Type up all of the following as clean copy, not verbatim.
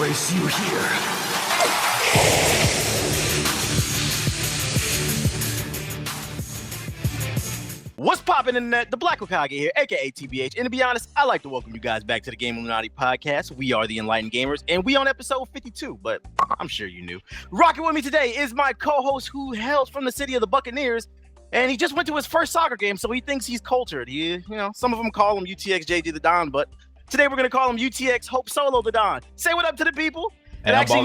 embrace you here. What's poppin' in the net? The Black Hokage here, aka TBH. And to be honest, I like to welcome you guys back to the Game Illuminaughty podcast. We are the Enlightened Gamers, and we on episode 52, but I'm sure you knew. Rocking with me today is my co-host who hails from the city of the Buccaneers, and he just went to his first soccer game, so he thinks he's cultured. Some of them call him UTX JD the Don, but today we're gonna call him UTX Hope Solo the Don. Say what up to the people. And actually,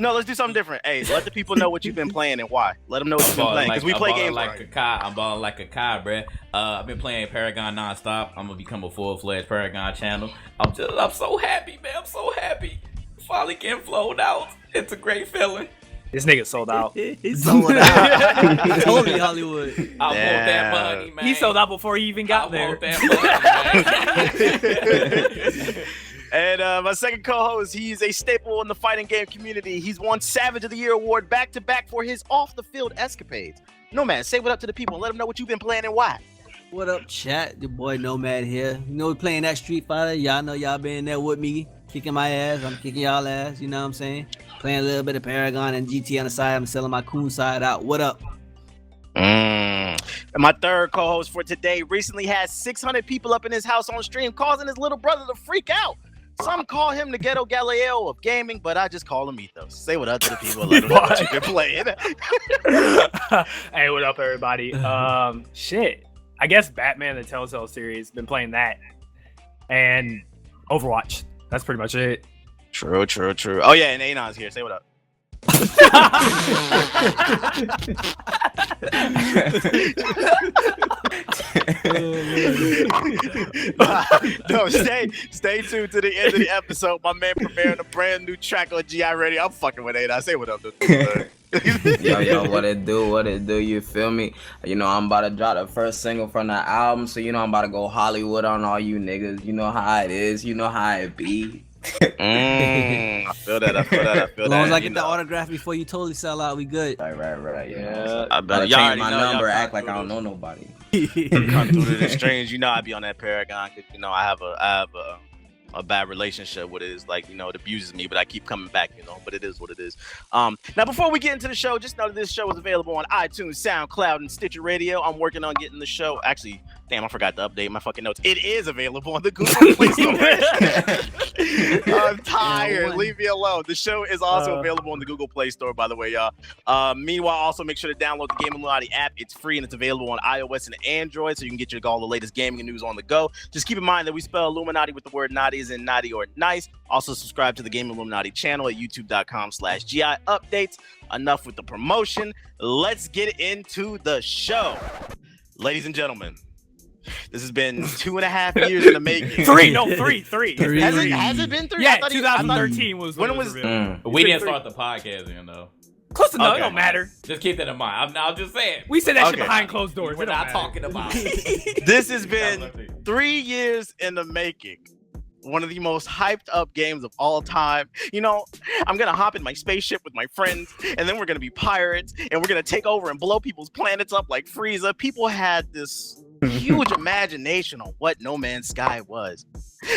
no, let's do something different. Hey, let the people know what you've been playing and why. Let them know what you've been playing, because we play games like a Kai. I'm balling like a Kai, bruh. I've been playing Paragon nonstop. I'm gonna become a full-fledged Paragon channel. I'm so happy, man. I'm so happy. Finally getting flowed out. It's a great feeling. This nigga sold out. He's sold out. He told me Hollywood. I want that money, man. He sold out before he even got there. Want that money, man. And my second co-host, he's a staple in the fighting game community. He's won Savage of the Year award back-to-back for his off-the-field escapades. Nomad, say what up to the people and let them know what you've been playing and why. What up, chat? Your boy Nomad here. You know, we playing that Street Fighter. Y'all know y'all been there with me, kicking my ass. I'm kicking y'all ass. You know what I'm saying? Playing a little bit of Paragon and GT on the side. I'm selling my cool side out. What up? And my third co-host for today recently had 600 people up in his house on stream, causing his little brother to freak out. Some call him the Ghetto Galileo of gaming, but I just call him Ethos. Say what up to the people and let them know what you've been playing. Hey, what up, everybody? Shit. I guess Batman the Telltale series. Been playing that. And Overwatch. That's pretty much it. True. Oh, yeah, and Anon's here. Say what up. No, stay tuned to the end of the episode. My man preparing a brand new track on GI Radio. I'm fucking with Anon. Say what up, dude. Yo, what it do, you feel me? You know, I'm about to drop the first single from the album, so you know I'm about to go Hollywood on all you niggas. You know how it is, you know how it be. I feel that. As long as I get the autograph before you totally sell out, we good. Right. Yeah, I better change my number, act like I don't know nobody. Come through to the strange, you know, I be on that Paragon because you know I have a bad relationship with it. It's like, you know, it abuses me, but I keep coming back, you know, but it is what it is. Now before we get into the show, just know that this show is available on iTunes, SoundCloud, and Stitcher Radio. I'm working on getting the show. Actually, damn, I forgot to update my fucking notes. It is available on the Google Play Store. I'm tired. Leave me alone. The show is also available on the Google Play Store, by the way, y'all. Meanwhile, also make sure to download the Game Illuminaughty app. It's free and it's available on iOS and Android, so you can get all the latest gaming and news on the go. Just keep in mind that we spell Illuminaughty with the word naughty as in naughty or nice. Also subscribe to the Game Illuminaughty channel at youtube.com/GI updates. Enough with the promotion. Let's get into the show. Ladies and gentlemen, this has been 2.5 years in the making. Three. Has it been 3? Yeah, 2013 was when it was revealed. We didn't start the podcast, you know. Close enough, it don't matter. Just keep that in mind. I'm just saying. We said that shit behind closed doors. We're not talking about it. This has been 3 years in the making. One of the most hyped up games of all time. You know, I'm going to hop in my spaceship with my friends, and then we're going to be pirates, and we're going to take over and blow people's planets up like Frieza. People had this huge imagination on what No Man's Sky was.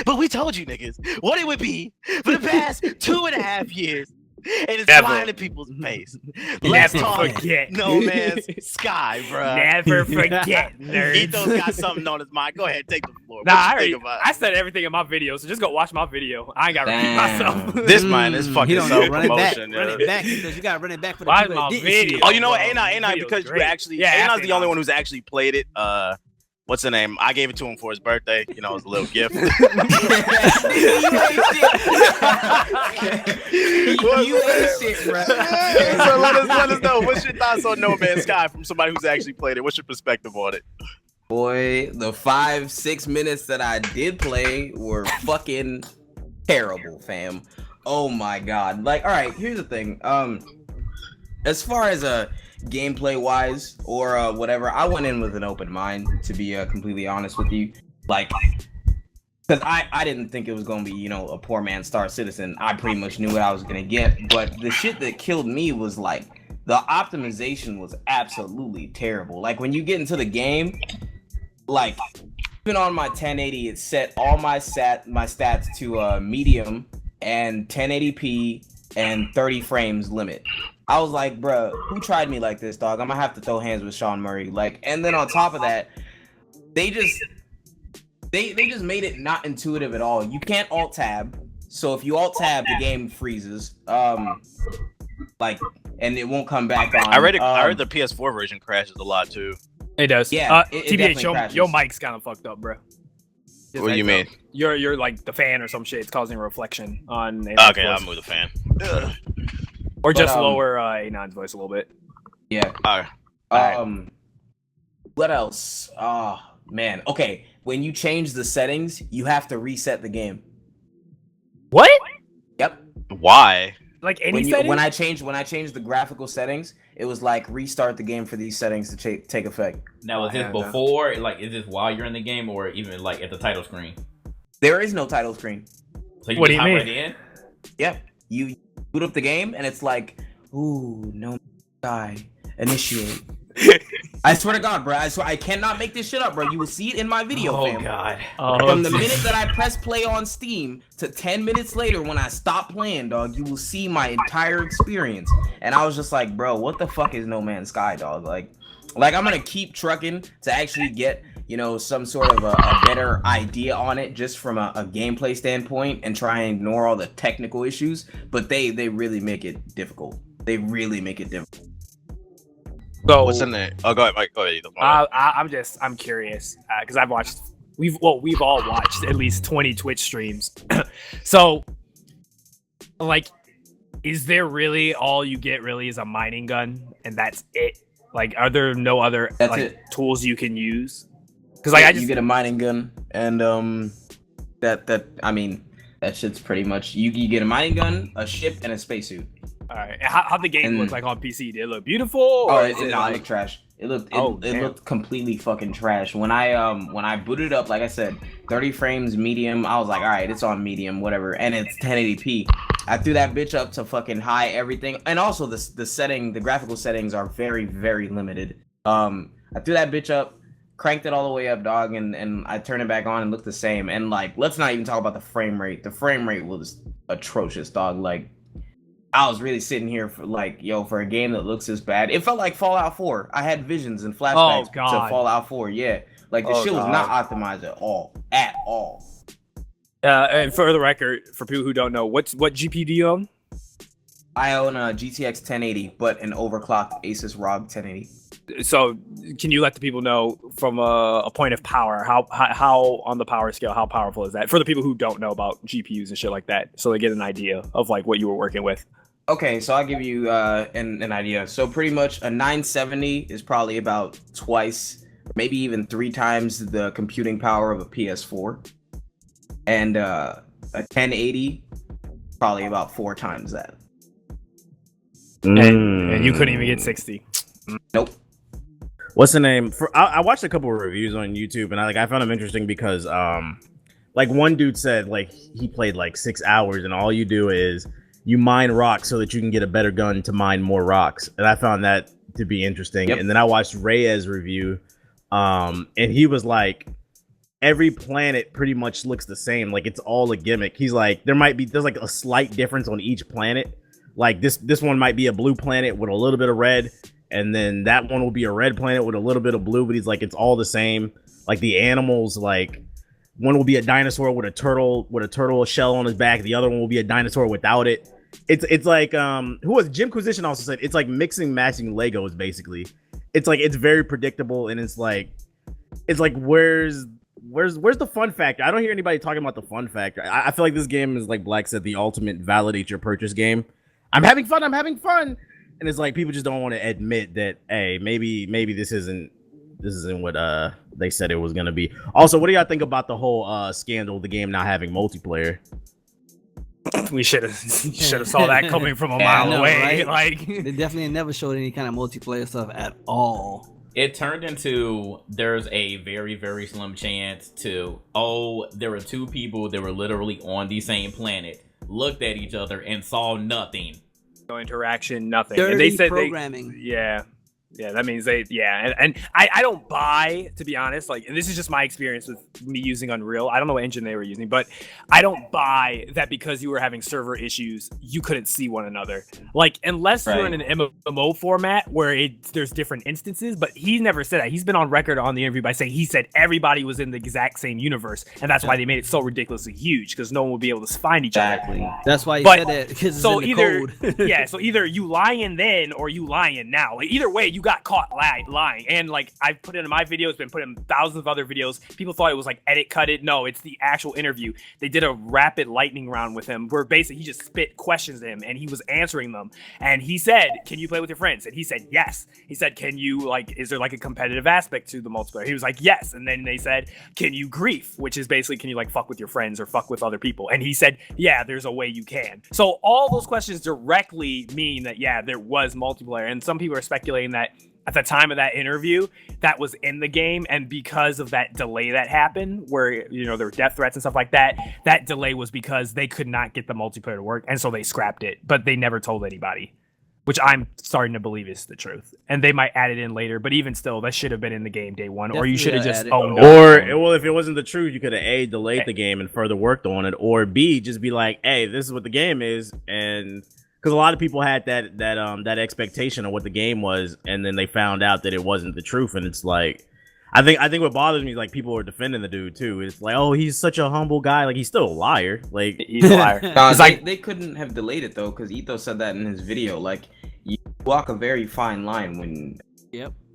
But we told you niggas what it would be for the past 2.5 years. And it's flying in people's face. Let's forget No Man's Sky, bro. Never forget, nerds. Ethos got something on his mind. Go ahead, take the floor. Nah, I said everything in my video, so just go watch my video. I ain't got to repeat myself. This man is fucking self-promotion. Run it back because you got to run it back for the Watch people my that didn't video. see it. Oh, you know what? Ain't because you actually. Ain't the only one who's actually played it. What's the name? I gave it to him for his birthday. You know, it was a little gift. You ain't shit, bro. So let us know. What's your thoughts on No Man's Sky from somebody who's actually played it? What's your perspective on it? Boy, the 5-6 minutes that I did play were fucking terrible, fam. Oh my god. Like, all right, here's the thing. As far as gameplay wise or whatever, I went in with an open mind, to be completely honest with you. Like, because I didn't think it was gonna be, you know, a poor man's Star Citizen. I pretty much knew what I was gonna get, but the shit that killed me was like the optimization was absolutely terrible. Like when you get into the game, like even on my 1080, it set all my stats to medium, and 1080p and 30 frames limit. I was like, bro, who tried me like this, dog? I'm gonna have to throw hands with Sean Murray. Like, and then on top of that, they just made it not intuitive at all. You can't alt tab, so if you alt tab, the game freezes. Like, and it won't come back on. I read the PS4 version crashes a lot too. It does. Yeah, it TBH, definitely your mic's kind of fucked up, bro. What do you mean? You're like the fan or some shit. It's causing a reflection on. Okay, I'll move the fan. Ugh. Or just lower A9's voice a little bit. Yeah. Alright. What else? Oh man. Okay. When you change the settings, you have to reset the game. What? Yep. Why? Like any setting? When I changed the graphical settings, it was like restart the game for these settings to take effect. Now, is this before, like, is this while you're in the game, or even like at the title screen? There is no title screen. So you What do just you hop mean? right in? Yep. You boot up the game and it's like, ooh, no die. Initiate. I swear to God, bro. I swear I cannot make this shit up, bro. You will see it in my video, Oh fam. God. From the minute that I press play on Steam to 10 minutes later when I stop playing, dog, you will see my entire experience. And I was just like, bro, what the fuck is No Man's Sky, dog? Like I'm gonna keep trucking to actually get, you know, some sort of a better idea on it just from a gameplay standpoint and try and ignore all the technical issues. But they really make it difficult. They really make it difficult. So What's in there? Oh, go ahead, Mike. Go ahead. I'm curious because we've all watched at least 20 Twitch streams. So, like, is there really all you get really is a mining gun and that's it? Like, are there no other tools you can use? Because like you get a mining gun and that shit's pretty much you get a mining gun, a ship, and a spacesuit. All right, how the game look like on PC? Did it look beautiful? Or it looked trash. It looked completely fucking trash. When I booted up, like I said, 30 frames medium. I was like, all right, it's on medium, whatever, and it's 1080p. I threw that bitch up to fucking high everything, and also the graphical settings are very, very limited. I threw that bitch up, cranked it all the way up, dog, and I turned it back on and looked the same. And like, let's not even talk about the frame rate. The frame rate was atrocious, dog. Like, I was really sitting here for like, yo, for a game that looks this bad. It felt like Fallout 4. I had visions and flashbacks to Fallout 4. Yeah, like the shit was not optimized at all. At all. And for the record, for people who don't know, what GPU do you own? I own a GTX 1080, but an overclocked Asus ROG 1080. So, can you let the people know from a point of power, how on the power scale, how powerful is that? For the people who don't know about GPUs and shit like that, so they get an idea of like what you were working with. Okay, so I'll give you an idea. So pretty much a 970 is probably about twice, maybe even 3 times the computing power of a PS4. And a 1080, probably about 4 times that. And you couldn't even get 60. Nope. What's the name? I watched a couple of reviews on YouTube, and I found them interesting because like one dude said like he played like 6 hours, and all you do is you mine rocks so that you can get a better gun to mine more rocks, and I found that to be interesting. Yep. And then I watched Reyes review, and he was like, every planet pretty much looks the same, like it's all a gimmick. He's like, there's like a slight difference on each planet. Like this one might be a blue planet with a little bit of red, and then that one will be a red planet with a little bit of blue, but he's like, it's all the same. Like the animals, like one will be a dinosaur with a turtle shell on his back, the other one will be a dinosaur without it. It's like who was Jimquisition also said it's like mixing matching Legos basically. It's like it's very predictable, and it's like where's the fun factor? I don't hear anybody talking about the fun factor. I feel like this game is, like Black said, the ultimate validate your purchase game. I'm having fun, and it's like people just don't want to admit that, hey, maybe this isn't what they said it was gonna be. Also, what do y'all think about the whole scandal of the game not having multiplayer? We should have saw that coming from a mile away. Right? Like they definitely never showed any kind of multiplayer stuff at all. It turned into there's a very, very slim chance to, there were 2 people that were literally on the same planet, looked at each other and saw nothing. No interaction, nothing. Dirty and they said programming. Yeah. Yeah, that means and I don't buy, to be honest, like, and this is just my experience with me using Unreal. I don't know what engine they were using, but I don't buy that because you were having server issues, you couldn't see one another. Like, unless you're in an MMO format where there's different instances, but he never said that. He's been on record on the interview by saying he said everybody was in the exact same universe, and that's why they made it so ridiculously huge, because no one would be able to find each other. That's why he said that, because it's in the code. Yeah, so either you lying then or you lying now. Like, either way, you got caught lying. And like I've put it in my video, it's been put in thousands of other videos. People thought it was like edit cutted. No, it's the actual interview. They did a rapid lightning round with him where basically he just spit questions to him and he was answering them. And he said, "Can you play with your friends?" And he said, "Yes." He said, "Can you, like, is there like a competitive aspect to the multiplayer?" He was like, "Yes." And then they said, "Can you grief?" Which is basically, can you like fuck with your friends or fuck with other people? And he said, "Yeah, there's a way you can." So all those questions directly mean that, yeah, there was multiplayer. And some people are speculating that at the time of that interview, that was in the game, and because of that delay that happened, where, you know, there were death threats and stuff like that, that delay was because they could not get the multiplayer to work, and so they scrapped it, but they never told anybody, which I'm starting to believe is the truth. And they might add it in later, but even still, that should have been in the game day one, or you should have just owned it. Or, well, if it wasn't the truth, you could have A, delayed the game and further worked on it, or B, just be like, hey, this is what the game is, and... Because a lot of people had that expectation of what the game was, and then they found out that it wasn't the truth, and it's like, I think what bothers me is like people are defending the dude too. It's like, oh, he's such a humble guy, like he's still a liar, like he's a liar. No, they couldn't have delayed it though, because Ethos said that in his video. Like, you walk a very fine line when,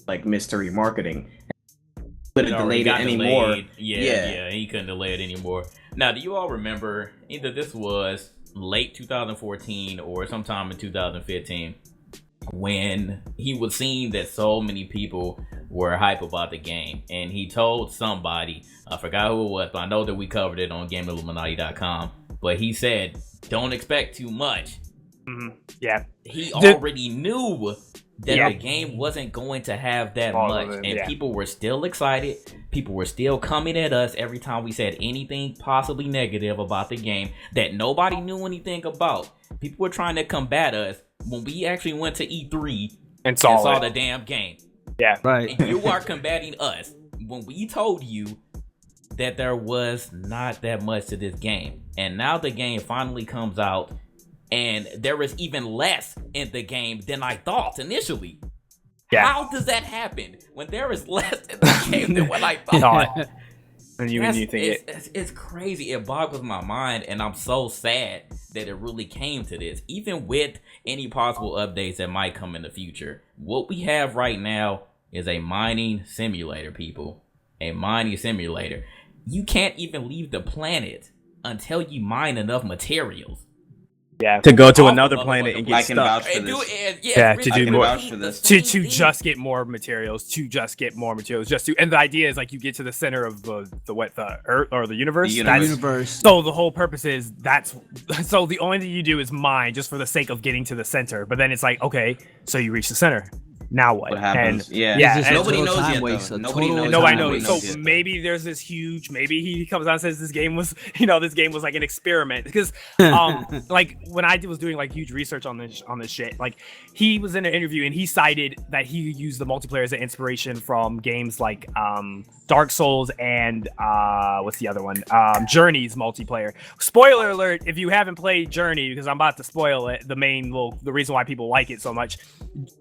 like, mystery marketing. Couldn't have delayed it anymore. Yeah, he couldn't delay it anymore. Now, do you all remember? Either this was late 2014 or sometime in 2015 when he was seeing that so many people were hype about the game, and he told somebody, I forgot who it was, but I know that we covered it on GameIlluminati.com, but he said, don't expect too much. Yeah, he already knew that the game wasn't going to have that much, and people were still excited. People were still coming at us every time we said anything possibly negative about the game that nobody knew anything about. People were trying to combat us when we actually went to E3 and saw the damn game. Yeah, right. And you are combating us when we told you that there was not that much to this game. And now the game finally comes out, and there is even less in the game than I thought initially. Yeah. How does that happen when there is less in the game than what I thought? And you think it's crazy. It boggles my mind, and I'm so sad that it really came to this. Even with any possible updates that might come in the future, what we have right now is a mining simulator, people. A mining simulator. You can't even leave the planet until you mine enough materials. Yeah, to go to another planet and get stuck. To do more, to just get more materials, and the idea is like you get to the center of the Earth or the universe. So the whole purpose is so the only thing you do is mine just for the sake of getting to the center. But then it's like, okay, so you reach the center. Now what happens? And, nobody knows yet. Nobody knows. So maybe there's this huge. Maybe he comes out and says this game was like an experiment. Because like when I was doing like huge research on this shit, like he was in an interview and he cited that he used the multiplayer as an inspiration from games like Dark Souls and what's the other one? Journey's multiplayer. Spoiler alert! If you haven't played Journey, because I'm about to spoil it, the reason why people like it so much.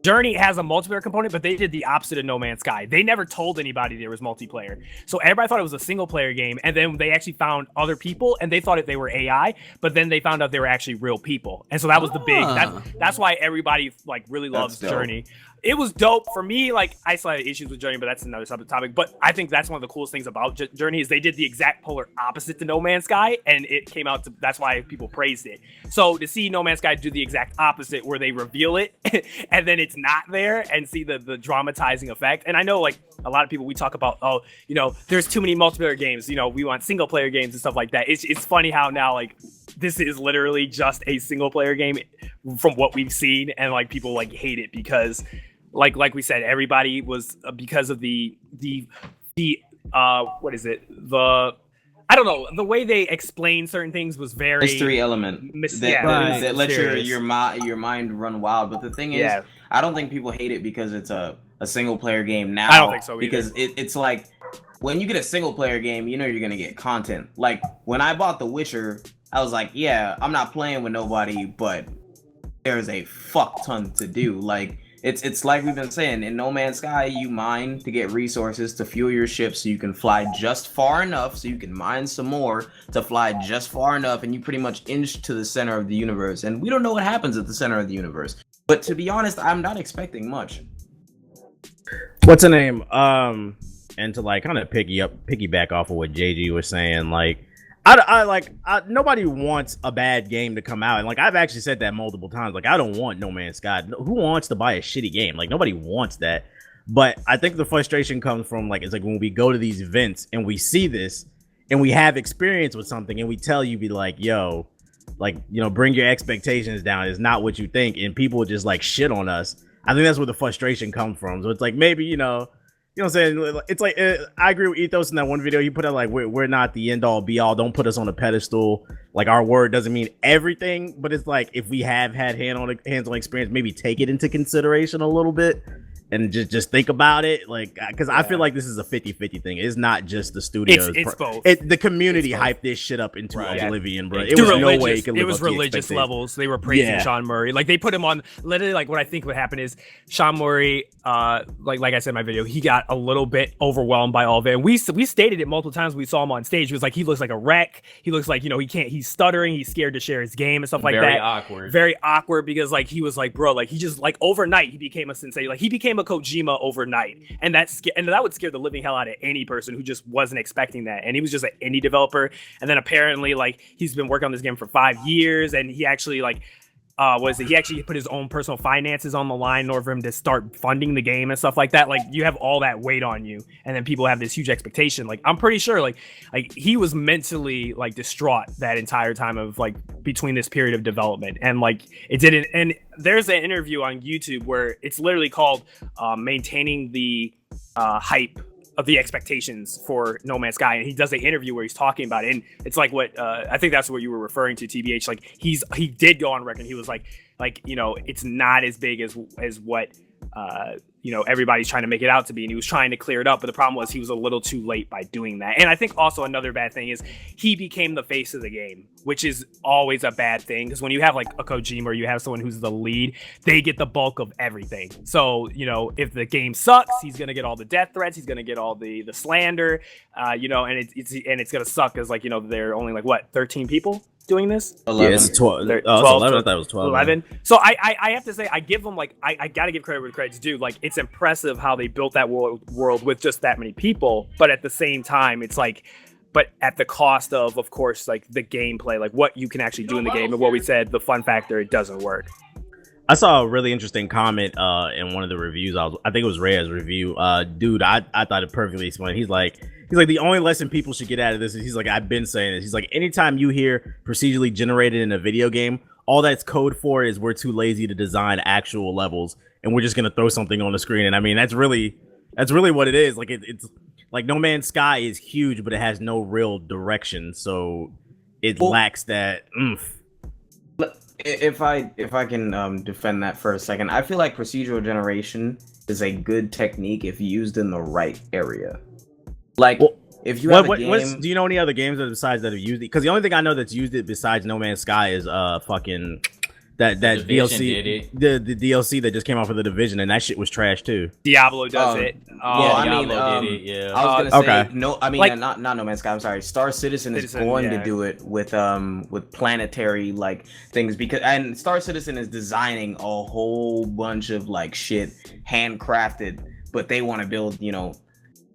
Journey has a multiplayer component, but they did the opposite of No Man's Sky. They never told anybody there was multiplayer. So everybody thought it was a single player game, and then they actually found other people, and they thought they were AI, but then they found out they were actually real people. And so that was the big, that's why everybody like really loves Journey. It was dope for me. Like, I still had issues with Journey, but that's another topic. But I think that's one of the coolest things about Journey is they did the exact polar opposite to No Man's Sky, and it came out to, that's why people praised it. So to see No Man's Sky do the exact opposite, where they reveal it and then it's not there, and see the dramatizing effect. And I know like a lot of people, we talk about, oh, you know, there's too many multiplayer games. You know, we want single player games and stuff like that. It's funny how now like this is literally just a single player game from what we've seen, and like people like hate it because. Like we said, everybody was because of the what is it? I don't know. The way they explain certain things was very mystery element. That lets your mind run wild. But the thing is, I don't think people hate it because it's a a single player game now. I don't think so either. Because it's like when you get a single player game, you know you're gonna get content. Like when I bought The Witcher, I was like, yeah, I'm not playing with nobody, but there's a fuck ton to do. Like it's like we've been saying, in No Man's Sky, you mine to get resources to fuel your ship so you can fly just far enough, so you can mine some more to fly just far enough, and you pretty much inch to the center of the universe. And we don't know what happens at the center of the universe. But to be honest, I'm not expecting much. What's the name? And to like kind of piggyback off of what JG was saying, like nobody wants a bad game to come out, and like I've actually said that multiple times. Like I don't want No Man's Sky. Who wants to buy a shitty game? Like nobody wants that. But I think the frustration comes from like it's like when we go to these events and we see this and we have experience with something and we tell you be like, yo, like bring your expectations down. It's not what you think, and people just like shit on us. I think that's where the frustration comes from. So it's like maybe you know what I'm saying? It's like I agree with Ethos in that one video. He put out like we're not the end all be all. Don't put us on a pedestal. Like our word doesn't mean everything, but it's like if we have had hands-on experience, maybe take it into consideration a little bit and just think about it. Like because I feel like this is a 50-50 thing. It's not just the studios. It's both. The community hyped this shit up into oblivion, bro. It was no way it could live up to religious levels. They were praising Sean Murray. Like they put him on literally. Like what I think would happen is Sean Murray. Like I said in my video, he got a little bit overwhelmed by all of it. And we stated it multiple times. We saw him on stage. He was like, he looks like a wreck. He looks like he can't. He's stuttering. He's scared to share his game and stuff like that. Very awkward because like he was like, bro, like he just like overnight he became a sensei. Like he became a Kojima overnight, and that would scare the living hell out of any person who just wasn't expecting that. And he was just an indie developer, and then apparently like he's been working on this game for 5 years, and he actually like he actually put his own personal finances on the line in order for him to start funding the game and stuff like that. Like you have all that weight on you, and then people have this huge expectation. Like I'm pretty sure like he was mentally like distraught that entire time of like between this period of development, and like it didn't. And there's an interview on YouTube where it's literally called maintaining the hype of the expectations for No Man's Sky, and he does an interview where he's talking about it, and it's like what I think that's what you were referring to, TBH. Like he did go on record. He was like it's not as big as what everybody's trying to make it out to be, and he was trying to clear it up, but the problem was he was a little too late by doing that. And I think also another bad thing is he became the face of the game, which is always a bad thing, because when you have like a Kojima or you have someone who's the lead, they get the bulk of everything. So if the game sucks, he's gonna get all the death threats, he's gonna get all the slander, and it's gonna suck because like there are only like what 13 people doing this. 11. Yeah, it's 12. 12, 11. I thought it was 12. 11. So I have to say I give them like I gotta give credit where credit's due. Like it's impressive how they built that world with just that many people, but at the same time it's like, but at the cost of course, like the gameplay, like what you can actually do in the game, and what we said, the fun factor, it doesn't work. I saw a really interesting comment in one of the reviews. I think it was Ray's review. Dude, I thought it perfectly explained. He's like the only lesson people should get out of this is he's like, I've been saying this. He's like, anytime you hear procedurally generated in a video game, all that's code for is we're too lazy to design actual levels, and we're just gonna throw something on the screen. And I mean, that's really what it is. Like it's like No Man's Sky is huge, but it has no real direction, so it lacks that oomph. If I can defend that for a second, I feel like procedural generation is a good technique if used in the right area. Like, if you have a game... do you know any other games besides that have used it? Because the only thing I know that's used it besides No Man's Sky is fucking that DLC, the DLC that just came out for the Division, and that shit was trash too. Diablo does it. Diablo did it. Yeah, I was gonna say okay. no. I mean, like, not No Man's Sky. I'm sorry. Star Citizen is going to do it with planetary like things, and Star Citizen is designing a whole bunch of like shit handcrafted, but they want to build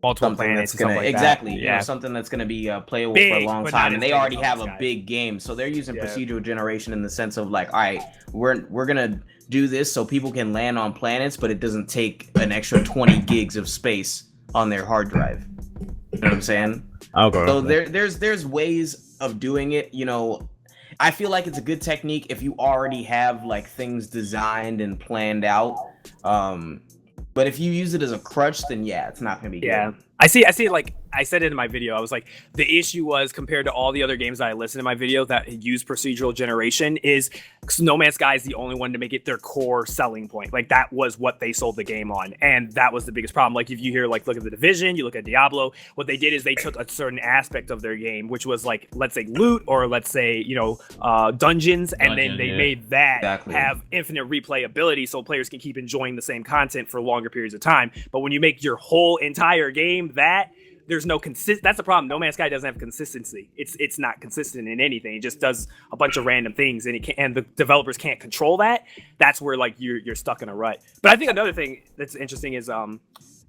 multiple planets, exactly something that's going to be playable for a long time, and they already have a big game, so they're using procedural generation in the sense of like, all right, we're gonna do this so people can land on planets, but it doesn't take an extra 20 gigs of space on their hard drive. You know what I'm saying? Okay. So there's ways of doing it. I feel like it's a good technique if you already have like things designed and planned out. But if you use it as a crutch, then it's not gonna be good. I see. Like I said it in my video, I was like, the issue was compared to all the other games that I listed in my video that use procedural generation is No Man's Sky is the only one to make it their core selling point. Like that was what they sold the game on, and that was the biggest problem. Like if you hear like look at the Division, you look at Diablo, what they did is they took a certain aspect of their game, which was like let's say loot or let's say dungeons, and then they made that have infinite replayability, so players can keep enjoying the same content for longer periods of time. But when you make your whole entire game that there's no that's the problem. No Man's Sky doesn't have consistency. It's not consistent in anything. It just does a bunch of random things, and and the developers can't control that. That's where like you're stuck in a rut. But I think another thing that's interesting is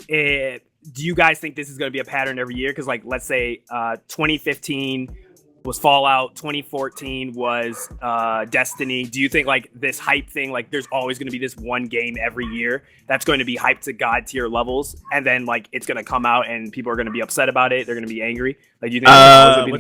do you guys think this is going to be a pattern every year? Because like let's say 2015 was Fallout, 2014 was Destiny. Do you think like this hype thing, like there's always going to be this one game every year that's going to be hyped to god tier levels, and then like it's going to come out and people are going to be upset about it, they're going to be angry? Like do you think that's always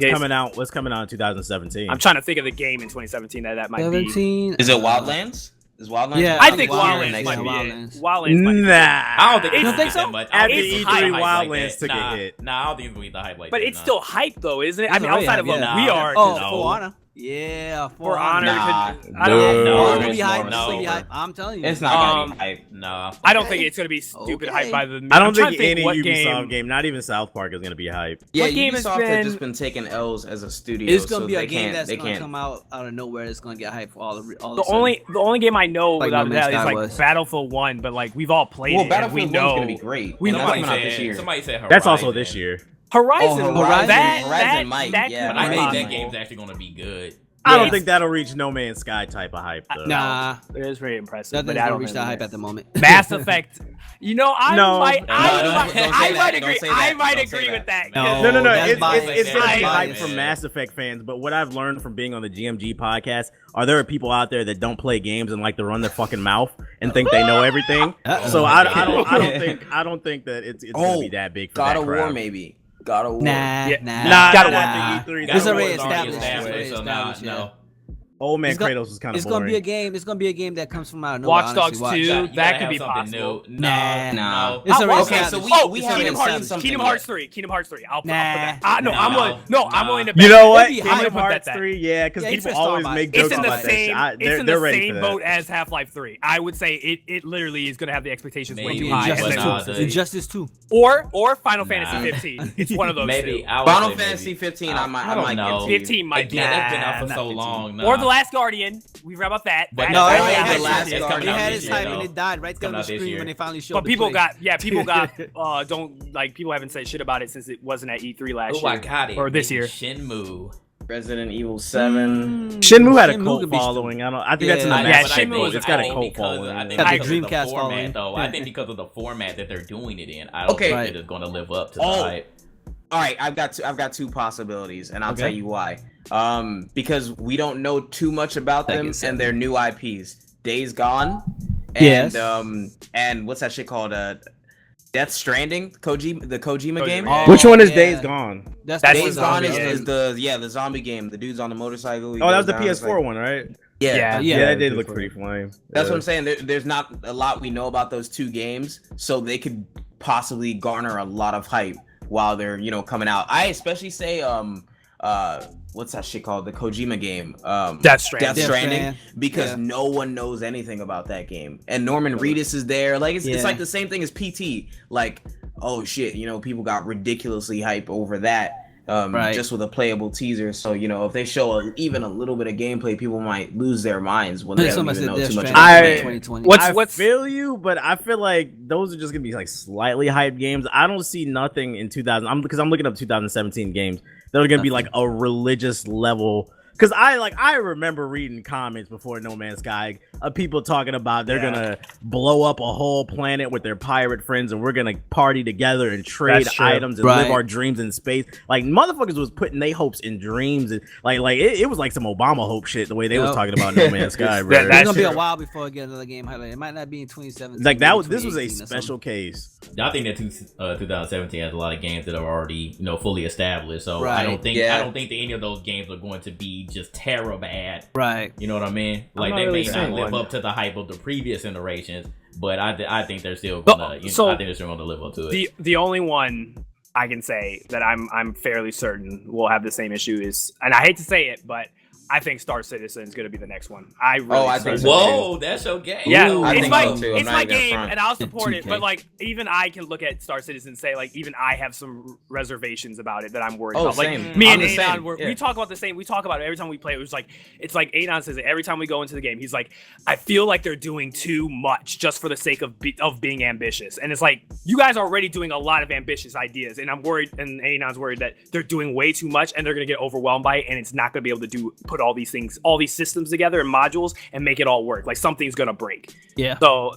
what's coming out in 2017? I'm trying to think of the game in 2017 that might 17, be. Is it Wildlands? Is Wildlands? Yeah, I think Wildlands might be it. Wildlands might be nah, I don't think you it's think so? that much. After It's E3, hype Wildlands took nah, a hit. Nah, I don't think it's gonna be the hype like but that. it's still hype though, isn't it? I It's mean, already outside of hype, what yeah. we are. Oh, No. For Honor. Yeah, For Honor. Nah, I don't know. It's No, gonna be hype. It's no. gonna be hype. I'm telling you. it's not gonna be hype. No. I don't think it's gonna be stupid Okay. hype by the. I I'm don't trying think to any what Ubisoft game, not even South Park, is gonna be hype. Yeah, What game has Ubisoft been- has just been taking L's as a studio. It's gonna so be a they game can't- that's they gonna can't. come out of nowhere. It's gonna get hype for all The the only game I know Like without No a doubt Man's is Sky like was. Battlefield 1, but like we've all played Well, it and we Battlefield 1's know gonna be great. we and know that's Somebody coming out this said, year. somebody said Horizon. That's also this year. Horizon. Oh, Horizon. That Horizon might, that yeah. could But I be think possible. that game's actually gonna be good. I don't Yeah. think that'll reach No Man's Sky type of hype though. Nah, It is very impressive, nothing's but I gonna don't reach think that it hype is. at the moment. Mass Effect. You know, I No. might, No, I don't might, say I that. might Don't agree. say I that. might Don't say agree that. with that. No. No, That's it's biased. gonna be That's hype biased. from Mass Effect fans. But what I've learned from being on the GMG podcast are there are people out there that don't play games and like to run their fucking mouth and think they know everything. Uh-oh. So I don't think that it's gonna be that big for God that of War, crowd. maybe. God of War. Nah, Yeah. nah. Nah, Gotta nah, watch the E3. It's God of already War is already established. so nah, Established, no. Old man It's gonna- Kratos is kind of It's boring. gonna be a game. It's gonna be a game that comes from out of nowhere. Watch Dogs honestly. 2. You That gotta could have be something possible. new. Nah. No. It's already Okay, so established. we Kingdom haven't Hearts, seen something Kingdom yet. Hearts 3. Kingdom Hearts 3. I'll put Nah. that. I'm No. willing to. You know what? It'd be I'm hype. gonna Kingdom put Hearts that 3, yeah, because Yeah, you people just thought always about make it. jokes It's in the about that same. shit. It's in They're the ready same for boat that. as Half-Life 3. I would say it literally is gonna have the expectations way Maybe, too high. Injustice but And nah, then- the- Injustice 2. or Final Nah. Fantasy 15. It's one of those Maybe two. I would Final say Fantasy maybe. 15, I might don't give know. to you. 15 might be. Again, that's been out for Not so 15. long. Nah. Or The Last Guardian. We've read about that. But That- no, that- yeah, that- The that- Last that- Guardian. It had this its year, hype though. and it died right there on coming the out this screen year. when they finally showed. But the people play. people haven't said shit about it since it wasn't at E3 last Oh, year. I got it. Or this Maybe year. Shenmue. Resident Evil 7. Shenmue had a Shenmue cult could be following. I think that's in the Yeah, Mass but Effect Shenmue mode. was It's got a I think cult because following. I think Got the because of Dreamcast the format, following. though. Yeah. I think because of the format that they're doing it in, I don't Okay. think it is going to live up to the Oh. hype. All right, I've got two possibilities, and I'll Okay. tell you why. Because we don't know too much about them Second. and their new IPs. Days Gone, Yes. and what's that shit called? Death Stranding, the Kojima game. Oh, Which one is yeah. Days Gone? That's Days the Gone zombie is game. the zombie game. The dude's on the motorcycle. he Oh, that was goes the down, it's PS4 like- one, right? Yeah. Yeah. Yeah, that did look pretty flame. That's what I'm saying. There's not a lot we know about those two games, so they could possibly garner a lot of hype while they're coming out. I especially say what's that shit called? The Kojima game. Death Stranding. Death Death Stranding, Strand. because Yeah. no one knows anything about that game, and Norman Reedus is there. Like it's Yeah. like the same thing as PT. Like, oh shit, people got ridiculously hype over that. Right. Just with a playable teaser. So if they show even a little bit of gameplay, people might lose their minds when they don't Somebody even said know Death too much Stranding about I- the game. 2020. What's- I feel you, but I feel like those are just gonna be like slightly hyped games. I don't see nothing in 2000. Because I'm looking up 2017 games that are gonna be like a religious level. Because I remember reading comments before No Man's Sky of people talking about they're gonna blow up a whole planet with their pirate friends and we're gonna party together and trade That's true. items and Right. live our dreams in space. Like motherfuckers was putting their hopes in dreams and like it was like some Obama hope shit the way they was Yep. talking about No Man's Sky, bro. That- It's gonna be a true. while before I get another game highlight. It might not be in 2017. Like maybe this was a 2018 or special something. case. I think that 2017 has a lot of games that are already fully established. So I Right. don't think Yeah. that any of those games are going to be just terror bad. Right. You know what I mean? I'm Like not they really may not saying live one. up to the hype of the previous iterations, but I think they're still But- gonna. so- I think they're still gonna live up to it. The only one I can say that I'm fairly certain we'll have the same issues. And I hate to say it, but I think Star Citizen is going to be the next one. I think so. Whoa, that's your game. Yeah, I it's think my so too. it's I'm my not gonna game, front. and I'll support it. 2K. But like, even I can look at Star Citizen and say like, even I have some reservations about it that I'm worried about. Like same. me I'm and the Anon, same. we talk about the same. We talk about it every time we play. It's like Anon says it every time we go into the game. He's like, I feel like they're doing too much just for the sake of being ambitious. And it's like, you guys are already doing a lot of ambitious ideas, and I'm worried, and Anon's worried that they're doing way too much, and they're gonna get overwhelmed by it, and it's not gonna be able to put all these things, all these systems together and modules and make it all work. Like something's gonna break. Yeah. So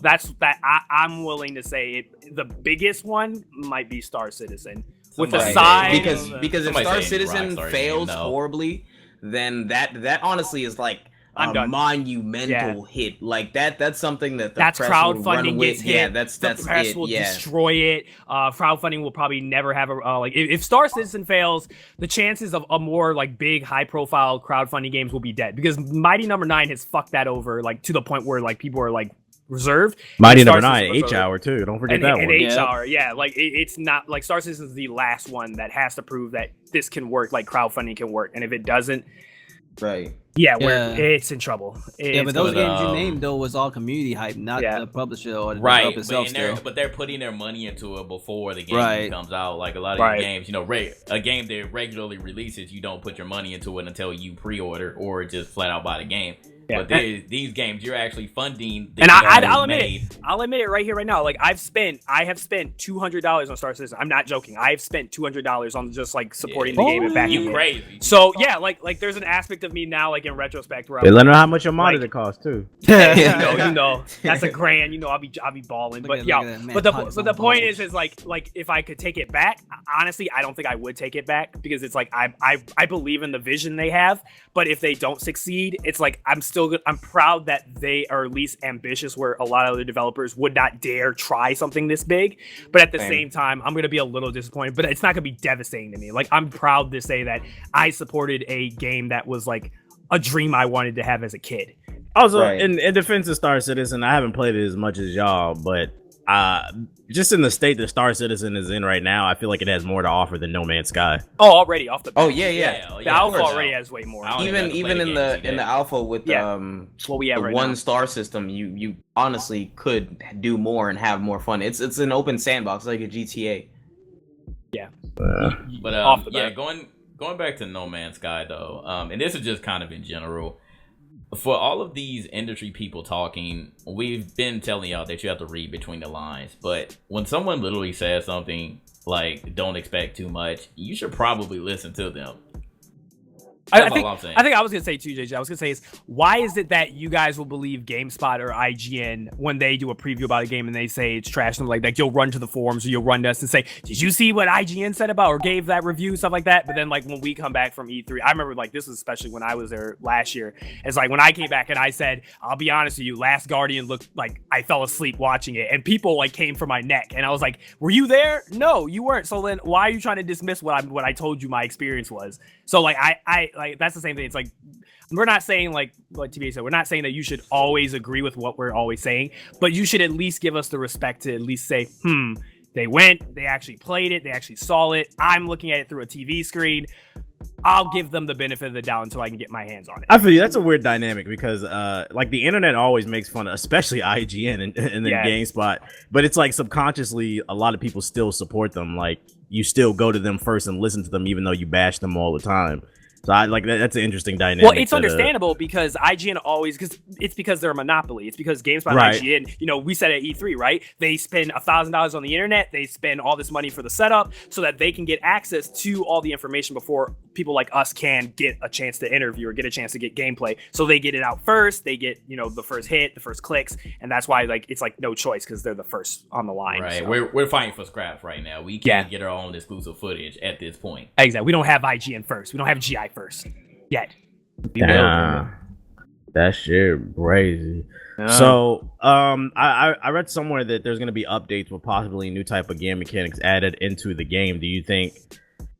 I'm willing to say the biggest one might be Star Citizen. With the Somebody- side because if Somebody Star say Citizen Rockstar fails game, no. horribly, then that honestly is like I'm a done. monumental hit. Like that's something that the that's press will run crowdfunding with. gets hit. Yeah, that's the press it. will Yeah. destroy it. Crowdfunding will probably never have a like. If Star Citizen fails, the chances of a more like big, high-profile crowdfunding games will be dead because Mighty Number 9 has fucked that over like to the point where like people are like reserved. Mighty And Star Number 9, Citizen was H over. hour too. Don't forget And, that and one. H hour, yeah, like it's not like Star Citizen is the last one that has to prove that this can work, like crowdfunding can work, and if it doesn't, Right. yeah, Yeah. it's in trouble. Yeah, but those But, games you named though was all community hype, not Yeah. the publisher or the Right, developer itself. but they're putting their money into it before the game Right. comes out. Like a lot of Right. these games, you know, a game that regularly releases, you don't put your money into it until you pre-order or just flat out buy the game. Yeah. But these games, you're actually funding. The And game I'll admit made. it. I'll admit it right here, right now. Like I have spent $200 on Star Citizen. I'm not joking. I have spent $200 on just like supporting the game and backing You it. crazy? So yeah, like there's an aspect of me now, like in retrospect, where They I'm let know how much your monitor Like- costs too. you know, that's $1,000. You know, I'll be balling. Look But at- yeah, look at that, man. but the Pockets but on the point balls. is like if I could take it back, honestly, I don't think I would take it back because it's like I believe in the vision they have. But if they don't succeed, it's like I'm proud that they are at least ambitious, where a lot of other developers would not dare try something this big. But at the same time, I'm gonna be a little disappointed. But it's not gonna be devastating to me. Like I'm proud to say that I supported a game that was like a dream I wanted to have as a kid. Also, Right. in defense of Star Citizen, I haven't played it as much as y'all, but just in the state that Star Citizen is in right now, I feel like it has more to offer than No Man's Sky. Oh, already off the Oh yeah. the of alpha course. already has way more. I don't Even even even in the alpha with Yeah. It's what we have the right one now. star system, you honestly could do more and have more fun. It's an open sandbox like a GTA. But Off the yeah, bat. going back to No Man's Sky though, and this is just kind of in general. For all of these industry people talking, we've been telling y'all that you have to read between the lines. But when someone literally says something like "don't expect too much," you should probably listen to them. I That's all I'm saying. think I was gonna say too, JJ. I was gonna say is why is it that you guys will believe GameSpot or IGN when they do a preview about a game and they say it's trash and like you'll run to the forums or you'll run to us and say, did you see what IGN said about or gave that review, stuff like that? But then like when we come back from E3, I remember like this was especially when I was there last year. It's like when I came back and I said, I'll be honest with you, Last Guardian looked like I fell asleep watching it, and people like came for my neck, and I was like, were you there? No, you weren't. So then why are you trying to dismiss what I told you my experience was? So like I like that's the same thing. It's like we're not saying like what TBA said. We're not saying that you should always agree with what we're always saying, but you should at least give us the respect to at least say, they went, they actually played it, they actually saw it. I'm looking at it through a TV screen. I'll give them the benefit of the doubt until I can get my hands on it. I feel you. That's a weird dynamic because, like, the internet always makes fun of, especially IGN and then Yeah. GameSpot. But it's like subconsciously, a lot of people still support them. Like, you still go to them first and listen to them, even though you bash them all the time. So I like that. That's an interesting dynamic. Well, it's that, understandable because IGN always, because they're a monopoly. It's because GameSpot Right. and IGN, you know, we said at E3, right? They spend $1,000 on the internet. They spend all this money for the setup so that they can get access to all the information before people like us can get a chance to interview or get a chance to get gameplay. So they get it out first. They get, you know, the first hit, the first clicks, and that's why like it's like no choice because they're the first on the line. Right, so. we're fighting for scraps right now. We can't get our own exclusive footage at this point. Exactly. We don't have IGN first. We don't have GI first yet. Damn. That shit crazy. So, I read somewhere that there's gonna be updates with possibly new type of game mechanics added into the game. Do you think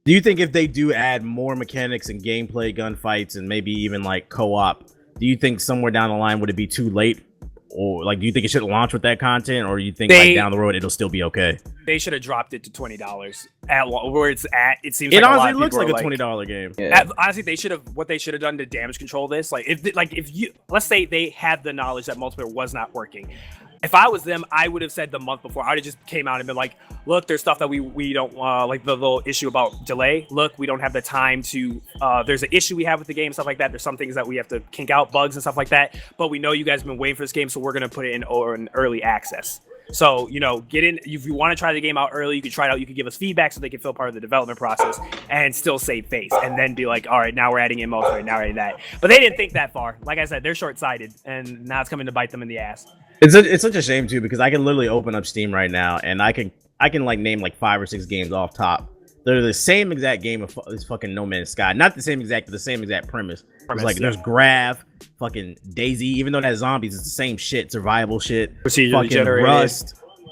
if they do add more mechanics and gameplay, gunfights, and maybe even like co-op, do you think somewhere down the line would it be too late or like, do you think it should launch with that content, or you think like down the road it'll still be okay? They should have dropped it to $20 at where it's at. It seems it like honestly looks like a $20 game. Yeah. Honestly, they should have done to damage control this. Like if you let's say they had the knowledge that multiplayer was not working. If I was them, I would have said the month before. I would have just came out and been like, look, there's stuff that we don't like the little issue about delay. Look, we don't have the time to there's an issue we have with the game, stuff like that. There's some things that we have to kink out, bugs and stuff like that. But we know you guys have been waiting for this game, so we're gonna put it in early access. So, get in. If you want to try the game out early, you can try it out. You can give us feedback so they can feel part of the development process and still save face. And then be like, all right, now we're adding in multiplayer, now we're adding that. But they didn't think that far. Like I said, they're short-sighted, and now it's coming to bite them in the ass. It's such a shame too, because I can literally open up Steam right now and I can like name like 5 or 6 games off top. They're the same exact game of this fucking No Man's Sky. Not the same exact, but the same exact premise. It's like there's Grav, fucking Daisy, even though that zombies, it's the same shit, survival shit. Procedurally fucking generated.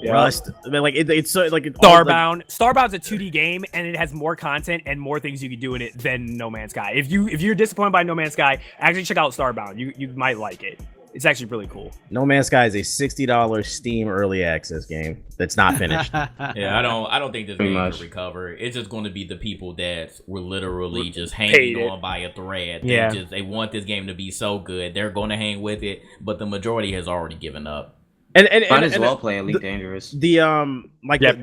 Rust. I mean, like it's so like Starbound. Starbound's a 2D game, and it has more content and more things you can do in it than No Man's Sky. If you're disappointed by No Man's Sky, actually check out Starbound. You might like it. It's actually really cool. No Man's Sky is a $60 Steam early access game that's not finished. Yeah, I don't think this game will recover. It's just going to be the people that were literally just hanging on by a thread. They want this game to be so good. They're going to hang with it, but the majority has already given up. And might as well play Elite Dangerous. The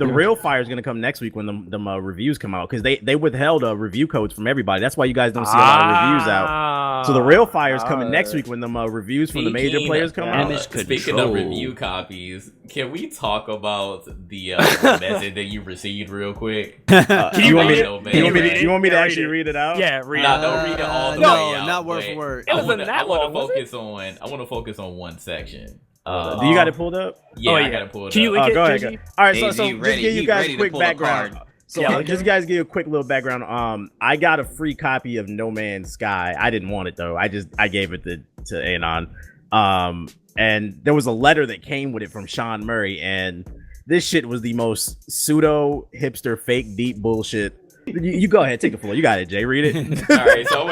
real fire is gonna come next week when the reviews come out, because they withheld review codes from everybody. That's why you guys don't see a lot of reviews out. So the real fire is coming next week when the reviews from the major players come out. Speaking of review copies, can we talk about the message that you received real quick? You want me to actually read it out? Yeah, read it. Don't read it all the way out. Not word for word. I want to focus on one section. Do you got it pulled up? Yeah, I got it pulled up. Can you link it, go ahead. All right, so just ready, give you guys a quick pull a background. card. So just guys give you a quick little background. I got a free copy of No Man's Sky. I didn't want it though. I gave it to Anon. And there was a letter that came with it from Sean Murray, and this shit was the most pseudo hipster fake deep bullshit. You go ahead, take the floor. You got it, Jay. Read it. All right, so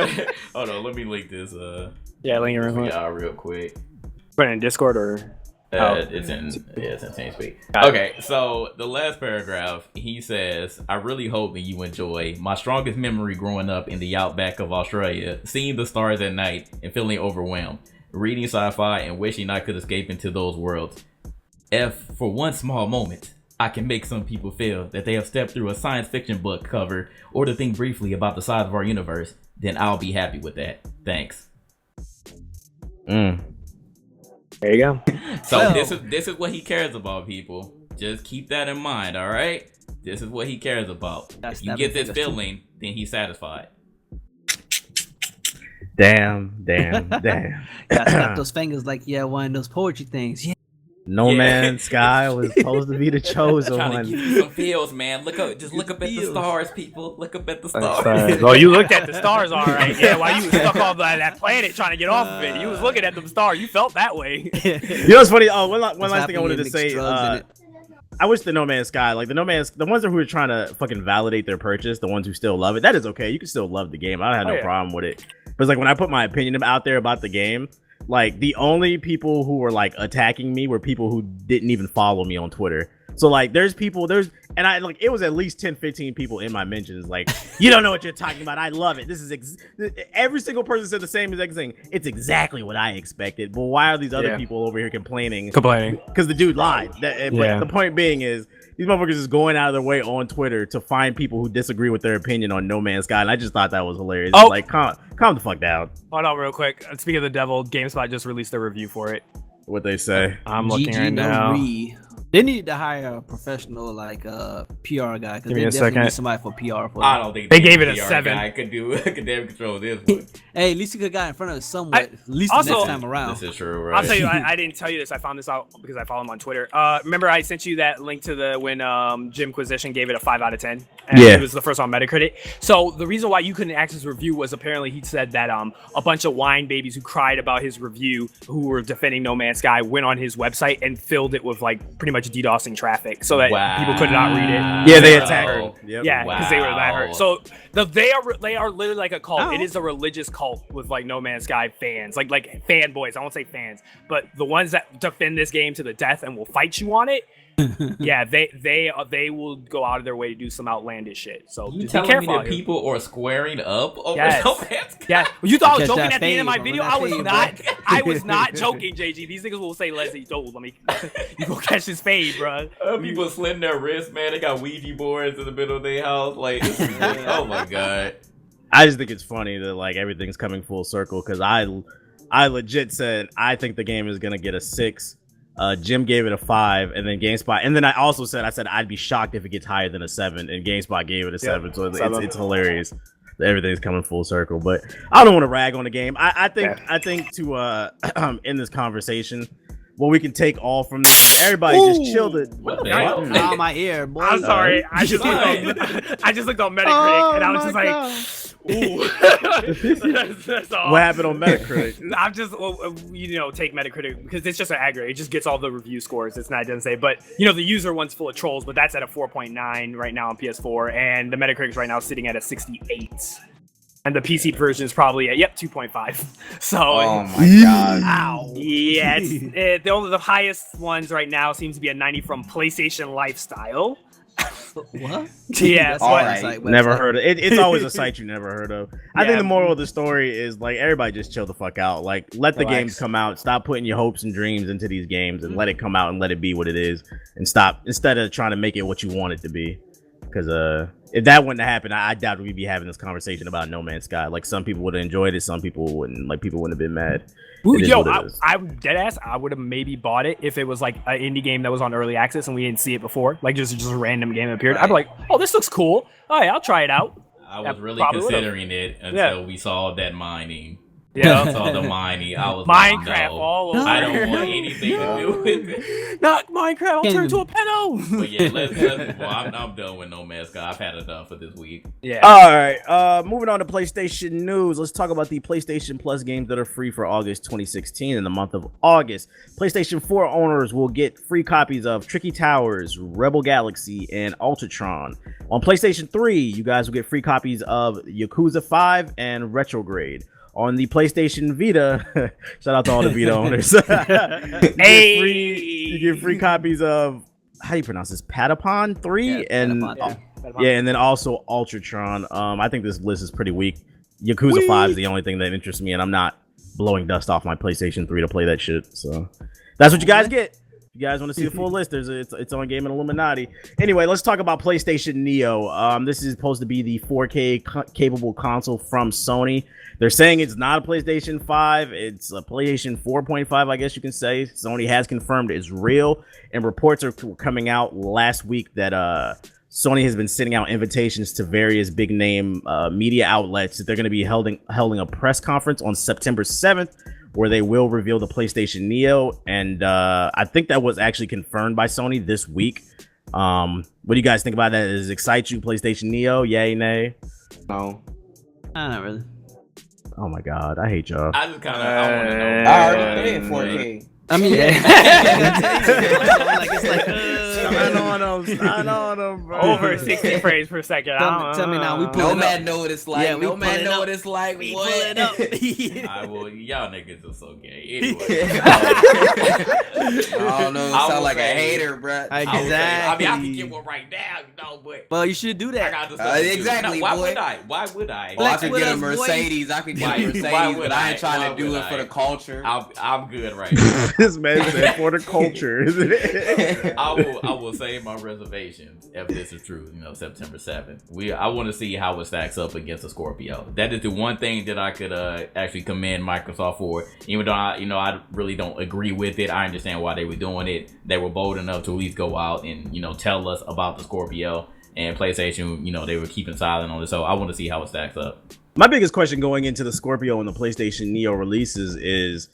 hold on, let me link this. Link it real quick. Put it in Discord or it's in TeamSpeak. Okay, so the last paragraph, he says, "I really hope that you enjoy my strongest memory growing up in the outback of Australia, seeing the stars at night and feeling overwhelmed, reading sci-fi and wishing I could escape into those worlds. If for one small moment I can make some people feel that they have stepped through a science fiction book cover or to think briefly about the size of our universe, then I'll be happy with that. Thanks." There you go. So this is what he cares about, people. Just keep that in mind, all right? This is what he cares about. If you get this feeling, then he's satisfied. Damn. Gotta snap those fingers like one of those poetry things. Yeah. No Man's Sky was supposed to be the chosen trying one. to give you some feels, man. Look up at the stars, people. Look up at the stars. Oh, you looked at the stars, all right. Yeah, while you was stuck on that planet trying to get off of it, you was looking at them stars. You felt that way. You know what's funny? Oh, one last thing I wanted to say. I wish the No Man's Sky, like the ones who are trying to fucking validate their purchase, the ones who still love it, that is okay. You can still love the game. I don't have no problem with it. But it's like when I put my opinion out there about the game, like the only people who were like attacking me were people who didn't even follow me on Twitter. So like it was at least 10-15 people in my mentions like, you don't know what you're talking about. I love it. This is every single person said the same exact thing. It's exactly what I expected. But why are these other people over here complaining? Because the dude lied. But the point being is these motherfuckers is going out of their way on Twitter to find people who disagree with their opinion on No Man's Sky, and I just thought that was hilarious. Oh. Like, calm the fuck down. Hold on real quick. Speaking of the devil, GameSpot just released their review for it. What they say? I'm looking right now. They needed to hire a professional PR guy, because they definitely need somebody for PR. I don't think they gave it a PR 7. I could damn control this one. Hey, at least you could have got in front of it somewhat. At least the next time around. This is true, right? I'll tell you, I didn't tell you this. I found this out because I follow him on Twitter. Remember I sent you that link to when Jimquisition gave it a 5 out of 10? And it was the first on Metacritic. So the reason why you couldn't access his review was apparently he said that a bunch of wine babies who cried about his review, who were defending No Man's Sky, went on his website and filled it with like pretty much much DDoSing traffic so that people could not read it. Yeah, they attacked her. Yep. Yeah, because they were that hurt. So they are literally like a cult. Oh. It is a religious cult with like No Man's Sky fans, like fanboys. I won't say fans, but the ones that defend this game to the death and will fight you on it. Yeah, they will go out of their way to do some outlandish shit. So You just be telling me careful. that out here. people are squaring up over Yes. No Man's Sky? Yeah, you thought I was Catch joking that at the end of my fade, video. run I that was fade, not. bro. I was not joking, JG. These niggas will say, "Leslie, don't let me." You go catch this fade, bro. People slitting their wrists, man. They got Ouija boards in the middle of their house. Like, oh my god. I just think it's funny that like everything's coming full circle because I legit said I think the game is gonna get a 6. Jim gave it a 5, and then GameSpot, and then I also said I'd be shocked if it gets higher than a 7, and GameSpot gave it a 7. So it's hilarious that everything's coming full circle. But I don't want to rag on the game. I think to end this conversation, what we can take all from this, everybody just chilled it. What the hell? Out my ear, boy. I'm sorry. I just looked on Metacritic, and I was just like, "Ooh." That's all. What happened on Metacritic? I'm just, take Metacritic because it's just an aggregate. It just gets all the review scores. It doesn't say, but the user one's full of trolls, but that's at a 4.9 right now on PS4, and the Metacritic's right now sitting at a 68, and the PC version is probably at 2.5. So, Oh my god. ow, yeah, the highest ones right now seems to be a 90 from PlayStation Lifestyle. What? Yeah, All but- right. Never heard of it. It's always a site you never heard of. I think Yeah. the moral of the story is like everybody just chill the fuck out. Like let the Relax. games come out. Stop putting your hopes and dreams into these games and let it come out and let it be what it is. And stop instead of trying to make it what you want it to be. Because if that wouldn't have happened, I doubt we'd be having this conversation about No Man's Sky. Like some people would have enjoyed it, some people wouldn't. Like people wouldn't have been mad. Ooh, It is yo, what it is. I'm dead ass. I would have maybe bought it if it was like an indie game that was on early access and we didn't see it before, like just a random game that appeared. I'd be like, oh, this looks cool. All right, I'll try it out. I Yeah, was really probably would've. considering it until we saw that mining. Yeah, I saw the mining. I was Minecraft like, no, all over. I don't want anything to do with it. Not Minecraft. I'll turn into a pedo. But yeah, let's I'm done with No Man's Sky. I've had enough for this week. Yeah. All right. Moving on to PlayStation news. Let's talk about the PlayStation Plus games that are free for August 2016 in the month of August. PlayStation 4 owners will get free copies of Tricky Towers, Rebel Galaxy, and Ultratron. On PlayStation 3, you guys will get free copies of Yakuza 5 and Retrograde. On the PlayStation Vita, shout out to all the Vita owners. You get free copies of, how do you pronounce this? Patapon 3 Yeah, and Patapon, and then also Ultratron. I think this list is pretty weak. Yakuza 5 is the only thing that interests me, and I'm not blowing dust off my PlayStation 3 to play that shit. So that's what you guys get. If you guys want to see the full list, it's on Game and Illuminaughty. Anyway, let's talk about PlayStation Neo. This is supposed to be the 4K capable console from Sony. They're saying it's not a PlayStation 5. It's a PlayStation 4.5, I guess you can say. Sony has confirmed it's real, and reports are coming out last week that Sony has been sending out invitations to various big name media outlets that they're going to be holding a press conference on September 7th where they will reveal the PlayStation Neo. And I think that was actually confirmed by Sony this week. What do you guys think about that? Does it excite you, PlayStation Neo? Yay, nay? No. Not really. Oh my god, I hate y'all. I just kind of I want to know. I already paid 4K. I mean, it's like, Sign on them, bro. Over 60 frames per second. Tell me now, we pull No it man up. know what it's like. Yeah, we no man pull it know up. what it's like. We What? pull it up. I will. Y'all niggas are so gay. Anyway, I don't know. You I sound will like a say- hater, bro. I would say- I mean, I Exactly. can get one right now, but Well, you should do I that. got to exactly, why boy. would I? Why would I? Oh, I Flex could with get a us, boy. Mercedes. I could get Why- a Mercedes, why would but I ain't I? trying Why to do would it for I? the culture. I'm good right now. This man said for the culture. I will save my reservations if this is true. September 7th. I want to see how it stacks up against the Scorpio. That is the one thing that I could actually commend Microsoft for. Even though I really don't agree with it. I understand why they were doing it. They were bold enough to at least go out and tell us about the Scorpio. And PlayStation, they were keeping silent on it. So I want to see how it stacks up. My biggest question going into the Scorpio and the PlayStation Neo releases is,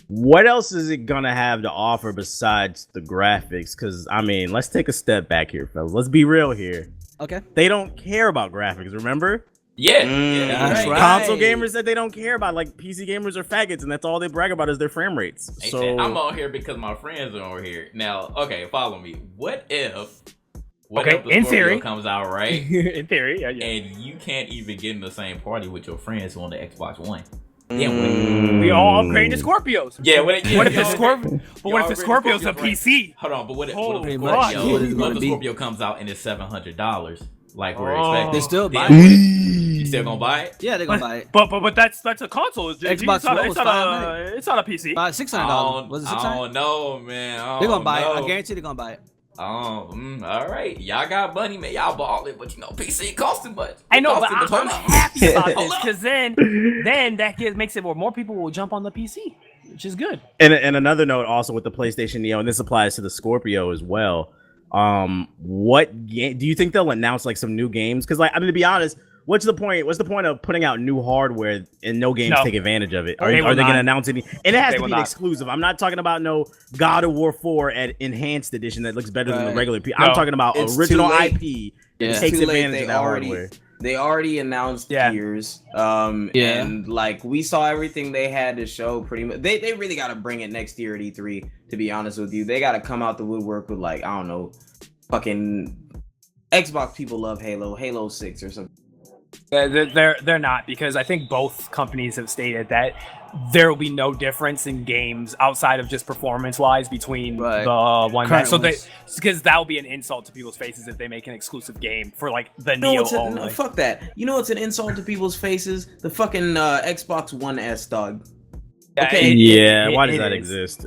what else is it gonna have to offer besides the graphics? Because let's take a step back here, fellas. Let's be real here. Okay. They don't care about graphics. Remember, Yeah, That's right. Console gamers said they don't care about like PC gamers are faggots, and that's all they brag about is their frame rates. They So said, I'm on here because my friends are on here. Now, okay, follow me. What if the in Scorpio theory comes out, right? in theory, yeah. And you can't even get in the same party with your friends who on the Xbox One. Then We all upgrade to Scorpios. what if the Scorpio? But what if the Scorpio's a PC? Hold on, but what if Pretty the much Scorpio, what it's gonna what if the be. Scorpio comes out and it's $700, like we're Oh. expecting? They still buy Then it. you still gonna buy it? Yeah, they're gonna buy it. But that's a console. It's Xbox One was it's not a PC. $600. Was it I $600? don't know, man. They're gonna buy it. I guarantee they're gonna buy it. All right. Y'all got money, man. Y'all balling, but PC costing much. I know, but Costing the I'm money. happy about this Hold up. because then that makes it where more people will jump on the PC, which is good. And another note also with the PlayStation Neo, and this applies to the Scorpio as well. What game do you think they'll announce like some new games? Because like, I mean, to be honest, what's the point? What's the point of putting out new hardware and no games take advantage of it? Are they will going not. to announce any? And it has They to will be not. exclusive. I'm not talking about no God of War 4 at enhanced edition that looks better than the Right. regular P. No. I'm talking about It's original too late. IP that Yeah. takes Too late. advantage of that hardware. They already announced Yeah. Gears. Yeah. And like we saw everything they had to show pretty much. They really gotta bring it next year at E3, to be honest with you. They gotta come out the woodwork with like, I don't know, fucking Xbox people love Halo 6 or something. They're not, because I think both companies have stated that there will be no difference in games outside of just performance-wise between Right. the one. Current So ones. because that will be an insult to people's faces if they make an exclusive game for like the No, Neo no, only. fuck that. You know what's an insult to people's faces? The fucking Xbox One S, dog. Okay. Why does it that is. exist?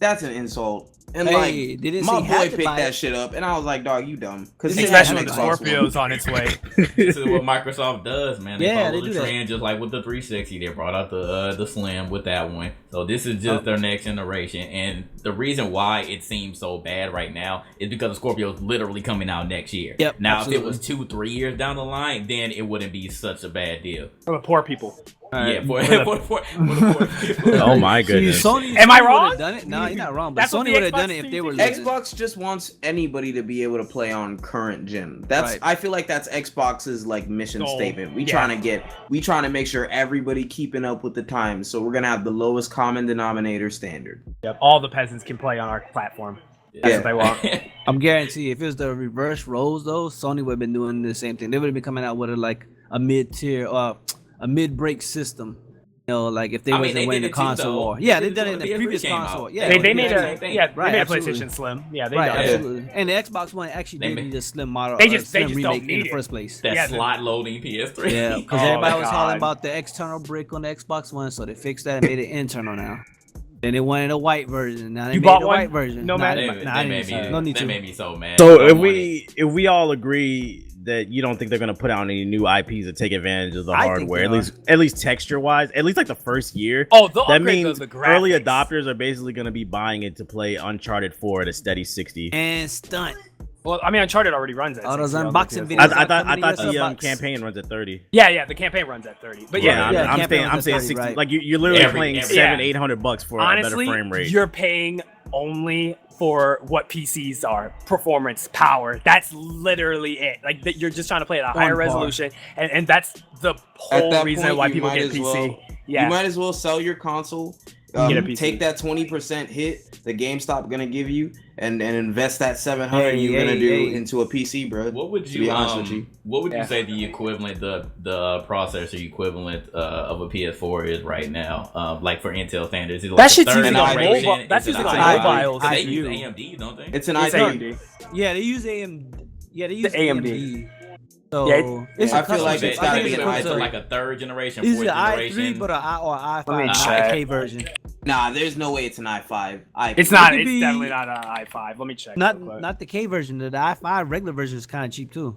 That's an insult. And Hey, like, they didn't my say you had boy to picked buy that it. shit up, and I was like, dog, you dumb. Because Especially when the Scorpio's on its way. This is what Microsoft does, man. They Yeah, follow they the do that. trend, just like with the 360. They brought out the Slim with that one. So this is just their next generation. And the reason why it seems so bad right now is because the Scorpio is literally coming out next year. Yep, Now, absolutely. if it was 2-3 years down the line, then it wouldn't be such a bad deal. For the poor people. Yeah, for the poor people. Oh my See, goodness. Sony, Am I Sony wrong? would've Done it? No, you're not wrong. But That's what Sony the would have done Xbox it if they were 360 losing. Xbox just wants anybody to be able to play on current gen. That's Right. I feel like that's Xbox's like mission Goal. statement. We Yeah. trying to make sure everybody keeping up with the times. So we're gonna have the lowest common denominator standard. Yep. All the peasants can play on our platform. That's Yeah. what they want. I'm guaranteed if it was the reverse roles though, Sony would have been doing the same thing. They would have been coming out with a mid-tier or a mid-break system. You know, like if they I mean, wasn't they winning did the it too, console though. war. Yeah, They they done it in did the it when the previous PS3 came out. console. Yeah, Yeah, they did made the a same thing. they Right, made a absolutely. PlayStation Slim. Yeah, they Right, done it. absolutely. And the Xbox One actually They did ma- the slim model. They just slim don't remake in need the it. first place. That Yeah, slot loading PS3. Yeah, because Oh everybody my was hollering God. about the external brick on the Xbox One, so they fixed that and made it internal now. Then they wanted a white version. Now they You made bought a one? white version. No, Nah, man. I They, didn't- they nah, I made didn't- me, no need they to. made me so mad. So I if wanted- we all agree that you don't think they're gonna put out any new IPs that take advantage of the I think hardware, they at least texture wise, at least like the first year. Oh, they'll That upgrade means the graphics. early adopters are basically gonna be buying it to play Uncharted 4 at a steady 60. And stunt. Well, I mean, Uncharted already runs at All those 60 on the unboxing PS4. videos. I thought Coming to the your Xbox. campaign runs at 30. Yeah, the campaign runs at 30. But yeah, Yeah, Yeah, I'm campaign saying runs at 30, 60. right. Like you're literally Every- playing every- $700, yeah. $800 for honestly, a better frame rate. you're paying only for what PCs are, performance, power. That's literally it. Like you're just trying to play at a higher par. resolution, and that's the whole that reason point, why you people might get as PC. well- Yeah, You might as well sell your console. Get a PC. Take that 20% hit the GameStop gonna give you, and invest that 700 you're gonna do into a PC, bro. What would to you be honest with you. What would Yeah. you say the equivalent, the processor equivalent of a PS4 is right now? Like for Intel standards, is it like that a shit's third using on generation? mobile. That's Is it using a on high- mobiles. They IU. use AMD, don't they? It's an It's i3. AMD. Yeah, they use AMD. Yeah, they use AMD. AMD. So Yeah, it's I a feel like custom it's chip. I gotta think be it's an close It's to- like a third generation, Is fourth it an i3 generation. but an i or Let me i5 check. K version? Nah, there's no way it's an i5. It's not. could It's be- definitely not an i5. Let me check. real quick. Not the K version. The i5 regular version is kind of cheap too.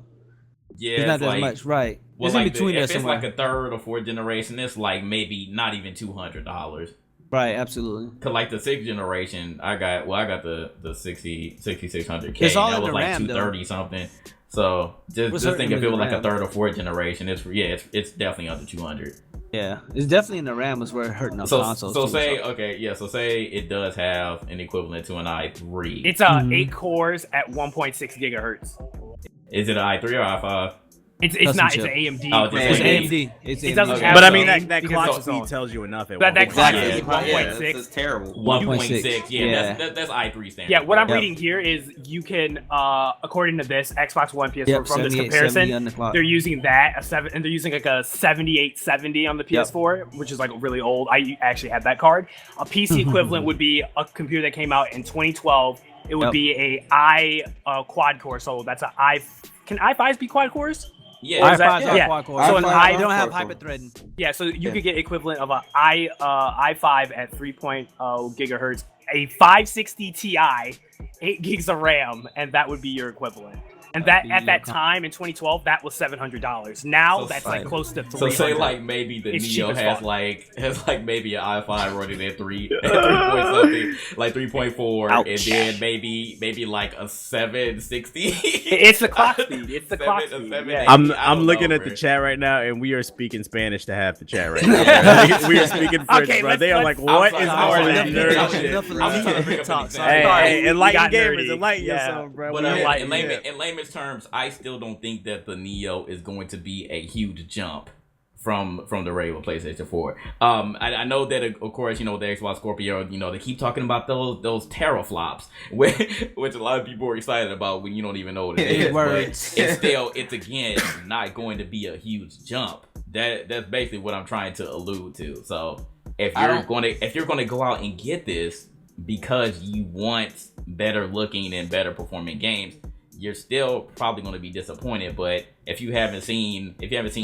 Yeah, It's not that like, much, right? Well, It's in like between there if it's somewhere. like a third or fourth generation, it's like maybe not even $200. Right, absolutely. Cause like the sixth generation, I got the 6600K. It's all that in was the like RAM, though. 230 something. So just What's think hurting if is it was the like a RAM. third or fourth generation, it's definitely under 200. Yeah, it's definitely in the RAM is where it's hurting the So consoles. so too, say okay, yeah. So say it does have an equivalent to an i3. It's 8 cores at 1.6 gigahertz. Is it an i3 or i5? It's not. It's chip. an AMD. Oh, it's It's AMD. AMD. It's It AMD. doesn't Okay. have But I the mean, game that because clock it's speed on. tells you enough. At That clock Exactly. speed is 1.6. This is terrible. 1.6. Yeah, Yeah. that's i3 standard. Yeah, what I'm Yep. reading here is you can, according to this Xbox One, PS4, Yep, from this 78, comparison, 70 on the clock. they're using and they're using like a 7870 on the PS4, which is like really old. I actually had that card. A PC equivalent would be a computer that came out in 2012. It would Yep. be a quad core. So that's a Can i5s be quad cores? Yeah, Or is that- i5s are yeah. quad core. So an i5 i- don't have core. hyper-threading. Yeah, so you could get equivalent of a i5 at 3.0 gigahertz, a 560 Ti, 8 gigs of RAM, and that would be your equivalent. And that at that time in 2012, that was $700. Now So that's say- like close to $300. So say like maybe the It's cheap Neo as has fuck. like maybe an i5 running at 3 point something, like 3.4, Ouch. and then maybe like a 760. It's the clock speed. It's the clock speed. Yeah. I'm looking at the chat right now, and we are speaking Spanish to half the chat right now. We are speaking French, Okay, bro. They are like, what is all sorry. this I'm nerd sorry. shit? Enough of bro? I'm trying to bring up an talk. example. Hey, Sorry, hey, we enlighten got gamers, nerdy. enlighten Yeah. yourself, bro. But We like- in yeah. layman's terms, I still don't think that the Neo is going to be a huge jump from the regular PlayStation 4. I know that of course, you know, the Xbox Scorpio, you know, they keep talking about those teraflops, which a lot of people are excited about when you don't even know what it is. But it's again not going to be a huge jump. That's basically what I'm trying to allude to. So if you're gonna go out and get this because you want better looking and better performing games, you're still probably going to be disappointed. But if you haven't seen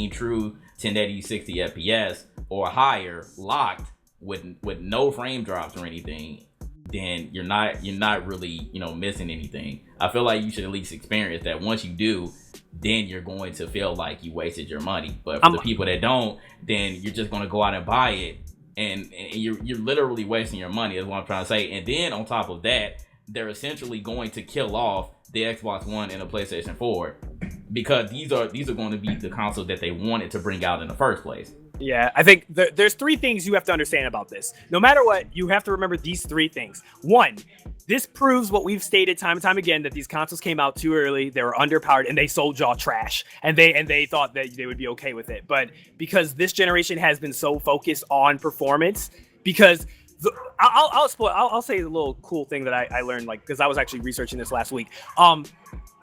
true 1080 60 FPS or higher locked with no frame drops or anything, then you're not really, you know, missing anything. I feel like you should at least experience that. Once you do, then you're going to feel like you wasted your money. But for the people that don't, then you're just going to go out and buy it, and you're literally wasting your money, is what I'm trying to say. And then on top of that, they're essentially going to kill off the Xbox One and the PlayStation 4, because these are going to be the consoles that they wanted to bring out in the first place. Yeah, I think there's three things you have to understand about this. No matter what, you have to remember these three things. One, this proves what we've stated time and time again, that these consoles came out too early, they were underpowered, and they sold y'all trash. And they thought that they would be okay with it. But because this generation has been so focused on performance, because I'll say a little cool thing that I learned, like, because I was actually researching this last week.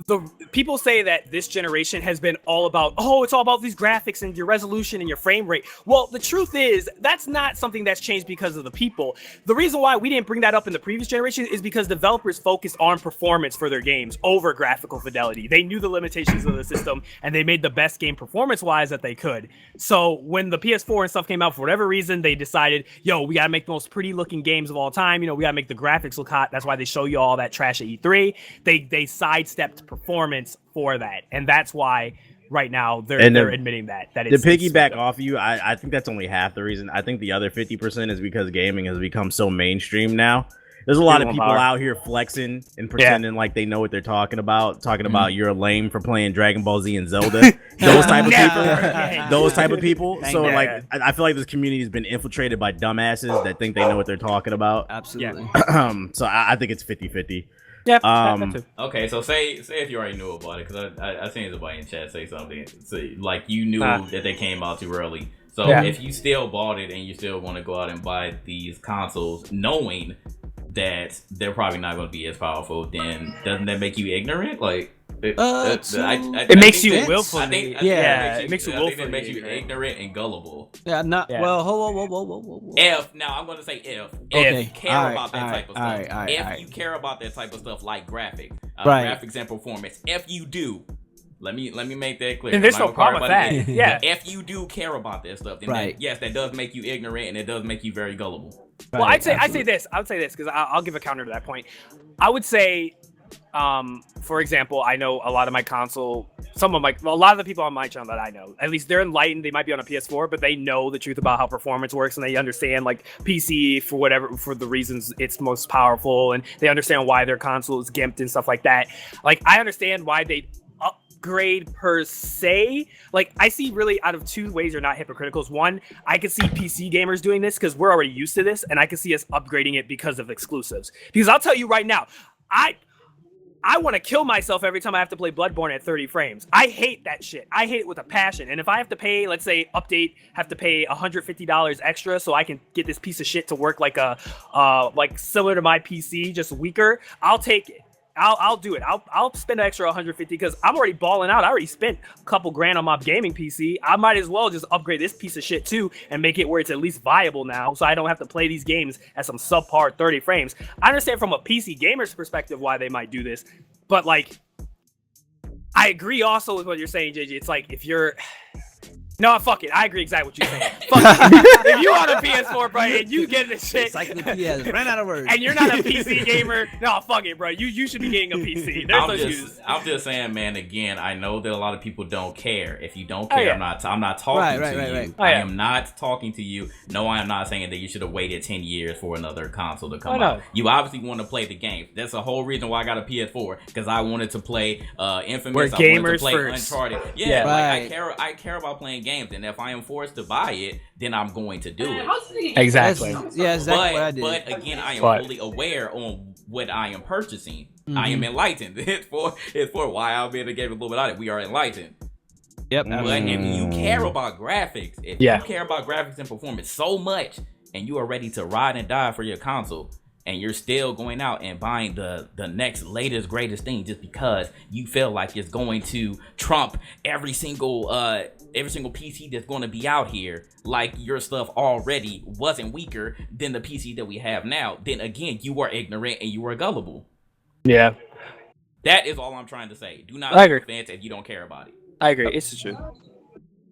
The people say that this generation has been all about, it's all about these graphics and your resolution and your frame rate. Well, the truth is that's not something that's changed because of the people. The reason why we didn't bring that up in the previous generation is because developers focused on performance for their games over graphical fidelity. They knew the limitations of the system, and they made the best game performance-wise that they could. So when the PS4 and stuff came out, for whatever reason, they decided, we got to make the most pretty-looking games of all time. We got to make the graphics look hot. That's why they show you all that trash at E3. They sidestepped performance for that, and that's why right now they're admitting that it's, to piggyback off you, I think that's only half the reason. I think the other 50% is because gaming has become so mainstream now. There's a lot of people out here flexing and pretending like they know what they're talking about you're lame for playing Dragon Ball Z and Zelda. Those type of people. So like I feel like this community has been infiltrated by dumbasses that think they know what they're talking about. Absolutely. So I think it's 50-50. Yeah. That too. Okay, so say if you already knew about it, because I seen somebody in chat say something, like you knew that they came out too early. So if you still bought it and you still want to go out and buy these consoles, knowing that they're probably not going to be as powerful, then doesn't that make you ignorant? Like, it makes you willfully. It makes you willfully. I think it makes you ignorant. ignorant and gullible. Yeah, not well. Whoa. Now I'm going to say if Okay. you care about that type of stuff, if you care about that type of stuff like graphics and performance, if you do. Let me make that clear. And there's no problem with that. Yeah. If you do care about that stuff, then that does make you ignorant, and it does make you very gullible. Well, I'd say this because I'll give a counter to that point. I would say, for example, I know a lot of my console, a lot of the people on my channel that I know, at least they're enlightened. They might be on a PS4, but they know the truth about how performance works, and they understand like PC for the reasons it's most powerful, and they understand why their console is gimped and stuff like that. Like, I understand why they upgrade per se. Like, I see really out of two ways you're not hypocritical. One, I can see PC gamers doing this because we're already used to this, and I can see us upgrading it because of exclusives. Because I'll tell you right now, I I want to kill myself every time I have to play Bloodborne at 30 frames. I hate that shit. I hate it with a passion. And if I have to pay, let's say, have to pay $150 extra so I can get this piece of shit to work like like similar to my PC, just weaker, I'll take it. I'll do it. I'll spend an extra 150 because I'm already balling out. I already spent a couple grand on my gaming PC. I might as well just upgrade this piece of shit too and make it where it's at least viable now, so I don't have to play these games at some subpar 30 frames. I understand from a PC gamer's perspective why they might do this, but like, I agree also with what you're saying, JJ. It's like if you're No, fuck it. I agree exactly what you're saying. Fuck it. If you on a PS4, bro, and you get this shit, Encyclopedia ran out of words, and you're not a PC gamer, no, fuck it, bro. You should be getting a PC. I'm just saying, man. Again, I know that a lot of people don't care. If you don't care, I'm not talking to you. I am not talking to you. No, I am not saying that you should have waited 10 years for another console to come out. You obviously want to play the game. That's the whole reason why I got a PS4, because I wanted to play Infamous. We're I wanted gamers to play first. Uncharted. Yeah, like I care about playing games, and if I am forced to buy it, then I'm going to do it. Exactly. Yeah, exactly what I did. But again, I am fully aware on what I am purchasing. I am enlightened. It's for why I'm in the game with Illuminaughty. We are enlightened. Yep. But if you care about graphics, if you care about graphics and performance so much, and you are ready to ride and die for your console, and you're still going out and buying the next latest greatest thing just because you feel like it's going to trump every single PC that's going to be out here, like your stuff already wasn't weaker than the PC that we have now, then again, you are ignorant and you are gullible. Yeah. That is all I'm trying to say. Do not take offense if you don't care about it. I agree. It's the truth.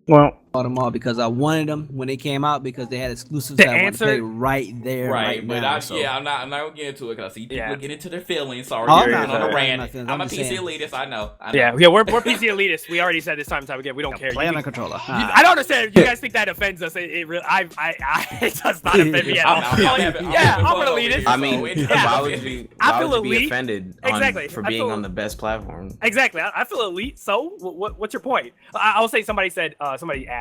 Well, bought them all because I wanted them when they came out because they had exclusives The that I wanted to play answer- right there, right but now. I'm not gonna get into it because I see people get into their feelings. Sorry, Oh, you're I'm on not a rant. my feelings. I'm a I'm just PC saying. elitist. I know. Yeah, we're PC elitists. We already said this time and time again. We don't care. Play You on can- a controller. I don't understand. You guys think that offends us? It really, it does not offend me at all. I'm an elitist. I mean, Yeah. why would you I feel be elite. offended Exactly. for I being feel- on the best platform? Exactly. I feel elite. So what's your point? I'll say somebody said,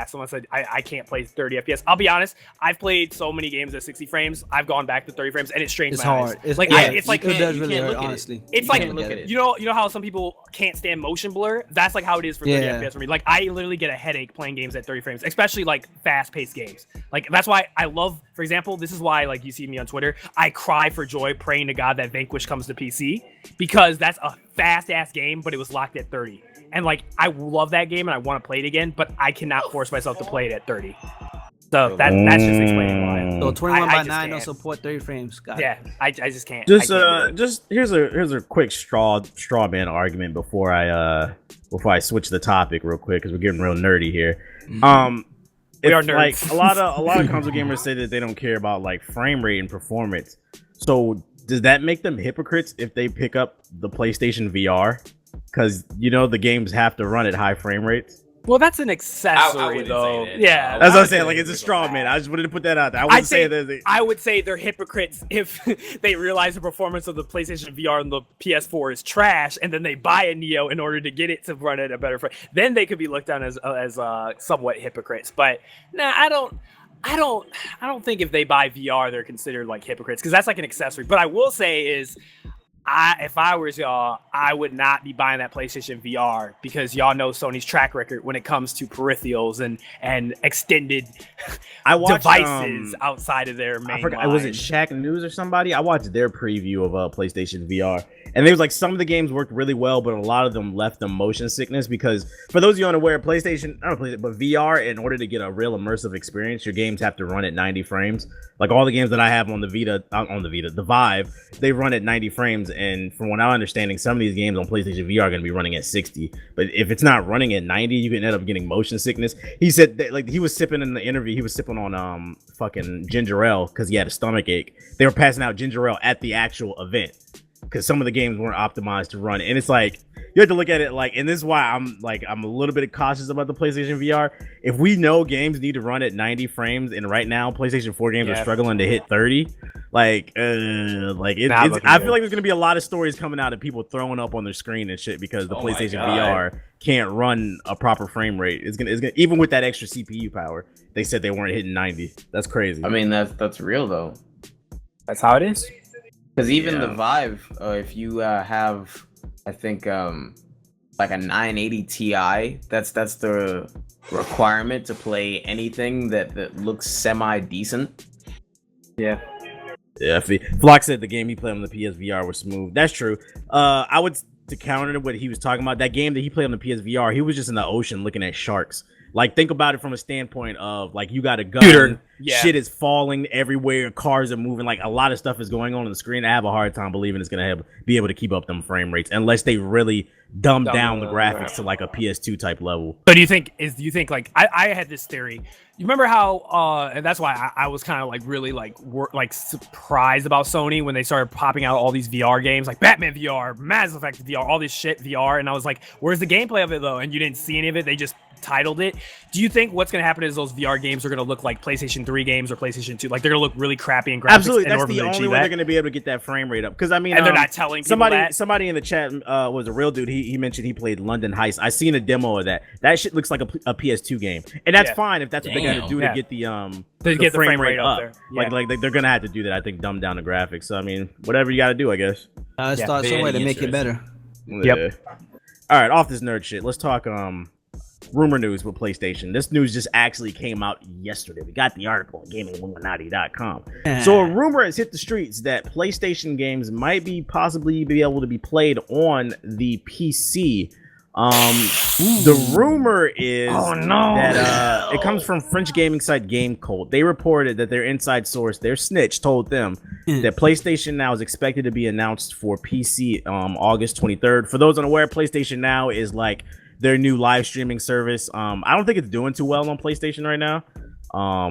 someone said, I can't play 30 FPS. I'll be honest. I've played so many games at 60 frames. I've gone back to 30 frames, and it strains It's my hard. eyes. It's Like, yeah, it's like it does you really can't hurt, look at it. honestly. It's You like, can't look at it. you know how some people can't stand motion blur? That's like how it is for 30 Yeah. FPS for me. Like, I literally get a headache playing games at 30 frames, especially like fast-paced games. Like, that's why I love, for example, this is why, like, you see me on Twitter, I cry for joy praying to God that Vanquish comes to PC, because that's a fast-ass game, but it was locked at 30. And, like, I love that game and I want to play it again, but I cannot force myself to play it at 30. So that's just explaining why. So 21 I by just 9 don't can't. support 30 frames. Got it. Yeah, I just can't. just I can't do it. here's a quick straw man argument before I switch the topic real quick because we're getting real nerdy here. We are nerds. Like a lot of console gamers say that they don't care about like frame rate and performance. So does that make them hypocrites if they pick up the PlayStation VR? Because the games have to run at high frame rates. Well, that's an I accessory, wouldn't though. say that. Yeah, That's what I'm saying. Like it's a straw man. I just wanted to put that out there. I wouldn't say that. I would say they're hypocrites if they realize the performance of the PlayStation VR and the PS4 is trash, and then they buy a Neo in order to get it to run at a better frame. Then they could be looked on as somewhat hypocrites. But nah, I don't think if they buy VR they're considered like hypocrites, because that's like an accessory. But I will say is, if I was y'all, I would not be buying that PlayStation VR, because y'all know Sony's track record when it comes to peripherals and extended devices outside of their main I forgot. line. Was it Shaq News or somebody? I watched their preview of PlayStation VR, and they was like some of the games worked really well, but a lot of them left them motion sickness because, for those of you unaware, PlayStation, I don't play it, but VR, in order to get a real immersive experience, your games have to run at 90 frames. Like all the games that I have on the Vive, they run at 90 frames. And from what I'm understanding, some of these games on PlayStation VR are going to be running at 60. But if it's not running at 90, you can end up getting motion sickness. He said that, like, he was sipping in the interview. He was sipping on fucking ginger ale because he had a stomach ache. They were passing out ginger ale at the actual event because some of the games weren't optimized to run. And it's like, you have to look at it like, and this is why I'm a little bit cautious about the PlayStation VR. If we know games need to run at 90 frames, and right now PlayStation 4 games are struggling to hit 30, I feel like there's gonna be a lot of stories coming out of people throwing up on their screen and shit because the PlayStation VR can't run a proper frame rate. It's gonna even with that extra CPU power. They said they weren't hitting 90. That's crazy. I mean, that's real though. That's how it is. Because even the Vive, if you have I think like a 980 Ti. That's the requirement to play anything that looks semi decent. Yeah. Yeah, Flock said the game he played on the PSVR was smooth. That's true. I would to counter what he was talking about. That game that he played on the PSVR, he was just in the ocean looking at sharks. Like, think about it from a standpoint of like you got a gun, Shooter. Yeah. Shit is falling everywhere, cars are moving, like a lot of stuff is going on the screen. I have a hard time believing it's gonna be able to keep up them frame rates unless they really dumb down the graphics to like a PS2 type level. So do you think like I had this theory? You remember how and that's why I was kind of like really like surprised about Sony when they started popping out all these VR games like Batman VR, Mass Effect VR, all this shit VR, and I was like, where's the gameplay of it though? And you didn't see any of it. They just titled it. Do you think what's going to happen is those VR games are going to look like PlayStation 3 games or PlayStation 2? Like they're going to look really crappy in graphics. Absolutely, that's the only way they're going to be able to get that frame rate up. Because I mean, and they're not telling people somebody in the chat was a real dude. He mentioned he played London Heist. I seen a demo of that. That shit looks like a PS2 game, and that's fine if that's what they got to do to get the frame rate up. There. Yeah. Like they're going to have to do that. I think dumb down the graphics. So I mean, whatever you got to do, I guess. Start somewhere to make it better. Yep. All right, off this nerd shit. Let's talk rumor news with PlayStation. This news just actually came out yesterday. We got the article on GamingIlluminaughty.com. So a rumor has hit the streets that PlayStation games might possibly be able to be played on the PC. The rumor is that it comes from French gaming site Game Cult. They reported that their inside source, their snitch, told them that PlayStation Now is expected to be announced for PC August 23rd. For those unaware, PlayStation Now is like their new live streaming service. I don't think it's doing too well on PlayStation right now.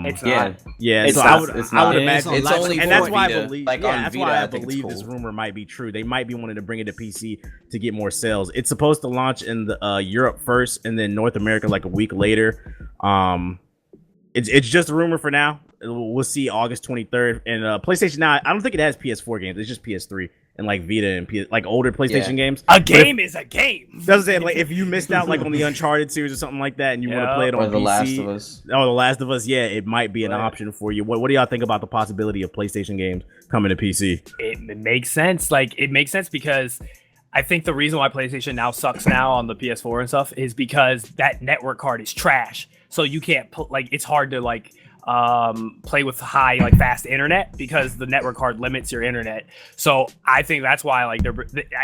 It's not. Yeah. It's so not. I would imagine it's only and that's why Vita. I believe. Like yeah, on that's Vita, why I think it's believe cool. this rumor might be true. They might be wanting to bring it to PC to get more sales. It's supposed to launch in the Europe first, and then North America like a week later. It's just a rumor for now. We'll see August 23rd. And PlayStation Now, I don't think it has PS4 games. It's just PS3 and like Vita and like older PlayStation games. A game is a game. Doesn't say like if you missed out like on the Uncharted series or something like that, and you want to play it on or The PC, Last of Us. Oh, The Last of Us. Yeah, it might be an option for you. What do y'all think about the possibility of PlayStation games coming to PC? It makes sense. Like it makes sense because I think the reason why PlayStation Now sucks now on the PS4 and stuff is because that network card is trash. So you can't put like it's hard to like play with high like fast internet because the network card limits your internet. So I think that's why like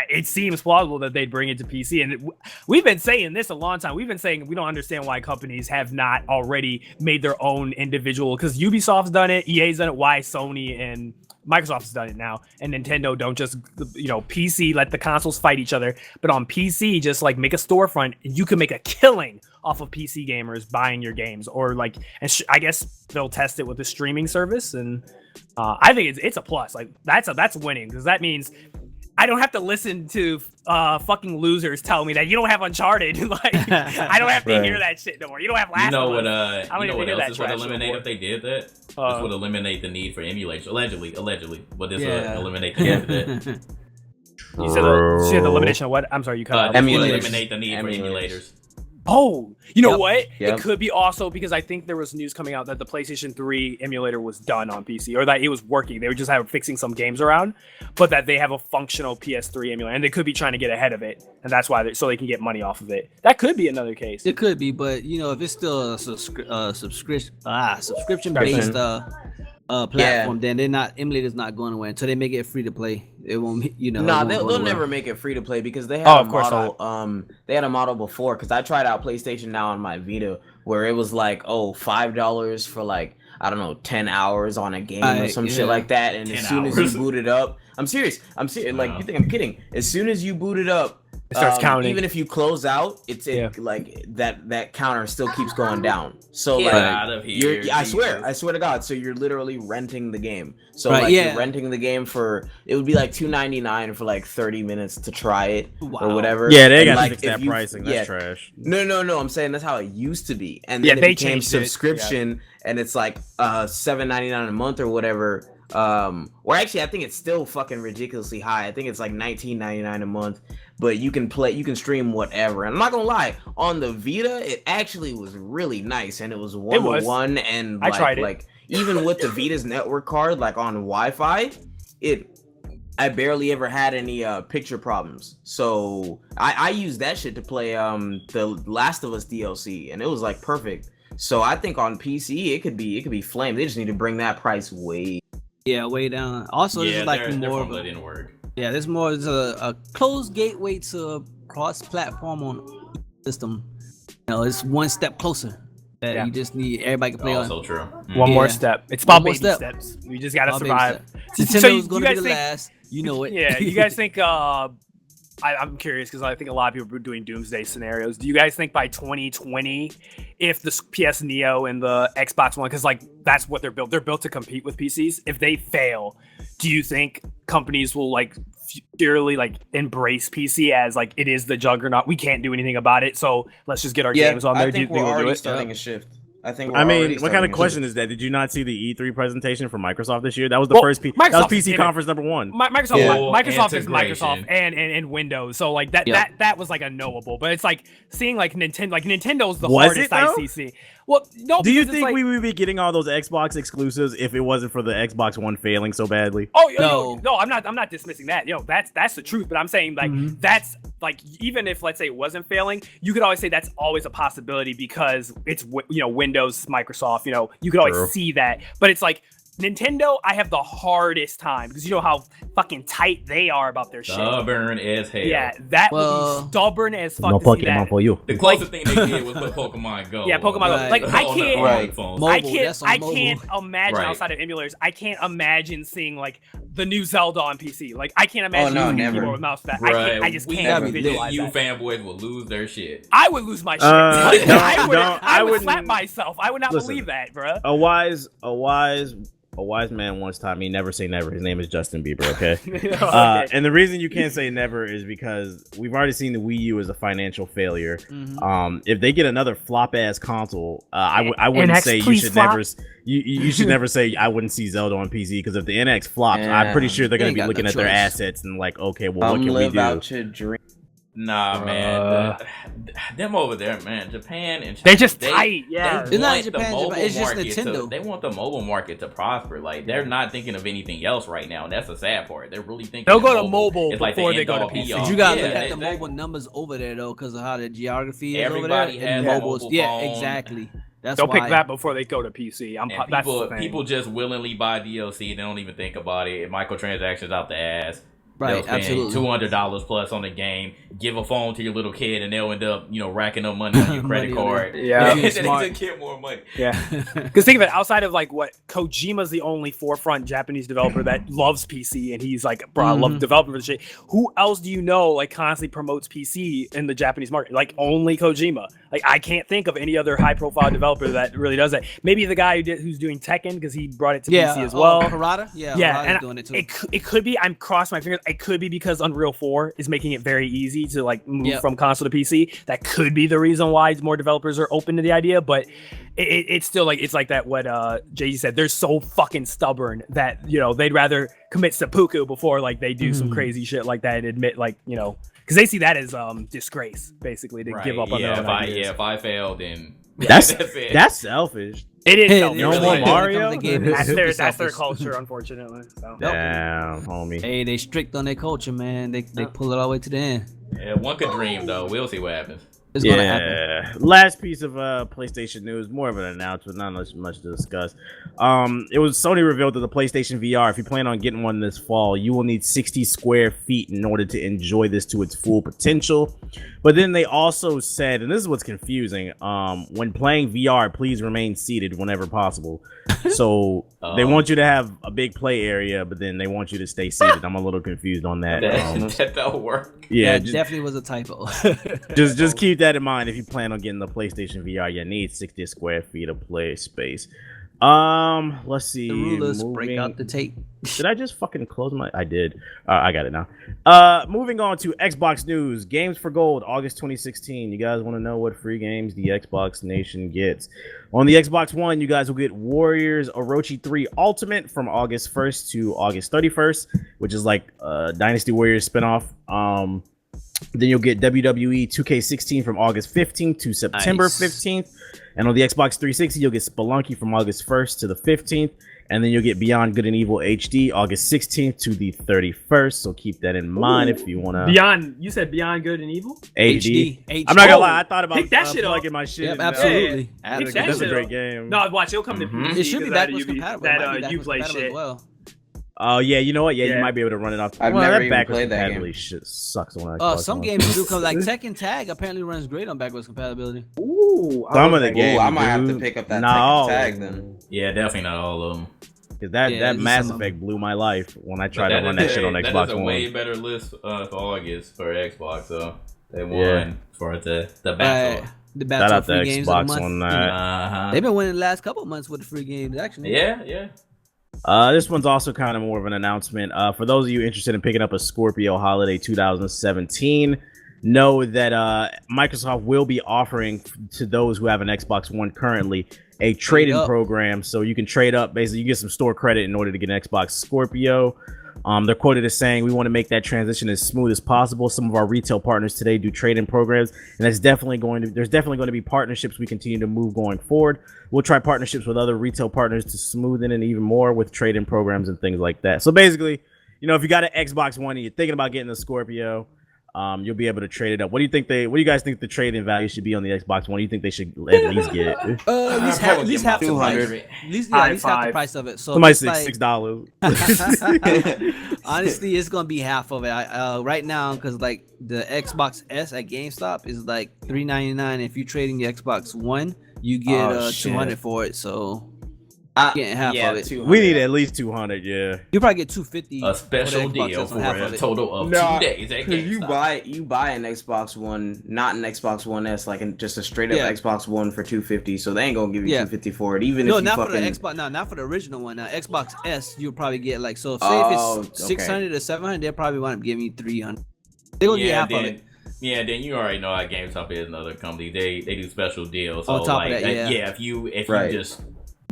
it seems plausible that they'd bring it to PC. And we've been saying this a long time. We've been saying we don't understand why companies have not already made their own individual, because Ubisoft's done it, EA's done it, why Sony and Microsoft's done it now, and Nintendo don't just PC, let the consoles fight each other, but on PC just like make a storefront and you can make a killing off of PC gamers buying your games, or like, and I guess they'll test it with the streaming service, and I think it's a plus. Like that's winning, because that means I don't have to listen to fucking losers tell me that you don't have Uncharted. Like I don't have to hear that shit no more. You don't have Last of Us. You know what else this would eliminate if they did that? This would eliminate the need for emulation. Allegedly, but this would eliminate the need for that. You said the elimination of what? I'm sorry, you cut out. This would eliminate the need for emulators. Oh, you know what? It could be also because I think there was news coming out that the PlayStation 3 emulator was done on PC, or that it was working. They were just fixing some games around, but that they have a functional PS3 emulator, and they could be trying to get ahead of it, and that's why so they can get money off of it. That could be another case. It could be, but if it's still a subscription based platform, then emulator's not going away until they make it free to play. It won't, they'll never make it free to play because they had a model. They had a model before, because I tried out PlayStation Now on my Vita where it was like $5 for like, I don't know, 10 hours on a game or some shit like that. And as soon as you boot it up, I'm serious. Like, you think I'm kidding? As soon as you boot it up, it starts counting. Even if you close out, like that counter still keeps going down. So out of here, I swear to God. So you're literally renting the game. So you're renting the game it would be like $2.99 for like 30 minutes to try it or whatever. Yeah, they got to fix that pricing. That's trash. No. I'm saying that's how it used to be, and then it became subscription, and it's like $7.99 a month or whatever. Or actually, I think it's still fucking ridiculously high. I think it's like $19.99 a month, but you can stream whatever. And I'm not gonna lie, on the Vita, it actually was really nice, and it was 1-to-1, and I tried it. Like even with the Vita's network card, like on Wi-Fi, I barely ever had any picture problems. So I used that shit to play the Last of Us DLC, and it was like perfect. So I think on PC it could be flame. They just need to bring that price way down. Also, this is like more of didn't work. Yeah, this more is a closed gateway to cross-platform on system. You know, it's one step closer. That you just need everybody to play on. Also true. One more step. It's about baby steps. We just gotta survive. Nintendo's gonna be the last. You know it. Yeah, you guys think? I'm curious because I think a lot of people are doing doomsday scenarios. Do you guys think by 2020, if the PS Neo and the Xbox One, because like that's what they're built to compete with PCs. If they fail, do you think companies will like purely like embrace PC as like it is the juggernaut? We can't do anything about it, so let's just get our games on there. I think do you think we're we'll do already it? starting a shift. I mean, what kind of question is that? Did you not see the E3 presentation from Microsoft this year? That was the first that was PC conference number one. Microsoft is Microsoft and Windows, so like that was like a knowable. But it's like seeing like Nintendo's the hardest ICC. Well, no. Do you think we would be getting all those Xbox exclusives if it wasn't for the Xbox One failing so badly? Oh, no, I'm not dismissing that. That's the truth. But I'm saying like that's like even if let's say it wasn't failing, you could always say that's always a possibility because it's Windows, Microsoft. You could always see that. But it's like Nintendo, I have the hardest time because you know how fucking tight they are about their shit. Stubborn as hell. Yeah, that would be stubborn as fuck. No to see Pokemon that. for you. The closest thing they did was put Pokemon Go. Yeah, Pokemon Go. Like I can't imagine outside of emulators. I can't imagine seeing like the new Zelda on PC. Like I can't imagine using a keyboard with mouse. I just can't visualize you that. fanboys will lose their shit. I would lose my shit. I would slap myself. I would not believe that, bro. A wise man once taught me never say never. His name is Justin Bieber, okay? And the reason you can't say never is because we've already seen the Wii U as a financial failure. If they get another flop-ass console, I wouldn't say you should never... You should never say I wouldn't see Zelda on PC, because if the NX flops, I'm pretty sure they're going to be looking at their assets and like, okay, well, what can we do? Out your dream. Nah, man. Them over there, man. Japan and China, they're just tight. Yeah, it's not Japan. It's just Nintendo. They want the mobile market to prosper. Like they're not thinking of anything else right now, and that's the sad part. They're really thinking they'll go to mobile before like they go to PC. But you gotta look at the mobile numbers over there though, because of how the geography is Everybody over there. has a mobile phone. Yeah, exactly. They'll pick that before they go to PC. People just willingly buy DLC. They don't even think about it. Microtransactions out the ass. Right, absolutely. $200 plus on the game. Give a phone to your little kid, and they'll end up, racking up money on your credit card. Yeah, they just get more money. Yeah, because think of it. Outside of like what Kojima's the only forefront Japanese developer that loves PC, and he's like, bro, I love developing for the shit. Who else do you know like constantly promotes PC in the Japanese market? Like only Kojima. Like I can't think of any other high-profile developer that really does that. Maybe the guy who's doing Tekken because he brought it to PC as well. Harada? Yeah, and doing it too. It could be. I'm crossing my fingers. It could be because Unreal 4 is making it very easy to like move from console to PC. That could be the reason why more developers are open to the idea, but it's still like it's like that what Jay said. They're so fucking stubborn that they'd rather commit seppuku before like they do some crazy shit like that and admit like because they see that as disgrace basically to give up on their own ideas. If I fail, then that's selfish. It is selfish. No more Mario. That's their culture, unfortunately. So. Damn, homie. Hey, they strict on their culture, man. They pull it all the way to the end. Yeah, one could dream though. We'll see what happens. It's gonna happen. Last piece of PlayStation news, more of an announcement, not much to discuss. It was Sony revealed that the PlayStation VR, if you plan on getting one this fall, you will need 60 square feet in order to enjoy this to its full potential. But then they also said, and this is what's confusing, when playing VR, please remain seated whenever possible. So they want you to have a big play area, but then they want you to stay seated. I'm a little confused on that. That'll work. Yeah, it definitely was a typo. just keep that in mind if you plan on getting the PlayStation VR. You need 60 square feet of play space. Let's see. The rulers break out the tape. Did I just fucking close my? I did. I got it now. Moving on to Xbox news. Games for Gold, August 2016. You guys want to know what free games the Xbox Nation gets? On the Xbox One, you guys will get Warriors Orochi 3 Ultimate from August 1st to August 31st, which is like Dynasty Warriors spinoff. Then you'll get WWE 2K16 from August 15th to September 15th. And on the Xbox 360, you'll get Spelunky from August 1st to the 15th. And then you'll get Beyond Good and Evil HD August 16th to the 31st. So keep that in mind if you want to. You said Beyond Good and Evil? HD. HD. I'm not gonna lie, I thought about Pick that shit up. plugging my shit. Yep, in, absolutely. Pick that That's a shit great up. game. No, watch, it'll come to PC. It should be because backwards compatible. It might be That backwards Uplay compatible shit. as well. Oh yeah, you know what? Yeah, Yeah. you might be able to run it off. I've never that even backwards played that game. compatibility shit sucks on Xbox Some One. games do come like Tekken Tag apparently runs great on backwards compatibility. Ooh, I Some love of the that games. I might have to dude. pick up that Not Tekken all Tag of then. them. Yeah, definitely not all of them. 'Cause that Yeah, Mass some of Effect blew my life when I But tried to run that shit on that Xbox is a One. way better list for August for Xbox. So they won Yeah. for the Right. battle. The Shout battle out of to free games of the Xbox month. on that. Uh-huh. They've been winning the last couple months with the free games, actually. Yeah. This one's also kind of more of an announcement. For those of you interested in picking up a Scorpio Holiday 2017, know that Microsoft will be offering to those who have an Xbox One currently a trade-in up. program, so you can trade up. Basically, you get some store credit in order to get an Xbox Scorpio. They're quoted as saying, "We want to make that transition as smooth as possible. Some of our retail partners today do trade-in programs, and there's definitely going to be partnerships we continue to move going forward. We'll try partnerships with other retail partners to smoothen it even more with trade-in programs and things like that." So basically, if you got an Xbox One and you're thinking about getting a Scorpio, you'll be able to trade it up. What do you guys think the trade-in value should be on the Xbox One? What do you think they should at least get? At least half the price. 200. At least half the five. price of it. So Somebody it's said like- $6. Honestly, it's gonna be half of it. Right now, because like the Xbox S at GameStop is like $399. If you trade in your Xbox One, you get Oh, shit. $200 for it. So getting half of it. 200. We need at least 200. Yeah. You probably get $250. A special for the Xbox deal S on for half a of it. total of Nah, 2 days at Because you GameStop. buy an Xbox One, not an Xbox One S, like just a straight up Yeah. Xbox One for $250. So they ain't gonna give you Yeah. $250 for it, even No, if you not for fucking. the Xbox. No, not for the original one. Now Xbox S, you'll probably get like so. Say Oh, if it's okay. 600 or 700, they'll probably wind up giving you 300. They're gonna get half of it. Yeah, then you already know how GameStop is another company. They do special deals. So On top of like, that, yeah. if you Right.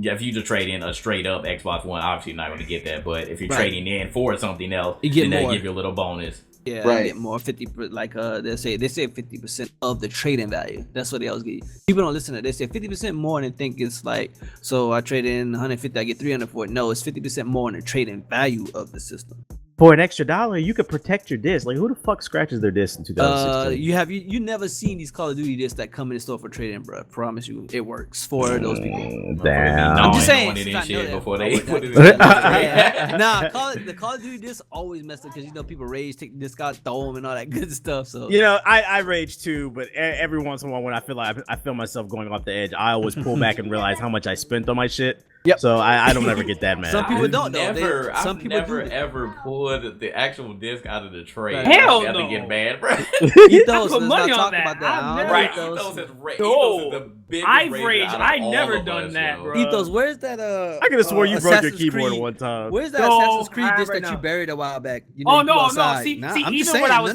if you just trade in a straight up Xbox One, obviously you're not going to get that. But if you're Right. trading in for something else, You get then they more. give you a little bonus. Yeah, Right. I get more 50. Like they say 50% of the trading value. That's what they always get. People don't listen to it. They say 50% more and think it's like, so I trade in 150, I get 300 for it. No, it's 50% more than the trading value of the system. For an extra $1, you could protect your disc. Like, who the fuck scratches their disc in 2016? You never seen these Call of Duty discs that come in the store for trading, bro. I promise you, it works for those people. Damn. I'm just saying, Knowing it it's and not shit know that. before they put it in. Yeah. Nah, the Call of Duty discs always messed up because people rage, take the disc out, throw them, and all that good stuff. So I rage too, but every once in a while when I feel like I feel myself going off the edge, I always pull back and realize how much I spent on my shit. Yep. So I don't ever get that mad. Some people don't though. Some I've people never do. ever pulled the actual disc out of the tray. Right. Hell I no. get mad, bro. Ethos, put let's money not on talk that. about that. I've I never- don't Right, know Ethos Ethos. is No. the biggest I've rager raged. out of I all never of done us, that, yo. bro. Ethos, where's that? I could have swore you broke your Assassin's keyboard Creed. one time. Where's that No, Assassin's Creed I disc right that you now. buried a while back? You Oh didn't go no, no. outside. See, Nah, see, I'm just even when saying, I was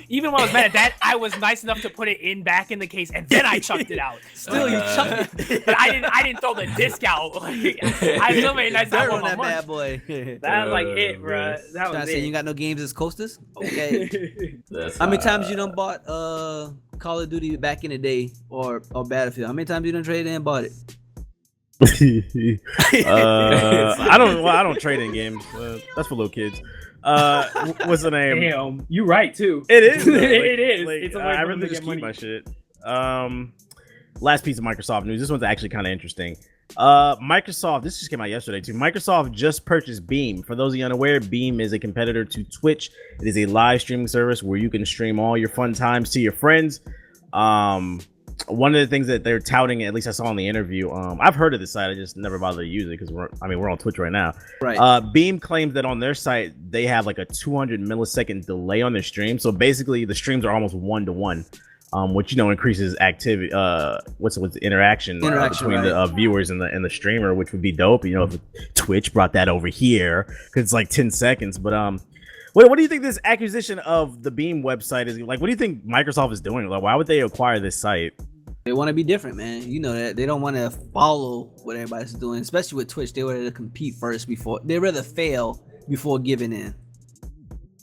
even when I was mad at that, I was nice enough to put it in back in the case, and then I chucked it out. Still, you chucked it. But I didn't throw the disc out. Like, I still made nice Dirt out on with that my bad month. boy. That was like it, bro. That Trying to was say you it. ain't got no games as coasters? Okay. That's How many times you done bought Call of Duty back in the day or Battlefield? How many times you done traded in and bought it? I don't trade in games. That's for little kids. What's the name? Damn, you right too. It is. though. It is. It's a way I for them really to just get keep money. my shit. Last piece of Microsoft news. This one's actually kind of interesting. Microsoft. This just came out yesterday too. Microsoft just purchased Beam. For those of you unaware, Beam is a competitor to Twitch. It is a live streaming service where you can stream all your fun times to your friends. One of the things that they're touting, at least I saw in the interview, I've heard of this site. I just never bothered to use it because we're on Twitch right now. Right. Beam claims that on their site they have like a 200 millisecond delay on their stream. So basically, the streams are almost 1-to-1, which increases activity. What's the interaction between the viewers and the streamer, which would be dope. If Twitch brought that over here because it's like 10 seconds. But what do you think this acquisition of the Beam website is like? What do you think Microsoft is doing? Like, why would they acquire this site? They want to be different, man. You know that they don't want to follow what everybody's doing, especially with Twitch. They rather compete first before they rather fail before giving in.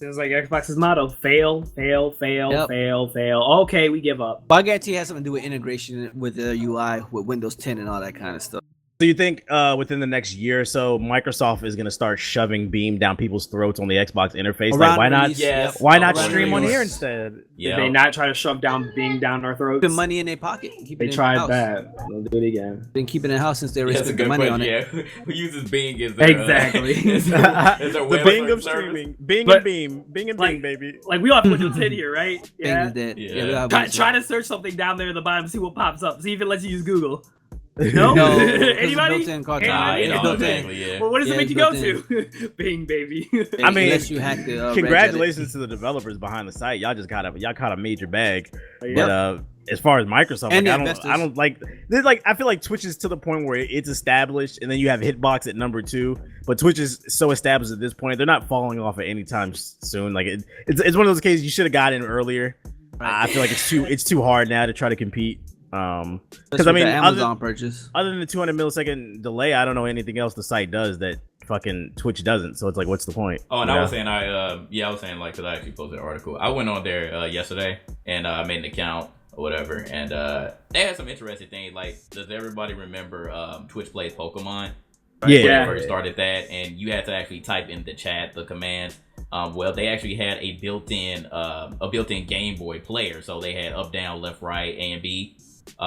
It's like Xbox's motto: fail, fail, fail, Yep. fail, fail. Okay, we give up. But I guarantee it has something to do with integration with the UI, with Windows 10 and all that kind of stuff. So you think within the next year or so, Microsoft is going to start shoving Beam down people's throats on the Xbox interface? Like, why not? Release, Yes. Why not Around stream on release. here instead? Did Yeah. they not try to shove down Bing down our throats? Keeping money in their pocket. Keep They it in tried house. that. They'll do it again. Been keeping it in house since they That's a spent good the money question. on it. Yeah. Who uses Bing as their Exactly. as their The web Bing of service? streaming, Bing But- and Beam, Bing and like- Bing, baby. Like we all have Windows 10 here, right? Bing is dead. Yeah. Yeah, we have Try, Windows. try to search something down there at the bottom, see what pops up. See if it lets you use Google. No? No, 'cause it's Anybody? built-in cartridge. Nah, Anybody? it It's built in. automatically, yeah. Well, what does Yeah, it make it's you go built to? Bing, baby. I mean, unless you hack the Congratulations to the developers behind the site. Y'all caught a major bag. Yeah. But as far as Microsoft, And like, the I investors. don't like. There's like I feel like Twitch is to the point where it's established, and then you have Hitbox at number 2. But Twitch is so established at this point, they're not falling off at any time soon. Like it's one of those cases you should have got in earlier. I feel like it's too hard now to try to compete. Because I mean, Amazon purchase. other than the 200 millisecond delay, I don't know anything else the site does that fucking Twitch doesn't. So it's like, what's the point? Oh, and You I know? was saying, I was saying, like, because I actually posted an article. I went on there yesterday, and I made an account or whatever, and they had some interesting things. Like, does everybody remember Twitch Plays Pokemon? Yeah. When they first started that, and you had to actually type in the chat the commands. Well, they actually had a built-in Game Boy player, so they had up, down, left, right, A and B.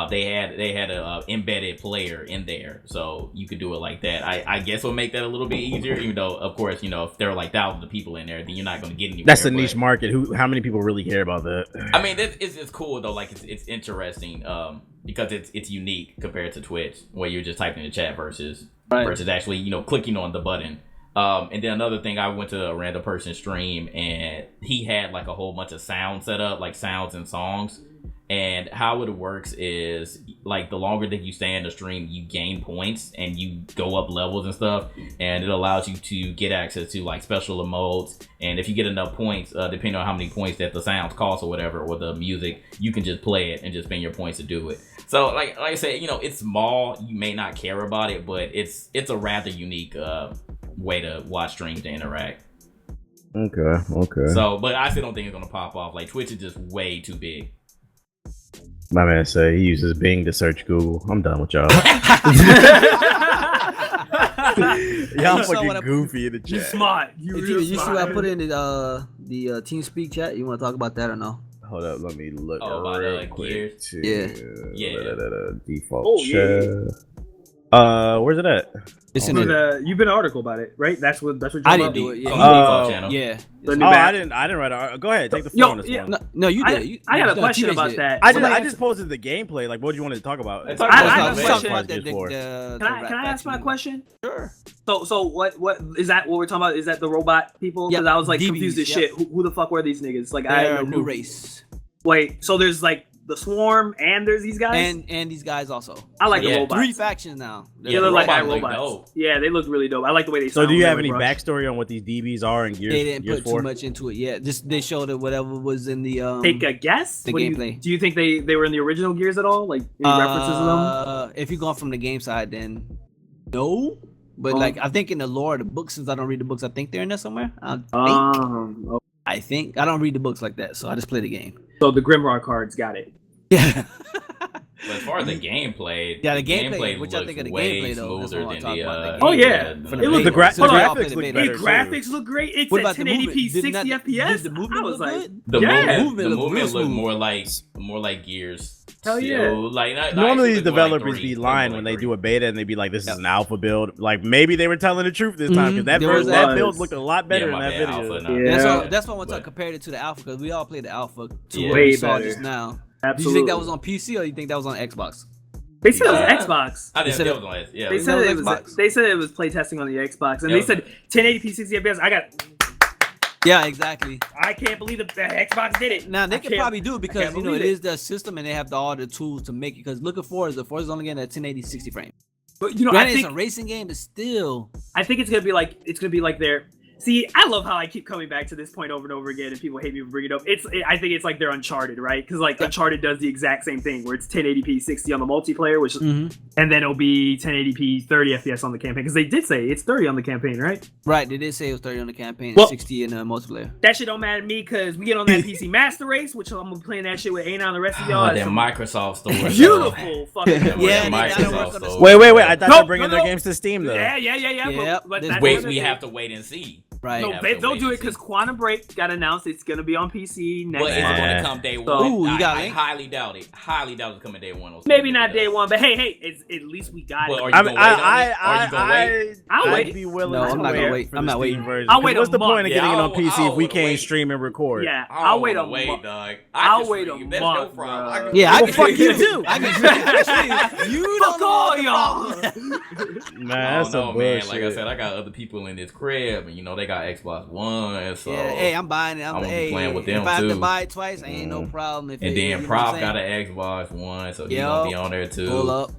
They had a embedded player in there, so you could do it like that. I guess it'll make that a little bit easier, even though, of course, you know, if there are like thousands of people in there, then you're not going to get anywhere. That's a but- niche market. How many people really care about that? I mean, it's cool though. Like it's interesting because it's unique compared to Twitch, where you're just typing in the chat versus actually clicking on the button. And then another thing, I went to a random person stream, and he had like a whole bunch of sound set up, like sounds and songs. And how it works is, like, the longer that you stay in the stream, you gain points and you go up levels and stuff, and it allows you to get access to like special emotes. And if you get enough points, depending on how many points that the sounds cost or whatever, or the music, you can just play it and just spend your points to do it. So like I said, it's small, you may not care about it, but it's a rather unique way to watch streams to interact. Okay. So, but I still don't think it's gonna pop off. Like, Twitch is just way too big. My man said he uses Bing to search Google. I'm done with y'all. Y'all You saw fucking what I- goofy in the You chat. smart. You Hey, real you see smart. what I put in the TeamSpeak chat? You want to talk about that or no? Hold up, let me look Oh, about real the quick. gears? To, Yeah. Default Oh, yeah. chat. Where's it at? It's in So there. you've been an article about it, right? That's what you're I talking didn't about? do it. Yeah. On the default channel. Yeah. The Oh, new I map. didn't write it. Go ahead, take the Yo, floor on this yeah, one. No, you I- did. You, I got a no, question T-Base about did. that. I just posted the gameplay. Like, what do you want to talk about? Let's As talk far about as that. how Let's far talk as about it's the- for. Can I ask my question? Sure. So what is that? What we're talking about? Is that the robot people? Because Yep, I was like DBs, confused as yep. shit. Who the fuck were these niggas? Like I They're had a no new clue. race. Wait, so there's like the swarm and there's these guys. And these guys also. I like Yeah. the robots. 3 factions now. They Yeah, look the like robots robots. look dope. Yeah, they look really dope. I like the way they So, sound. do you when have they any rush. backstory on what these DBs are and gears? They didn't gears put too for? much into it yet. Just they showed it whatever was in the Take a guess. the What gameplay. Do you think they were in the original Gears at all? Like any references to them? If you're going from the game side, then no. But Oh. like I think in the lore of the books, since I don't read the books, I think they're in there somewhere. I think I don't read the books like that, so I just play the game. So the Grimrock cards got it. Yeah. But as far as the gameplay, Yeah, the gameplay, which I looks think of the way gameplay, though, that's smoother what I than wanna the. talk about, the Oh, yeah. than For the the It look, the, beta. the Hold on. graphics look The better The too. graphics look great. It's What at about the 1080p, movement? 60 Did FPS. the movement I was look like, good? The Yeah. movement looked real looked smooth. more like Gears. Hell So, yeah. like, not Normally, actually these look more like developers 3. be Look lying more when like they 3. do a beta and they be like, "This Yep. is an alpha build." Like maybe they were telling the truth this time because that There was first that that. build looked a lot better Yeah, in my that bad, video. alpha, no. Yeah. That's why I want to But- compare it to the alpha because we all played the alpha to Yeah. what Way we saw better. just now. Do Absolutely. you think that was on PC or you think that was on Xbox? They said it Yeah. was Xbox. I didn't said know it- it was on. Yeah, They was said on it was. Xbox. They said it was playtesting on the Xbox, and Yeah, they said 1080p 60 FPS. Yeah, exactly. I can't believe the Xbox did it. Now they I can can't- probably do it because can't you know believe it it. is their system and they have all the tools to make it. Because looking forward, the Forza's only getting at 1080 60 frames. But you know, Granted, I it's a think racing game, but still. it's gonna be like their See, I love how I keep coming back to this point over and over again, and people hate me for bringing it up. I think it's like they're Uncharted, right? Because like Uncharted does the exact same thing, where it's 1080p 60 on the multiplayer, which, and then it'll be 1080p 30 FPS on the campaign. Because they did say it's 30 on the campaign, right? Right, they did say it was 30 on the campaign, Well, and 60 in the multiplayer. That shit don't matter to me because we get on that PC Master Race, which I'm gonna be playing that shit with Aina and the rest of y'all. That Microsoft store. Beautiful fucking. Yeah, Microsoft store. Wait. I thought they're bringing their games to Steam though. Yeah. Yep. But This that's Wait, what we they're have to doing. wait and see. Right. No, they'll do it because Quantum Break got announced. It's gonna be on PC next Well, it's month. going to come day one. Ooh, you got I link? highly doubt it. Highly doubt it's coming day one. on Maybe Steam. not day one, but hey, it's, at least we got Well, it. are you going to wait on it? Are you going to wait? I'll wait. I'd be willing No, to I'm not gonna wait. for I'm the not Steam waiting. version. I'll wait What's a the point month. of getting it on I'll PC if we wait. can't stream and record? Yeah, I I'll don't wait a wanna month. dog. I'll can wait a stream. That's month, no problem. bro. I can Yeah, I Well, can fuck you too. I can you Fuck don't all know y'all. Man, I that's don't some know, man. bullshit. Like I said, I got other people in this crib, and they got Xbox One, so Yeah, hey, I'm buying it. I'm gonna be playing with if them I have to too. buy it twice, ain't no problem. If And it, then you know what Prof I'm got saying? an Xbox One, so he's Yo, gonna be on there too. Pull up.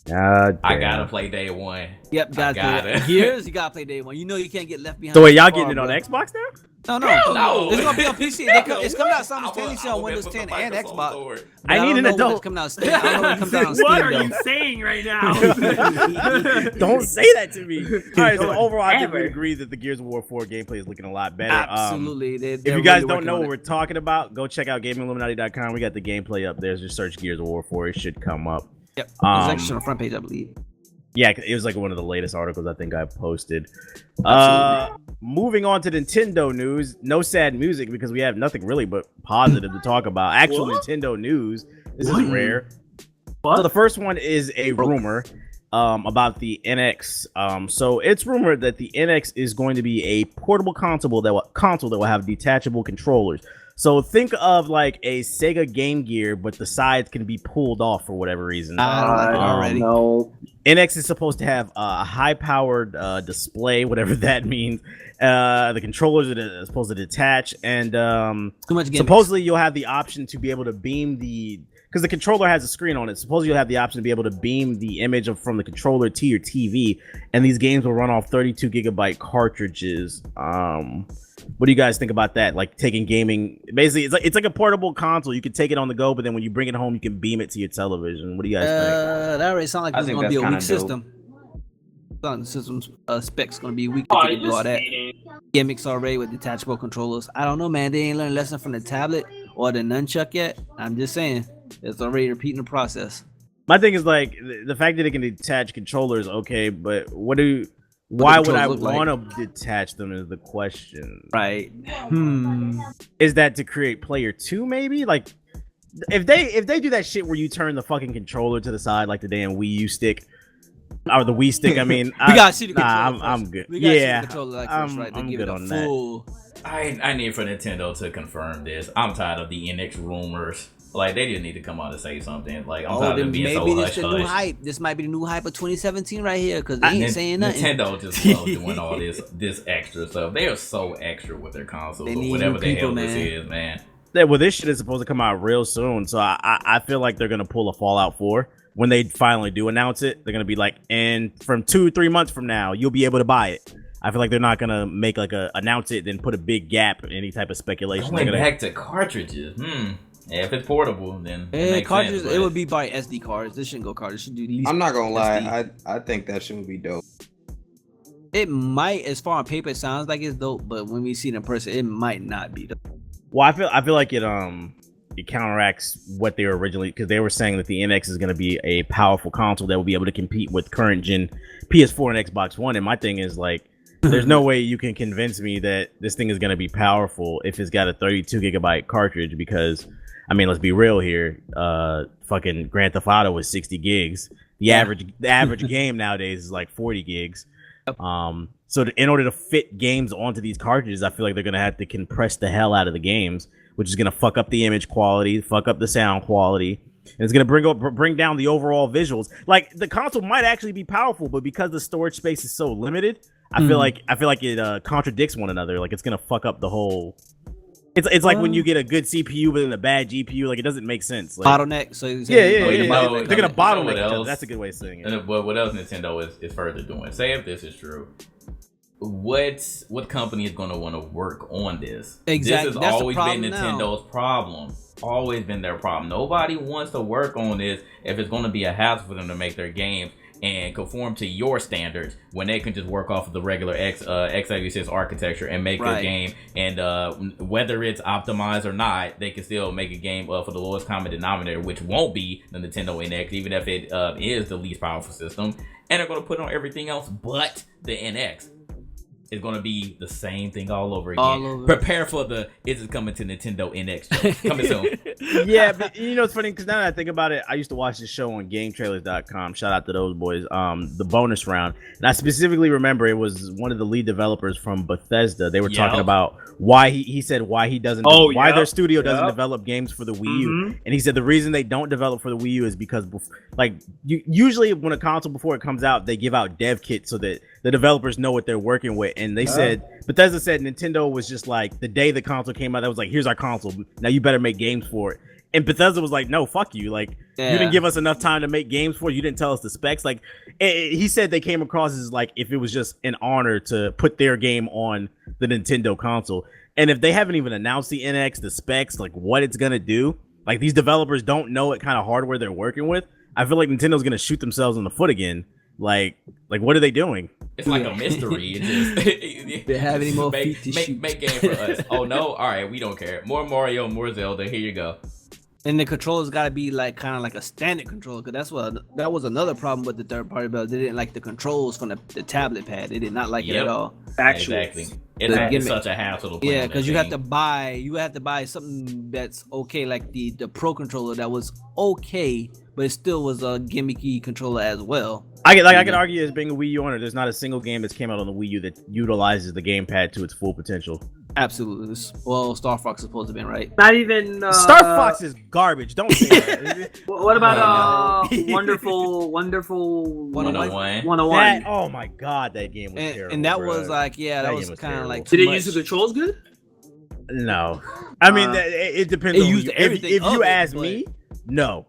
God I damn. gotta play day one. Yep, I gotta got play it. Gears, you gotta play day one. You know you can't get left behind. So wait, y'all too getting far, it on bro. Xbox now? No. It's gonna be on PC. It's coming out simultaneously on Windows 10 and Xbox. But I need don't an know when adult. it's coming out. I don't know when it comes out on Steam, What are though. you saying right now? Don't say that to me. All right, so overall, I think we Ever. agree that the Gears of War 4 gameplay is looking a lot better. Absolutely. If you guys don't know what we're talking about, go check out GamingIlluminati.com. We got the gameplay up there. Just search Gears of War 4. It should come up. Yep. It's actually on the front page, I believe. Yeah, it was like one of the latest articles I think I posted. Moving on to Nintendo news. No sad music because we have nothing really but positive to talk about. Actual Nintendo news. This is rare. So the first one is a rumor about the NX. So it's rumored that the NX is going to be a portable console that will have detachable controllers. So think of like a Sega Game Gear, but the sides can be pulled off for whatever reason. I don't like it already. No. NX is supposed to have a high-powered display, whatever that means. The controllers are supposed to detach, and Too much gimmicks. supposedly you'll have the option to be able to beam because the controller has a screen on it. Supposedly you'll have the option to be able to beam the image from the controller to your TV, and these games will run off 32 gigabyte cartridges. What do you guys think about that? Like taking gaming, basically, it's like a portable console. You can take it on the go, but then when you bring it home, you can beam it to your television. What do you guys think? That already sounds like I it's think gonna be a that's weak kinda dope. system. The system's specs gonna be weak to do all that. Gimmicks already with detachable controllers. I don't know, man. They ain't learned a lesson from the tablet or the nunchuck yet. I'm just saying, it's already repeating the process. My thing is like the fact that it can detach controllers, okay, but why would I controls look want to detach them is the question. Right. Is that to create player 2 maybe? Like if they do that shit where you turn the fucking controller to the side like the damn Wii U stick or the Wii stick, I mean, We gotta see the controller. I'm first. good. We gotta Yeah, see the controller like first, right? To I'm give good it a on that. full. I need for Nintendo to confirm this. I'm tired of the NX rumors. Like they just need to come out and say something. Like I'm tired of Then them being maybe so this hush the new hush. hype. This might be the new hype of 2017 right here, because they ain't saying nothing. Nintendo just loves doing all this extra stuff. They are so extra with their consoles They or need whatever new the hell people, this man. is, man. Yeah, well, this shit is supposed to come out real soon, so I feel like they're gonna pull a Fallout 4 when they finally do announce it. They're gonna be like, and from 2-3 months from now, you'll be able to buy it. I feel like they're not gonna make like announce it, then put a big gap in any type of speculation. Going They're gonna, back to cartridges. Yeah, if it's portable, then it makes Cartridges, sense, it but- would be by SD cards. This shouldn't go cards. It should do at least. I'm not gonna SD. lie, I think that shit would be dope. It might, as far on paper, it sounds like it's dope, but when we see it in person, it might not be dope. well, I feel like it counteracts what they were originally, because they were saying that the NX is gonna be a powerful console that will be able to compete with current gen PS4 and Xbox One. And my thing is like, there's no way you can convince me that this thing is gonna be powerful if it's got a 32 gigabyte cartridge, because I mean, let's be real here. Fucking Grand Theft Auto was 60 gigs. The average game nowadays is like 40 gigs. So in order to fit games onto these cartridges, I feel like they're gonna have to compress the hell out of the games, which is gonna fuck up the image quality, fuck up the sound quality, and it's gonna bring down the overall visuals. Like the console might actually be powerful, but because the storage space is so limited, I feel like it contradicts one another. Like it's gonna fuck up the whole. It's like when you get a good CPU but then a bad GPU, like it doesn't make sense. Like, Bottleneck. So yeah. They're gonna bottleneck what each other. else? That's a good way of saying it. But what else Nintendo is further doing? Say if this is true. what company is going to want to work on this? Exactly. This has That's the always problem been now. Nintendo's problem. Always been their problem. Nobody wants to work on this if it's going to be a hassle for them to make their games and conform to your standards when they can just work off of the regular x86 architecture and make a game. And whether it's optimized or not, they can still make a game for the lowest common denominator, which won't be the Nintendo NX, even if it is the least powerful system. And they're going to put on everything else but the NX. It's going to be the same thing all over again. Prepare for the "Is it coming to Nintendo NX" coming soon. Yeah, but you know it's funny because now that I think about it, I used to watch this show on GameTrailers.com. Shout out to those boys. The bonus round, and I specifically remember it was one of the lead developers from Bethesda. They were talking about why he said why he doesn't why their studio doesn't develop games for the Wii U, and he said the reason they don't develop for the Wii U is because usually when a console before it comes out they give out dev kits so that the developers know what they're working with, and they said Bethesda said Nintendo was just like the day the console came out, that was like, here's our console, now you better make games for it. And Bethesda was like, no, fuck you, like you didn't give us enough time to make games for it. You didn't tell us the specs. Like he said they came across as like if it was just an honor to put their game on the Nintendo console, and if they haven't even announced the NX, the specs, like what it's gonna do, like these developers don't know what kind of hardware they're working with. I feel like Nintendo's gonna shoot themselves in the foot again. Like what are they doing? It's like a mystery. It just they have any more feet to shoot. Make game for us. Oh no, all right, we don't care. More Mario, more Zelda. Here you go. And the controller's got to be like kind of like a standard controller, because that was another problem with the third party build. They didn't like the controls from the tablet pad. They did not like it at all. Exactly. It's such a hassle to play. Yeah, because you have to buy something that's okay, like the Pro controller that was okay, but it still was a gimmicky controller as well. I could argue as being a Wii U owner, there's not a single game that's came out on the Wii U that utilizes the gamepad to its full potential. Absolutely. Well, Star Fox is supposed to be right. Not even Star Fox is garbage. Don't say that. What about Wonderful 101? 101? Oh my god, that game was terrible. And that bro. was like, that was kind of like. Did it use the controls good? No, I mean it depends. On used everything. If you ask me, no.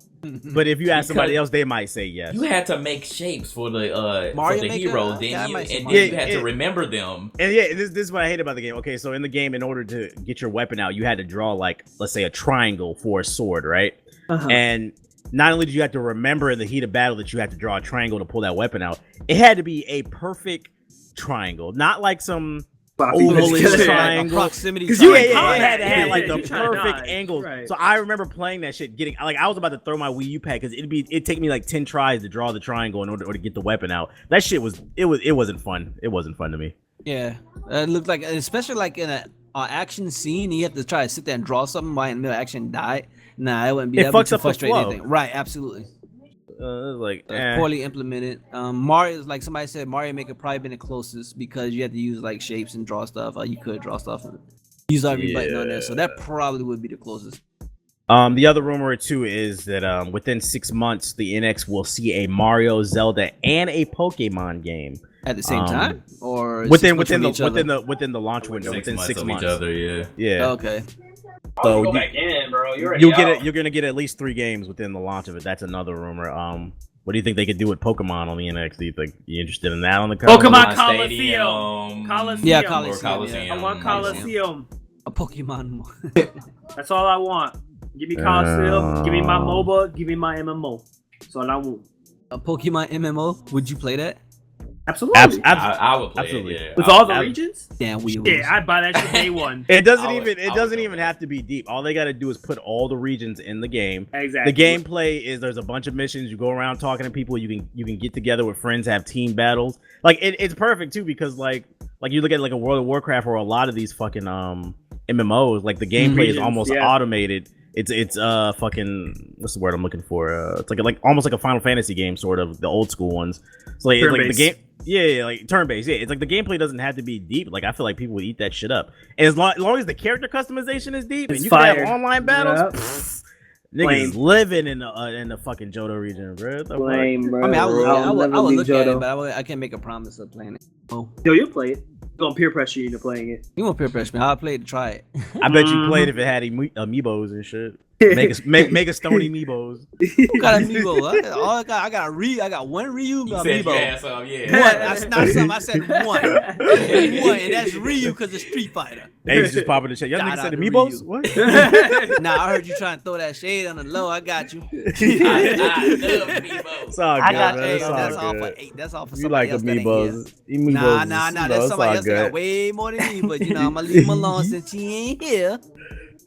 But if you ask somebody else, they might say yes. You had to make shapes for the Mario for the Maker, heroes, didn't you? And you had to remember them. And this is what I hate about the game. Okay, so in the game, in order to get your weapon out, you had to draw like, let's say, a triangle for a sword, right? And not only did you have to remember in the heat of battle that you had to draw a triangle to pull that weapon out, it had to be a perfect triangle, not like some ovalish triangle. Proximity. Because it had to have like the perfect angle. Right. So I remember playing that shit, getting like I was about to throw my Wii U pad because it'd take me like 10 tries to draw the triangle in order to get the weapon out. That shit wasn't fun. It wasn't fun to me. Yeah, it looked like, especially like in an action scene, you have to try to sit there and draw something while in the middle of action die. Nah, it wouldn't be. It fucks up the frustrating flow. anything. Right, absolutely. Like Poorly implemented. Mario's like somebody said, Mario Maker probably been the closest because you had to use like shapes and draw stuff. You could draw stuff and use every button on there, so that probably would be the closest. The other rumor too is that within 6 months the NX will see a Mario, Zelda, and a Pokemon game At the same time, or within the launch window, within 6 months. Each other, yeah. Okay. So go back in, bro. you're gonna get at least 3 games within the launch of it. That's another rumor. What do you think they could do with Pokemon on the NX? Do you think you're interested in that on the console? Pokemon Stadium. Coliseum. Yeah, Coliseum. I want Coliseum. A Pokemon. That's all I want. Give me Coliseum. Give me my MOBA. Give me my MMO. That's all I want. A Pokemon MMO? Would you play that? Absolutely. I would play Absolutely. it, yeah. With all the regions? Damn, Yeah, I'd buy that shit day one. It doesn't I would even go have to be deep. All they got to do is put all the regions in the game. Exactly. The gameplay is there's a bunch of missions. You go around talking to people. You can get together with friends, have team battles. Like it's perfect too because like you look at like a World of Warcraft or a lot of these fucking MMOs. Like the gameplay is almost automated. It's fucking what's the word I'm looking for? It's like almost like a Final Fantasy game, sort of the old school ones. So like, it's like the game. Yeah, like turn-based. Yeah, it's like the gameplay doesn't have to be deep. Like I feel like people would eat that shit up. And as long as the character customization is deep and you can have online battles, niggas living in the fucking Johto region, bro. Bro. I mean, I would look at it, but I can't make a promise of playing it. Yo, you play it. Gonna peer pressure you into playing it. You want peer pressure me? I'll play it to try it. I bet you played if it had amiibos and shit. Make a stony amiibos. Who got amiibo? I got one Ryu You said you amiibo. had some, yeah. One. That's not some. I said one. And that's Ryu because it's Street Fighter. They just popping the shit. Y'all Shout niggas said out to amiibos? Ryu. What? Nah, I heard you trying to throw that shade on the low. I got you. I love Amiibos. It's all good, I got man. hey, It's all that's all for good. 8. That's all for You somebody like else that ain't amiibos? here. Amiibos Nah. is, That's it's somebody all else that got good. way more than me. But you know, I'm gonna leave him alone since he ain't here.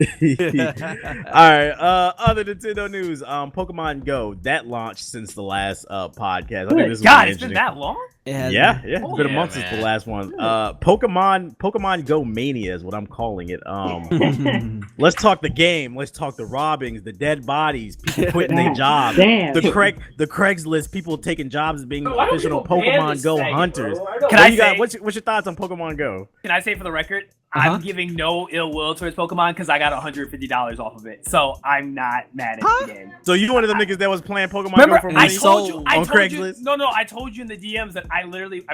All right. Other Nintendo news. Pokemon Go that launched since the last podcast. I think this God, was it's been interesting. that long. It has Yeah, it's Oh, been a yeah, month since the man. last one. Pokemon Go Mania is what I'm calling it. Let's talk the game. Let's talk the robbings, the dead bodies, people quitting their jobs, Damn. the Craigslist people taking jobs as being No, I don't official give a damn Pokemon to Go say it, hunters. bro. What Can I you got? say- What's your thoughts on Pokemon Go? Can I say for the record, Uh-huh. I'm giving no ill will towards Pokemon because I got $150 off of it, so I'm not mad at the game. So you one of the niggas that was playing Pokemon Remember, Go for I money told you. I on told Craigslist? you. No. I told you in the DMs that I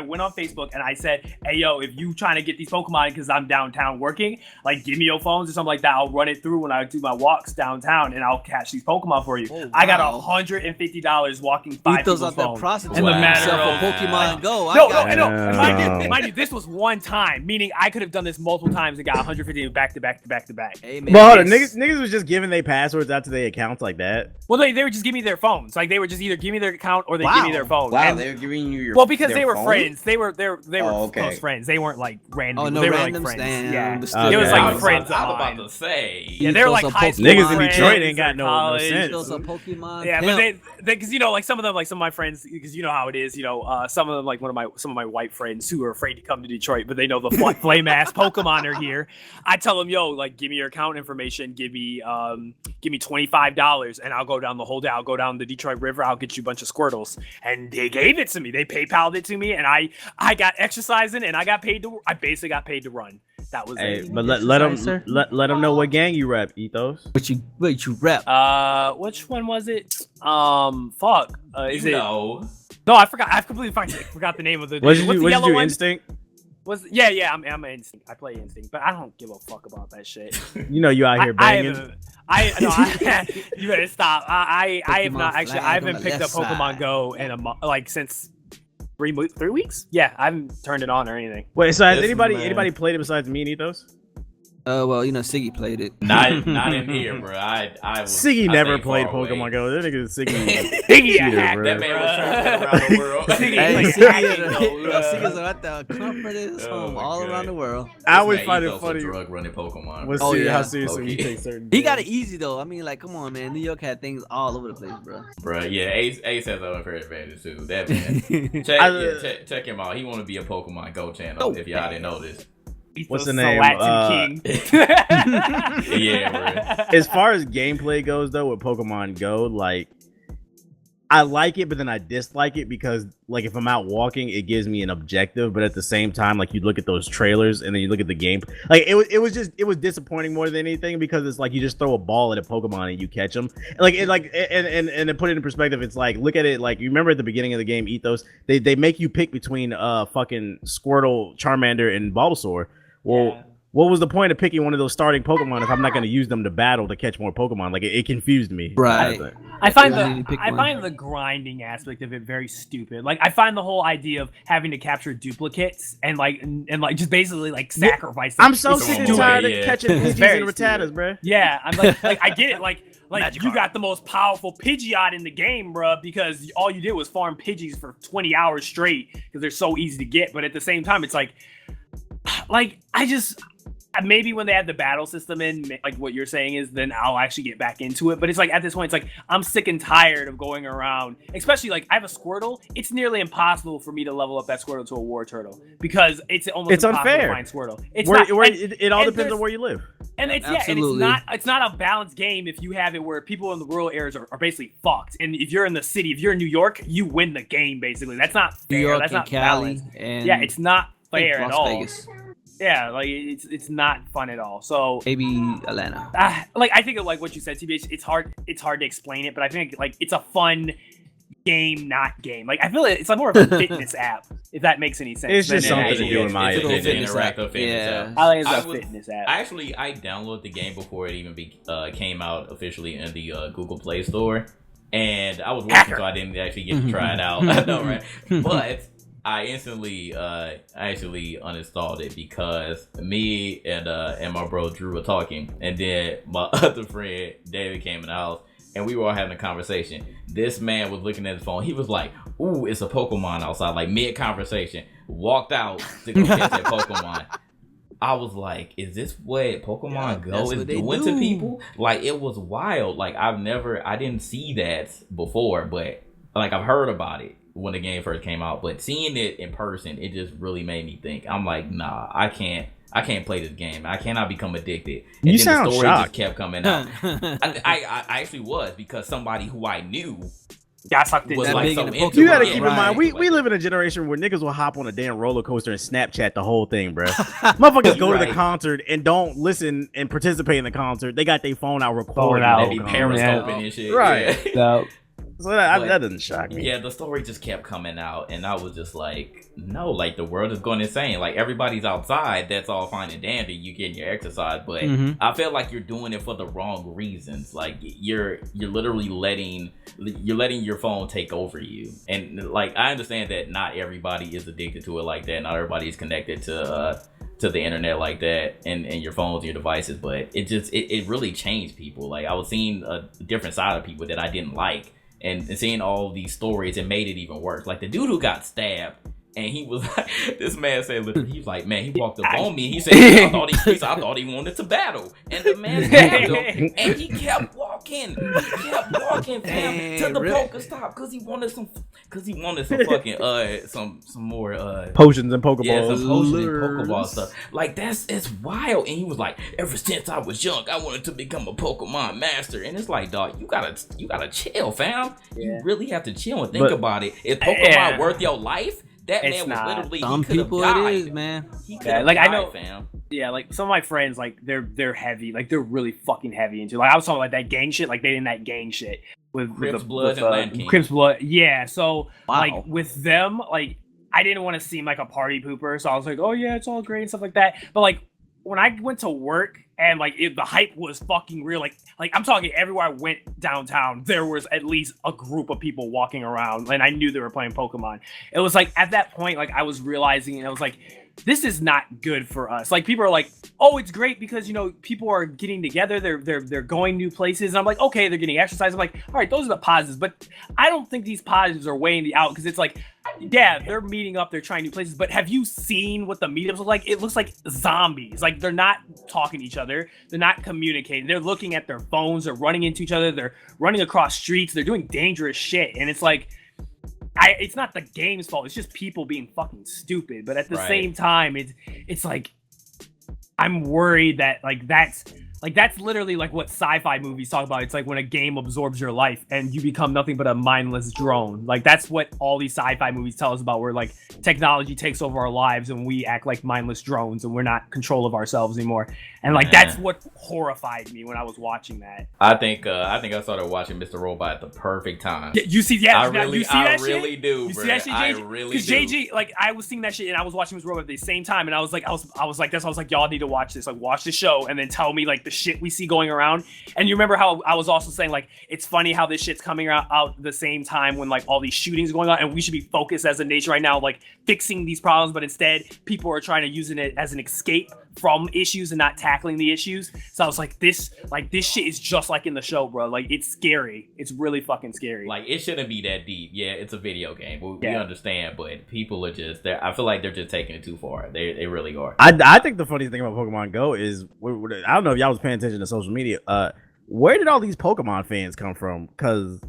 went on Facebook and I said, "Hey, yo, if you trying to get these Pokemon because I'm downtown working, like give me your phones or something like that. I'll run it through when I do my walks downtown and I'll catch these Pokemon for you." Oh, I got wow. $150 walking 5 Ethos people's out there phones. prostituting In the matter himself for of- Pokemon Go. No, got no. Damn. Mind you, this was one time, meaning I could have done this multiple times and got 150 back to back. Hey, man, But hold on, yes. niggas was just giving their passwords out to their accounts like that. Well, they would just give me their phones. Like they would just either give me their account or they give me their phone. Wow, And- they're giving you your well, because their they were phone? friends. They were Oh, okay. close friends. They weren't like random. Oh, no they were randoms? like friends. Damn, Yeah, but still. it was Okay. like friends. I of was mine. about to say. Yeah, they were like Ethos of high school Niggas in friends Detroit ain't got or no college. sense. Ethos of Pokemon. Yeah, Pimp. but they because you know, like some of my friends, because you know how it is, you know, some of them, like some of my white friends who are afraid to come to Detroit, but they know the flame ass Pokemon are here. I tell them, yo, like, give me your account information, give me $25, and I'll go down the whole day. I'll go down the Detroit River. I'll get you a bunch of Squirtles, and they gave it to me. They PayPal'd it to me, and I got exercising, and I basically got paid to run. That was Hey, it. but let them Exercise, sir? let them know what gang you rep, Ethos. But you rep. Which one was it? Fuck. Is You it? know. No, I forgot. I completely forgot the name of the. What did what's you the what did yellow you one? Instinct? Yeah. I'm an Instinct. I play Instinct, but I don't give a fuck about that shit. You know you out here banging. You better stop. I have Pokemon not actually. flag I on haven't the picked up left Pokemon side. Go in since 3 weeks. Yeah, I haven't turned it on or anything. Wait, so has Listen, anybody man. played it besides me and Ethos? Well, you know, Siggy played it. Not in here, bro. I was. Siggy I never stayed played far away. Pokemon Go. That nigga Siggy. Biggie, Cheater, bro. That man was traveling around the world. Hey, Like, Siggy's right there, comforted his Oh home my all God. around the world. I always Man, find it Ethos a funny. drug running Pokemon. What's Oh, serious, yeah. how seriously Low-key. he takes certain. He things. got it easy though. I mean, like, come on, man. New York had things all over the place, bro. Bro, yeah, Ace has an unfair advantage too. That man. Check him out. He want to be a Pokemon Go channel. Oh, if y'all didn't know this. What's the the name? Latin King. Yeah, As far as gameplay goes, though, with Pokemon Go, like, I like it, but then I dislike it because, like, if I'm out walking, it gives me an objective. But at the same time, like, you look at those trailers and then you look at the game, like, it was disappointing more than anything because it's like you just throw a ball at a Pokemon and you catch them. And to put it in perspective, it's like, look at it like, you remember at the beginning of the game, Ethos, they make you pick between fucking Squirtle, Charmander, and Bulbasaur. Well. Yeah. What was the point of picking one of those starting Pokemon if I'm not going to use them to battle to catch more Pokemon? Like, it confused me. Right. I find You need to pick one. the grinding aspect of it very stupid. Like I find the whole idea of having to capture duplicates and just basically like sacrifice them. I'm so It's sick and stupid. tired of Yeah. catching It's Pidgeys very and Rattatas, bruh. Yeah, I'm like I get it. Like Magikarp. you got the most powerful Pidgeot in the game, bruh, because all you did was farm Pidgeys for 20 hours straight because they're so easy to get. But at the same time, it's like maybe when they add the battle system in, like what you're saying is, then I'll actually get back into it. But it's like at this point, it's like I'm sick and tired of going around. Especially like I have a Squirtle. It's nearly impossible for me to level up that Squirtle to a War Turtle because it's almost It's impossible unfair. to find Squirtle. It's Where, not. where, and- it all and depends there's- on where you live. and it's Absolutely. it's not a balanced game if you have it where people in the rural areas are basically fucked. And if you're in the city, if you're in New York, you win the game basically. That's not fair. New York That's and not Cali balanced. and Yeah, it's not I think fair at Las all. Vegas. Yeah, like it's not fun at all. So Maybe Atlanta. like I think of like what you said, TBH, it's hard to explain it, but I think like it's a fun game, not game. Like I feel it's like more of a fitness app If that makes any sense. It's just Then something to do in my it's a opinion. interactive fitness Yeah. app. I think it's I a would- fitness app. I downloaded the game before it even came out officially in the Google Play Store, and I was working, so I didn't actually get to try it out. I know, right? But I instantly actually uninstalled it because me and my bro Drew were talking, and then my other friend David came in the house, and we were all having a conversation. This man was looking at his phone. He was like, "Ooh, it's a Pokemon outside!" Like mid conversation, walked out to go catch that Pokemon. I was like, "Is this what Pokemon Go is doing to people?" Like it was wild. Like I didn't see that before, but like I've heard about it when the game first came out, but seeing it in person, it just really made me think. I'm like, nah, I can't play this game. I cannot become addicted. And You then sound the story shocked. just kept coming out. I actually was, because somebody who I knew Got sucked in. was That like big so into into You it. gotta Right. keep in mind, we Like, live in a generation where niggas will hop on a damn roller coaster and Snapchat the whole thing, bro. Motherfuckers go to the Right. concert and don't listen and participate in the concert. They got their phone out recording. out. they be the whole concert. periscoping and shit. Right. Yeah. So that But- doesn't shock me. Yeah, the story just kept coming out, and I was just like, no, like the world is going insane. Like everybody's outside, that's all fine and dandy. You getting your exercise, but I feel like you're doing it for the wrong reasons. Like you're literally letting your phone take over you. And like I understand that not everybody is addicted to it like that. Not everybody is connected to the internet like that, and your phones, your devices. But it really changed people. Like I was seeing a different side of people that I didn't like. And seeing all these stories, it made it even worse. Like the dude who got stabbed, and he was like, this man said, literally, he was like, man, he walked up on me. He said, I thought he wanted to battle. And the man stabbed him, and he kept walking. Fam, to the poker stop, because he wanted some fucking some more Potions and Pokeballs. yeah, some potions and Pokeball stuff. Like it's wild. And he was like, ever since I was young, I wanted to become a Pokemon master. And it's like, dog, you gotta chill, fam. You really have to chill and think about it. Is Pokemon worth your life? That It's man was not. literally Some he could've people died. it is, man. He Yeah, could like, I died, know- fam. Yeah, like some of my friends, like they're heavy, like they're really fucking heavy into. Like I was talking like that gang shit, like they in that gang shit with Crips, Bloods, and Land Kings. Crips Blood. Yeah, so Wow. like with them, like I didn't want to seem like a party pooper, so I was like, oh yeah, it's all great and stuff like that. But like when I went to work and like the hype was fucking real, like I'm talking everywhere I went downtown, there was at least a group of people walking around, and I knew they were playing Pokemon. It was like at that point, like I was realizing, and I was like, this is not good for us. Like people are like, oh, it's great because people are getting together, they're going new places, and I'm like, okay, they're getting exercise. I'm like, all right, those are the positives, but I don't think these positives are weighing out, because it's like, yeah, they're meeting up, they're trying new places, but have you seen what the meetups look like? It looks like zombies. Like they're not talking to each other, they're not communicating, they're looking at their phones, they're running into each other, they're running across streets, they're doing dangerous shit, and it's like, it's not the game's fault. It's just people being fucking stupid. But at the same time, it's like I'm worried that that's literally like what sci-fi movies talk about. It's like when a game absorbs your life and you become nothing but a mindless drone. Like that's what all these sci-fi movies tell us about, where like technology takes over our lives and we act like mindless drones and we're not in control of ourselves anymore. And like that's what horrified me when I was watching that. I think I started watching Mr. Robot at the perfect time. Yeah, you see, yeah, I now really, you see that I really shit? do, You bro. see that shit, I JG? really Because do. JG, like, I was seeing that shit and I was watching this robot at the same time, and I was like, y'all need to watch this. Like, watch the show and then tell me like the shit we see going around. And you remember how I was also saying like it's funny how this shit's coming out the same time when like all these shootings going on, and we should be focused as a nation right now, like fixing these problems, but instead people are trying to use it as an escape from issues and not tackling the issues. So I was like, this shit is just like in the show, bro. Like it's scary. It's really fucking scary. Like it shouldn't be that deep. Yeah, it's a video game. We understand, but people are just I feel like they're just taking it too far. They really are. I think the funny thing about Pokemon Go is, I don't know if y'all was paying attention to social media. Where did all these Pokemon fans come from? Because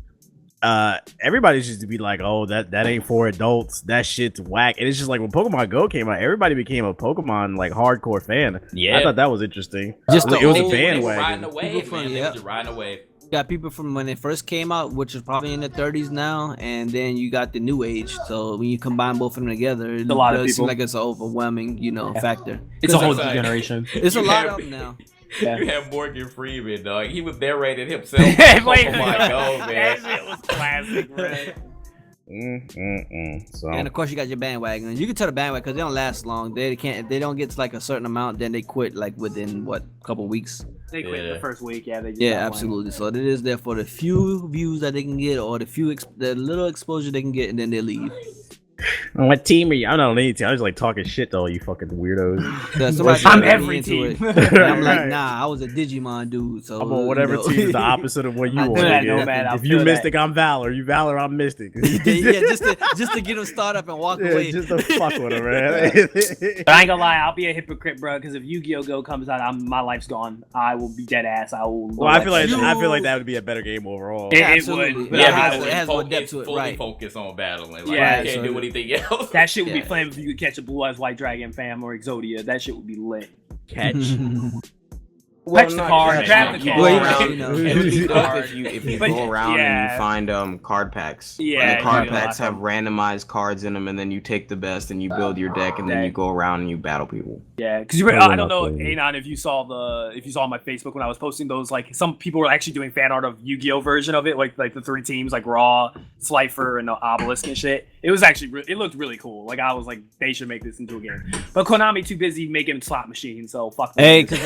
everybody used to be like, oh, that ain't for adults, that shit's whack. And it's just like when Pokemon Go came out, everybody became a Pokemon like hardcore fan. Yeah, I thought that was interesting. Just it was a They were bandwagon. riding away, People man. from- They yeah. were just riding away. You got people from when it first came out, which is probably in the 30s now, and then you got the new age. So when you combine both of them together, it a lot of does seem people. like it's an overwhelming, factor. It's a whole It's like- generation. It's a You lot have- of them now. You have Morgan Freeman, dog. He was narrated himself. Wait, Oh my god, that man. shit was classic, bro. So And of course, you got your bandwagon. You can tell the bandwagon because they don't last long. They can't. If they don't get to like a certain amount, then they quit like within what couple weeks. They quit the first week. Yeah, they just Yeah, stopped absolutely. So it is there for the few views that they can get, or the little exposure they can get, and then they leave. what team are you? I don't need to. I was like talking shit to all you fucking weirdos. Yeah, somebody I'm tried to get every me into team. it, and I'm like, Right. nah, I was a Digimon dude. So I'm on whatever you know. team is the opposite of what you I want. feel that, nigga. no, man, I if you feel Mystic, I'm Valor. You Valor, I'm Mystic. yeah, just to get them started up and walk Yeah, away. just to fuck with him, man. But I ain't gonna lie, I'll be a hypocrite, bro. Because if Yu-Gi-Oh Go comes out, my life's gone. I will be dead ass. I will. Well, I feel like that would be a better game overall. It Absolutely. would. But Yeah, I because would. it has more depth to it, fully right? focus on battling. Like, Yeah, you can't so- do anything else. That shit would be Yeah. fun if you could catch a blue eyes white dragon, fam, or Exodia. That shit would be lit. Catch. Fetch the card, grab the you card. Well, go you know, around- you know. It would be dope Card. if you But go around and yeah. you find card packs. Yeah, and the card you do a packs lot have of randomized cards in them, and then you take the best and you build your deck, and then you go around and you battle people. Yeah, because Probably I don't not know, playing. Anon, if you saw on my Facebook when I was posting those, like some people were actually doing fan art of Yu-Gi-Oh version of it, like the three teams, like Raw, Slifer, and Obelisk and shit. It was actually it looked really cool. Like I was like, they should make this into a game, but Konami too busy making slot machines, so fuck them. Hey, because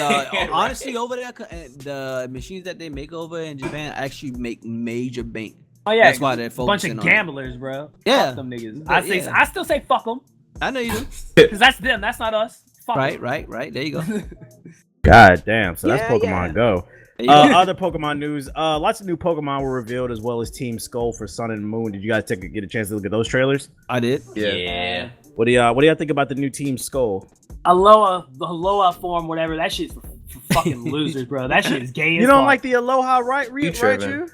honestly, over there, the machines that they make over in Japan actually make major bank. oh yeah, That's why they're bunch focusing of on it. gamblers, bro. Yeah. Fuck them niggas. But, I still say fuck them I know you do. because that's them. That's not us. Fuck 'em. Right. There you go. There God damn. So that's Yeah, Pokemon yeah. Go. you go. Other Pokemon news. Lots of new Pokemon were revealed, as well as Team Skull for Sun and Moon. Did you guys get a chance to look at those trailers? I did. Yeah. What do y'all think about the new Team Skull? The Aloha form, whatever. That shit's for fucking losers, bro. That shit is gay. You as don't fuck. like the Aloha, right? Right, tripping. you?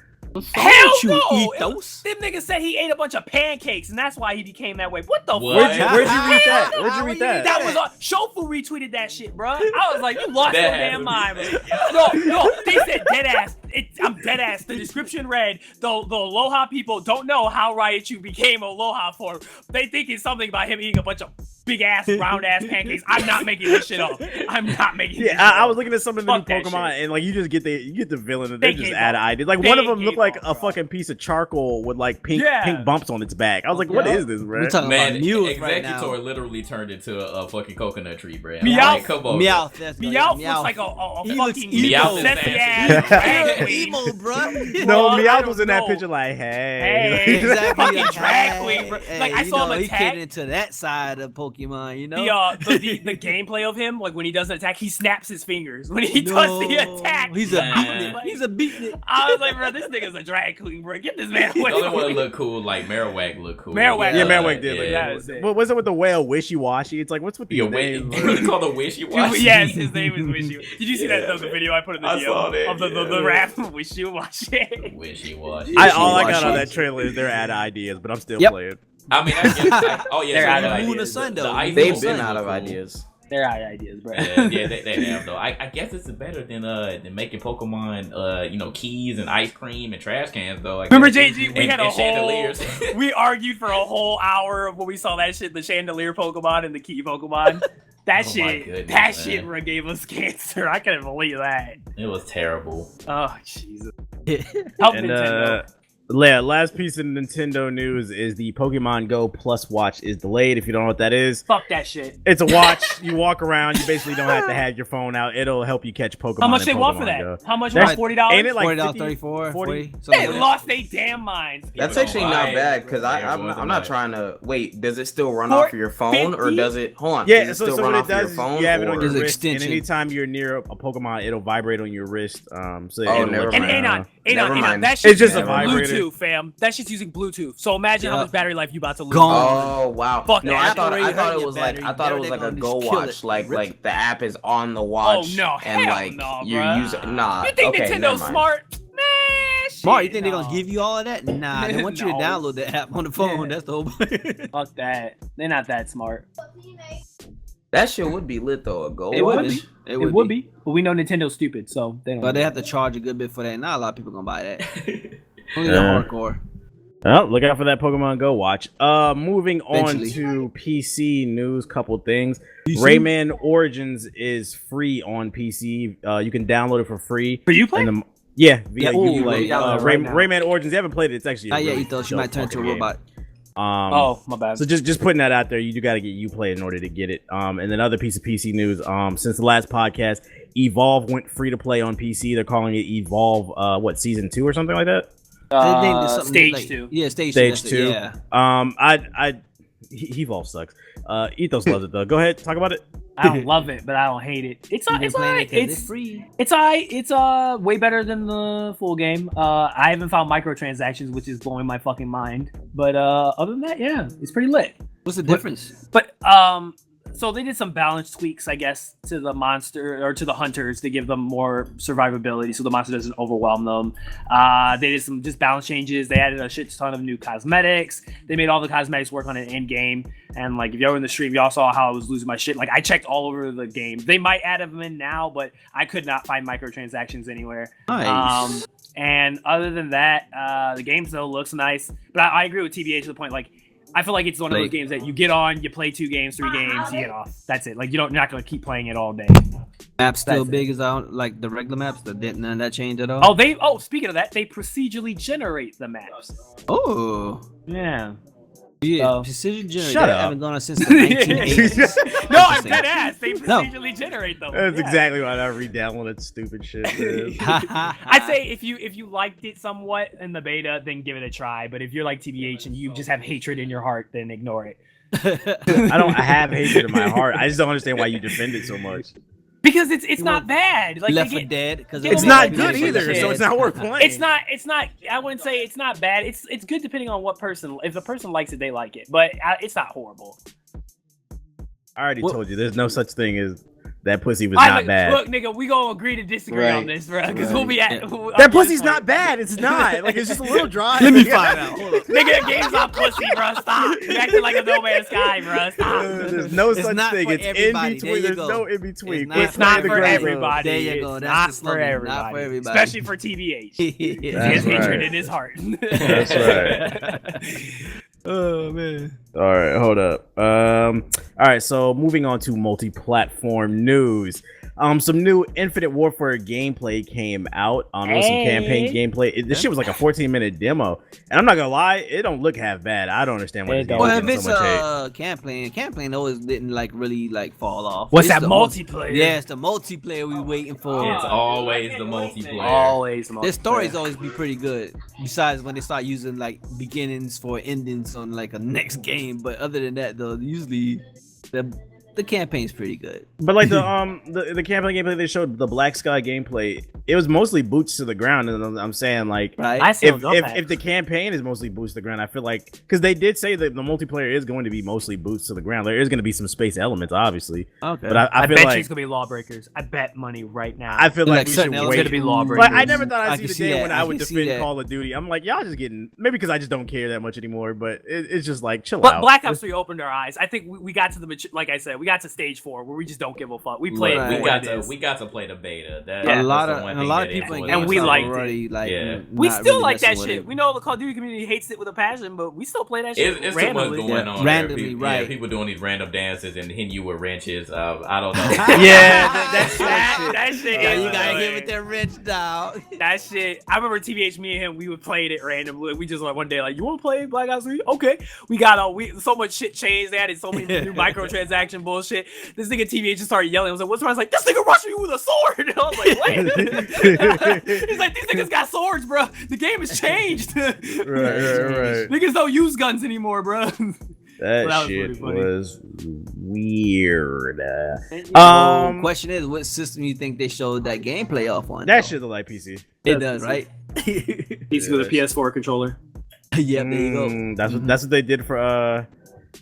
Hell you no! eat those? Them niggas said he ate a bunch of pancakes, and that's why he became that way. What the What? fuck? Where'd you read that? Hell Where'd you no. read that? That was Shofu retweeted that shit, bro. I was like, you lost That your had damn to mind, be- bro. No, they said dead ass. I'm dead ass. The description read, the Aloha people don't know how Raichu became Aloha form. They think it's something about him eating a bunch of big ass, round ass pancakes. I'm not making this shit up. I'm not making this shit Yeah, I up. was looking at some of the new Fuck that Pokemon, shit. and like you get the villain, and They they just gave add up. ideas. Like They one of them gave looked like up, a bro. fucking piece of charcoal with like pink Yeah. bumps on its back. I was like, what Yeah. is this, bro? We're talking Man, about Meowth right Executor now. literally turned into a fucking coconut tree, bro. Meowth. Like, come on. Meowth. That's right, Meowth looks Meowth. like a He looks fucking emo. Meowth is sassy nasty. ass drag queen. emo, bro. No, Well, I Meowth don't was in that know. picture like, hey. Hey, Exactly. fucking drag queen, bro. Hey, Like I you saw know, him he attack. get into that side of Pokemon, you know. The gameplay of him, like when he does an attack, he snaps his fingers when he does the attack. He's a Nah. beatnik. He's a beatnik. I was like, bro, this nigga's a drag queen, bro. Get this man away. The only from one me. that looked cool, like Marowak looked cool. Marowak. Yeah, Marowak did. Yeah. Like, Yeah, that's it. what was it with the whale Wishy Washy? It's like, what's with these Yeah, names? wait, bro? he called a wishy washy. Yes, his name is Wishy. Did you see that Yeah. the video I put in the I video saw that, of the yeah. rap Wishy Washy? Wishy washy. All I got Wishy-washy. on that trailer is their ad ideas, but I'm still Yep. playing. I mean, I guess. Oh yeah, They're so out of like, Moon or the- Sun, the though. ice They've Moon been Sun out look of cool. ideas. They're out of ideas, bro. Yeah, they have though. I guess it's better than making Pokemon keys and ice cream and trash cans though. I guess. Remember, JG, we And- had a and whole chandeliers. we argued for a whole hour when we saw that shit, the chandelier Pokemon and the key Pokemon. That Oh my shit, goodness, that man. shit bro, gave us cancer. I couldn't believe that. It was terrible. Oh Jesus! Help And Nintendo. last piece of Nintendo news is the Pokemon Go Plus watch is delayed. If you don't know what that is, Fuck that shit. it's a watch. You walk around. You basically don't have to have your phone out. It'll help you catch Pokemon. How much in they want for Pokemon that? Go. How much That's- was $40? Ain't it like $40, 50, 34, 40. They something like that. lost their damn minds. That's People actually don't not buy it. bad because Yeah, I'm everyone's not like- trying to wait. Does it still run off of your phone or 50? does it? Hold on. Yeah, does it so still what run it off of your does is phone? you have it on or- your There's wrist, and extension. anytime you're near a Pokemon, it'll vibrate on your wrist. So Oh, it'll never let you And mind. know. Never Anon, mind. that shit's It's just a using vibrator. Bluetooth, fam. That shit's using Bluetooth. So imagine how Yeah. much battery life you about to lose. Gone. Oh wow! Fuck no, that. I thought Already it hurting was your like battery. it was like a They're Go gonna kill Watch, it. like the app is on the watch. no, and hell like no, you bruh. use nah. You think okay, never Nintendo's mind. smart? Man, Smart, you shit, think they're gonna no. give you all of that? Nah, they want you to No. download the app on the phone. That's the whole point. Fuck that. They're not that smart. That shit would be lit though. A Go It would Watch. be. It would be. But we know Nintendo's stupid, so they don't. But they have to charge a good bit for that. Not a lot of people gonna buy that. Only the Yeah. hardcore. Oh, look out for that Pokemon Go watch. Moving on Eventually. to PC news, couple things. Rayman Origins is free on PC. You can download it for free. For you play? And yeah, via Yeah, ooh, Uplay. really download it right now. Rayman Origins. You haven't played it. It's actually Not yet, really Ethos. She dope might turn into a fucking game. robot. Oh, my bad. So just putting that out there, you do got to get Uplay in order to get it. And then other piece of PC news. Since the last podcast, Evolve went free to play on PC. They're calling it Evolve. Season 2 or something like that? Stage 2. Yeah, stage 2. Yeah. Evolve sucks. Ethos loves it though. Go ahead, talk about it. I don't love it, but I don't hate it. It's alright. It's free. It's alright. It's way better than the full game. I haven't found microtransactions, which is blowing my fucking mind. But other than that, yeah, it's pretty lit. What's the difference? But so they did some balance tweaks, I guess, to the monster or to the hunters to give them more survivability, so the monster doesn't overwhelm them. They did some just balance changes. They added a shit ton of new cosmetics. They made all the cosmetics work on an end game. And like, if y'all were in the stream, y'all saw how I was losing my shit. Like, I checked all over the game. They might add them in now, but I could not find microtransactions anywhere. Nice. And other than that, the game still looks nice. But I agree with TBH to the point, like, I feel like it's one of those games that you get on, you play 2 games, 3 games, you get off. That's it. Like, you're not going to keep playing it all day. Maps still big as like the regular maps. Didn't none of that change at all? Speaking of that, they procedurally generate the maps. Oh. Yeah. Yeah, precision generate. Shut up. I haven't gone on since the 1980s. No, I'm dead ass. They procedurally generate them. That's exactly why I re-downloaded stupid shit. I'd say if you liked it somewhat in the beta, then give it a try. But if you're like TBH and you just have hatred in your heart, then ignore it. I don't have hatred in my heart. I just don't understand why you defend it so much. Because it's not bad. Like, Left for Dead. Because it's not good either, so it's not worth playing. It's not. I wouldn't say it's not bad. It's good depending on what person. If the person likes it, they like it. But it's not horrible. I already told you, there's no such thing as that pussy was not bad. Look, nigga, we gonna agree to disagree on this, bro. Because we'll be at that pussy's not bad. It's not. Like, it's just a little dry. Let me find out. Hold up. Nigga, game's not pussy, bro. Stop. You acting like a No Man's Sky, bro. Stop. There's no such thing. It's in between. There's no in between. It's not for everybody. There you go. It's That's not for everybody. Not for everybody. Especially for TBH. He has right. hatred in his heart. That's right. Oh man. All right, hold up. All right, so moving on to multi-platform news. Some new Infinite Warfare gameplay came out. There was some campaign gameplay. This shit was like a 14-minute demo, and I'm not gonna lie, it don't look half bad. I don't understand why this game Well, if getting it's so much hate. campaign always didn't like really like fall off. What's It's that the multiplayer? Yeah, it's the multiplayer we waiting for. It's always the multiplayer. Always the multiplayer. Their stories always be pretty good. Besides when they start using like beginnings for endings on like a next game, but other than that, though, usually the campaign's pretty good. But like the campaign gameplay they showed, the Black Sky gameplay, it was mostly boots to the ground, and I'm saying like, Right. if the campaign is mostly boots to the ground, I feel like, because they did say that the multiplayer is going to be mostly boots to the ground. There is going to be some space elements, obviously. Okay. But I feel bet like you it's gonna be Lawbreakers. I bet money right now. I feel like we should it's wait. gonna be Lawbreakers. But I never thought I I'd see can the see day that. when I I would can see defend that. Call of Duty. I'm like, y'all just getting, maybe because I just don't care that much anymore, but it's just like, chill But out. Black Ops 3 opened our eyes. I think we got to like I said, we got to stage 4 where we just don't give a fuck. We play Right. it. We got to play the beta. That, Yeah. that's a lot the of one a thing lot that of people influenced and we us. liked it. already like Yeah. We not still really like that messing with shit. it. We know the Call of Duty community hates it with a passion, but we still play that shit It's too much randomly. going on. Randomly, there. People, right. Yeah, people doing these random dances and hitting you with wrenches. I don't know. Yeah, That shit. Yeah, is you gotta annoying. hit with that wrench down. That shit. I remember TBH, me and him, we would play it randomly. We just like one day, like, you want to play Black Ops 3? Okay. We got so much shit changed. They added so many new microtransaction bullshit. This nigga TBH just started yelling. I was like, what's wrong? I was like, this nigga rushing you with a sword. And I was like, wait. He's like, these niggas got swords, bro. The game has changed. right. Niggas don't use guns anymore, bro. That was shit pretty funny. was weird. Question is, what system you think they showed that gameplay off on? That shit look like PC. It does, right? He's with a PS4 controller. Yeah, there you go. That's what they did for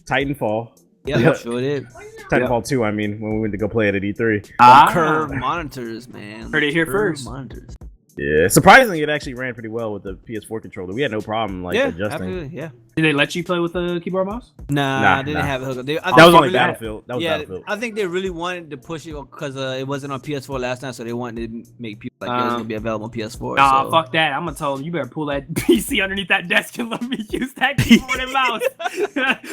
Titanfall. Yeah, sure did. Titanfall 2, I mean, when we went to go play it at E3. Curve monitors, man. Heard it here Curve first. Monitors. Yeah, surprisingly, it actually ran pretty well with the PS4 controller. We had no problem adjusting. Absolutely, yeah. Did they let you play with the keyboard mouse? Nah, I didn't have it hooked up. That was only Battlefield. That was Battlefield. I think they really wanted to push it because it wasn't on PS4 last time, so they wanted to make people like it was gonna be available on PS4. Nah, so. fuck that. I'm gonna tell them you better pull that PC underneath that desk and let me use that keyboard and mouse.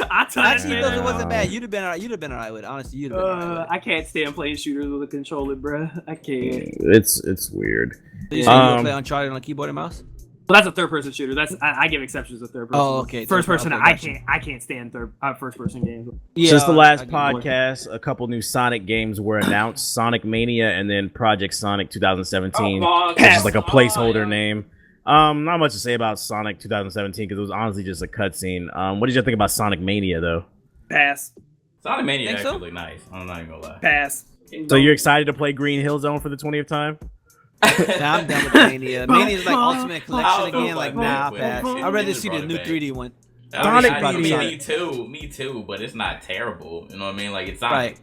I tell Actually, you, it wasn't bad. You'd have been alright with it. Honestly, you'd have been alright with it. I can't stand playing shooters with a controller, bruh. I can't. It's weird. So you say you play Uncharted on a keyboard and mouse? Well, that's a third-person shooter. I give exceptions to third person. Oh, okay. First person, Okay, I gotcha. can't stand first-person games. Yeah, Since the last I get more. podcast, a couple new Sonic games were announced: Sonic Mania and then Project Sonic 2017, which is like a placeholder name. Not much to say about Sonic 2017 because it was honestly just a cutscene. What did you think about Sonic Mania though? Pass. Sonic Mania Think so? actually look nice. I'm not even gonna lie. Pass. So you're excited to play Green Hill Zone for the 20th time? Nah, I'm done with Mania. Mania's like Ultimate I Collection don't know again. if Like, I nah, I'll would, pass. but I'd rather it see the brought new it back. 3D one. Sonic Me too, but it's not terrible. You know what I mean? Like it's Sonic. Right.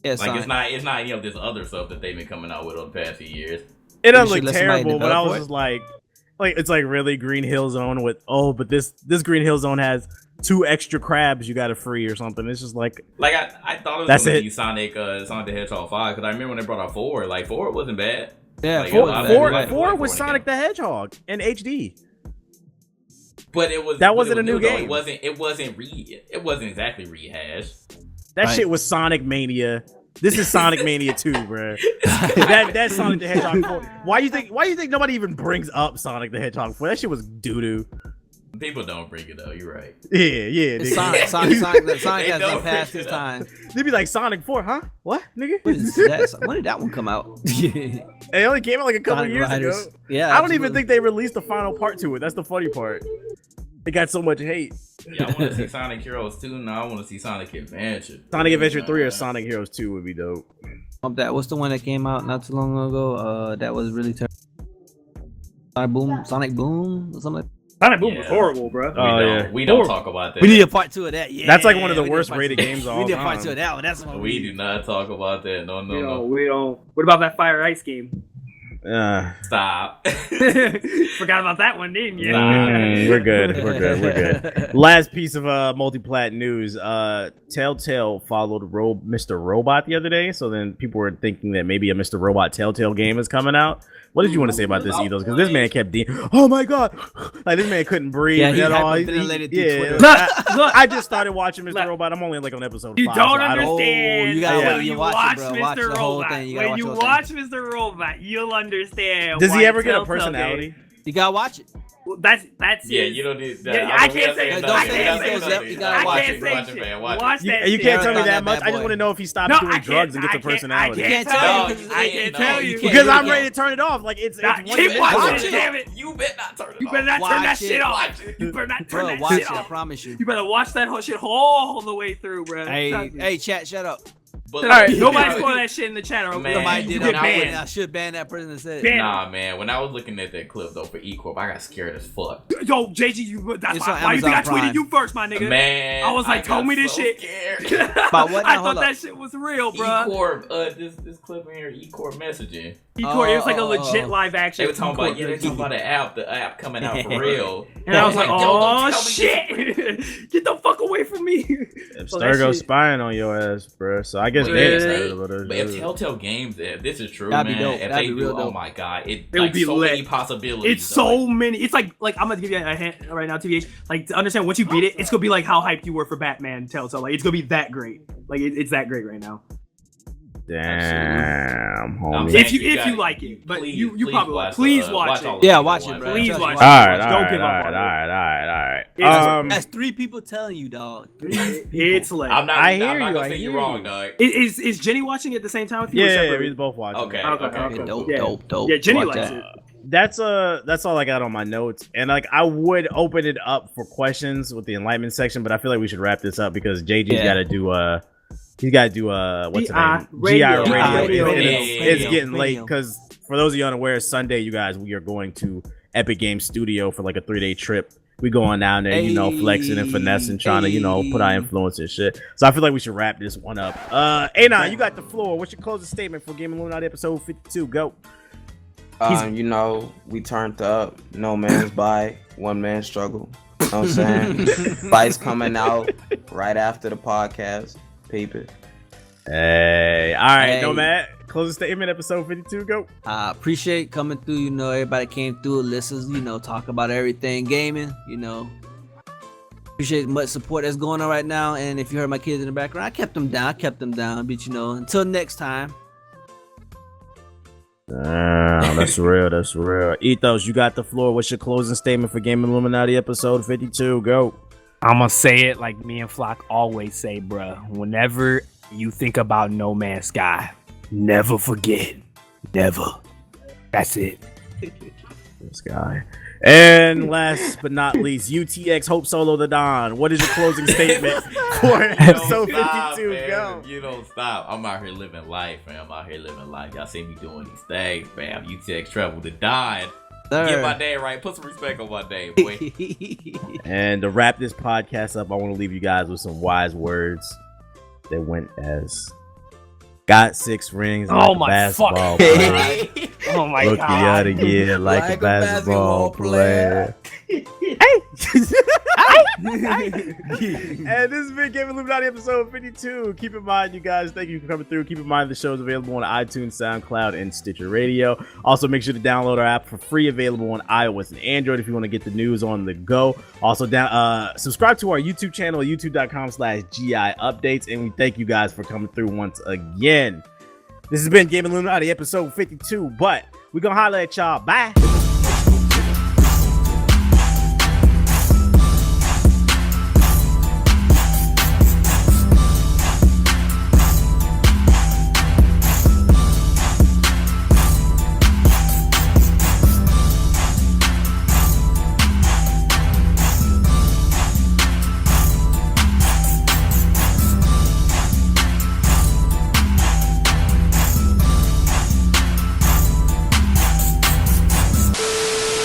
Yeah, Like Sonic. it's not any of this other stuff that they've been coming out with over the past few years. It doesn't should look let somebody terrible, but I develop was it. just like it's like really Green Hill Zone with but this Green Hill Zone has 2 extra crabs you got to free or something. It's just like I thought it was That's gonna it. be Sonic the Hedgehog 5 because I remember when they brought out 4. Like 4 wasn't bad. Yeah, Like, four- a lot of four- people like four it was in Sonic the the Hedgehog in HD. But it was That but wasn't it a new was new, though. game. It wasn't exactly rehashed. That Right. shit was Sonic Mania. This is Sonic Mania 2, bro. That's Sonic the Hedgehog 4. Why you think nobody even brings up Sonic the Hedgehog 4? That shit was doo doo. People don't bring it though. You're right. Yeah, It's nigga. Sonic They has don't no past bring his it up. time. They'd be like Sonic 4, huh? What, nigga? What is that? When did that one come out? It only came out like a couple Sonic years Riders. ago. Yeah, I don't even absolutely. think they released the final part to it. That's the funny part. It got so much hate. Yeah, I want to see Sonic Heroes 2. No, I want to see Sonic Adventure. Sonic Adventure 3 or Sonic Heroes 2 would be dope. That what's the one that came out not too long ago? That was really terrible. Sonic Boom, or something like that. Sonic Boom was Yeah. horrible, bro. We don't talk about that. We need a part 2 of that. Yeah, That's like one of the we need a worst part rated 2. games of We all need a part time. 2 of that one. That's what We do not talk about that. No. We don't. What about that Fire Ice game? Stop. Forgot about that one, didn't you? We're good. Last piece of multi-plat news. Telltale followed Mr. Robot the other day, so then people were thinking that maybe a Mr. Robot Telltale game is coming out. What did you want to say about this, Ethos? Because this man kept oh my god, like this man couldn't breathe Yeah, he at all. hyperventilated through Twitter. I just started watching Mr. Robot. I'm only like on episode 5. You so don't I understand. Oh, you gotta Yeah. When you you watch watch it, bro. Watch Mr. the whole Robot, thing. You gotta when you watch watch Mr. Robot, you'll understand. Does why he ever get a Telltale personality? You gotta watch it. Well, that's Yeah, his- you don't need that. Yeah, I can't say. Don't I say can't anything, say Zep. shit. You gotta I watch can't it. say Watch it, shit. man. Watch Watch it. that. And you shit. can't tell me Marathon that that much. bad I just boy. want to know if he stopped No, doing I drugs and can't- gets a I personality. can't You can't tell tell you. me. I can't tell you. can't. Because I'm You ready can't. to turn it off. Like it's Nah, one keep minute. watching Watch it, it. damn it. You better not turn it You off. better not turn that Watch shit it. off. Watch it. You better not turn Bro, that watch shit it. I off. promise you. You better watch that whole shit all the way through, bro. Hey, chat, shut up. But All right, Nobody man, spoil that shit in the chat, or Man, Somebody you did get on banned. I should ban that person that said. Ban. Nah, man. When I was looking at that clip though for E Corp, I got scared as fuck. Yo, JG, that's It's why on you think I Amazon tweeted Prime. you first, my nigga? Man, I was like, tell got me this so shit. Scared. About what now? I Hold thought up. that shit was real, E bro. Corp, this clip in here, E Corp messaging. It was like a legit live action. They were talking about E-Corp. they talking about the app coming out for real. And I was like, yo, oh don't tell me shit! Get the fuck away from me! If So that Sturgo shit- spying on your ass, bro. So I guess But they if- excited about it. But if Telltale Games, if this is true, That'd be man, dope. if That'd they be do, real oh dope. my god, it would like be so lit. many possibilities. It's so many. It's like I'm gonna give you a hint right now, TBH. Like to understand once you beat it, it's gonna be like how hyped you were for Batman Telltale. Like it's gonna be that great. Like it's that great right now. Damn, homie. saying If you gotta- like it, but please- you please probably watch please the- watch all it. the Yeah, video watch it, ones, bro. man. Please watch it. All right, Don't all right, give all up right, on all it. right. That's 3 people telling you, dog. It's lit. I'm not. I I'm hear not you, gonna I say you hear wrong, you. dog. Is Jenny watching it at the same time with you? or Yeah, separate? we was both watching. Okay. Okay. Dope, Yeah. dope. Yeah, Jenny Watch likes that. it. That's all I got on my notes. And like I would open it up for questions with the enlightenment section, but I feel like we should wrap this up because JG's Yeah. gotta do he's gotta do what's the GI name? radio. GI radio. Radio. And Radio. it's getting late Radio. because for those of you unaware, Sunday, you guys, we are going to Epic Games Studio for like a 3-day trip. We going down there, flexing and finessing, trying to, put our influence and shit. So I feel like we should wrap this one up. Anon, you got the floor. What's your closing statement for Game Illuminaughty episode 52? Go. We turned up. No man's buy, one man struggle. You know what I'm saying? Fights coming out right after the podcast. Peep it. Hey, all right, Hey. Nomad. Closing statement, episode 52. Go. I appreciate coming through. Everybody came through, listens, talk about everything gaming. Appreciate much support that's going on right now. And if you heard my kids in the background, I kept them down. But until next time. Damn, that's real. That's real. Ethos, you got the floor. What's your closing statement for Game Illuminati episode 52? Go. I'm gonna say it like me and Flock always say, bruh. Whenever you think about No Man's Sky, never forget. Never. That's it. This guy. And last but not least, UTX Hope Solo the Don. What is your closing statement for episode 52? Man. Go. You don't stop. I'm out here living life, man. I'm out here living life. Y'all see me doing these things, fam. UTX Travel to Don. Get my name right. Put some respect on my name, boy. And to wrap this podcast up, I want to leave you guys with some wise words that went as got 6 rings like Oh a my basketball fuck. player. Oh my Rookie god. of the year like a basketball player. And this has been Game Illuminati episode 52. Keep in mind, you guys, thank you for coming through. Keep in mind the show is available on iTunes, SoundCloud, and Stitcher Radio. Also, make sure to download our app for free, available on iOS and Android if you want to get the news on the go. Also, subscribe to our YouTube channel at youtube.com/GI updates. And we thank you guys for coming through once again. This has been Game Illuminati episode 52, but we're going to holler at y'all. Bye.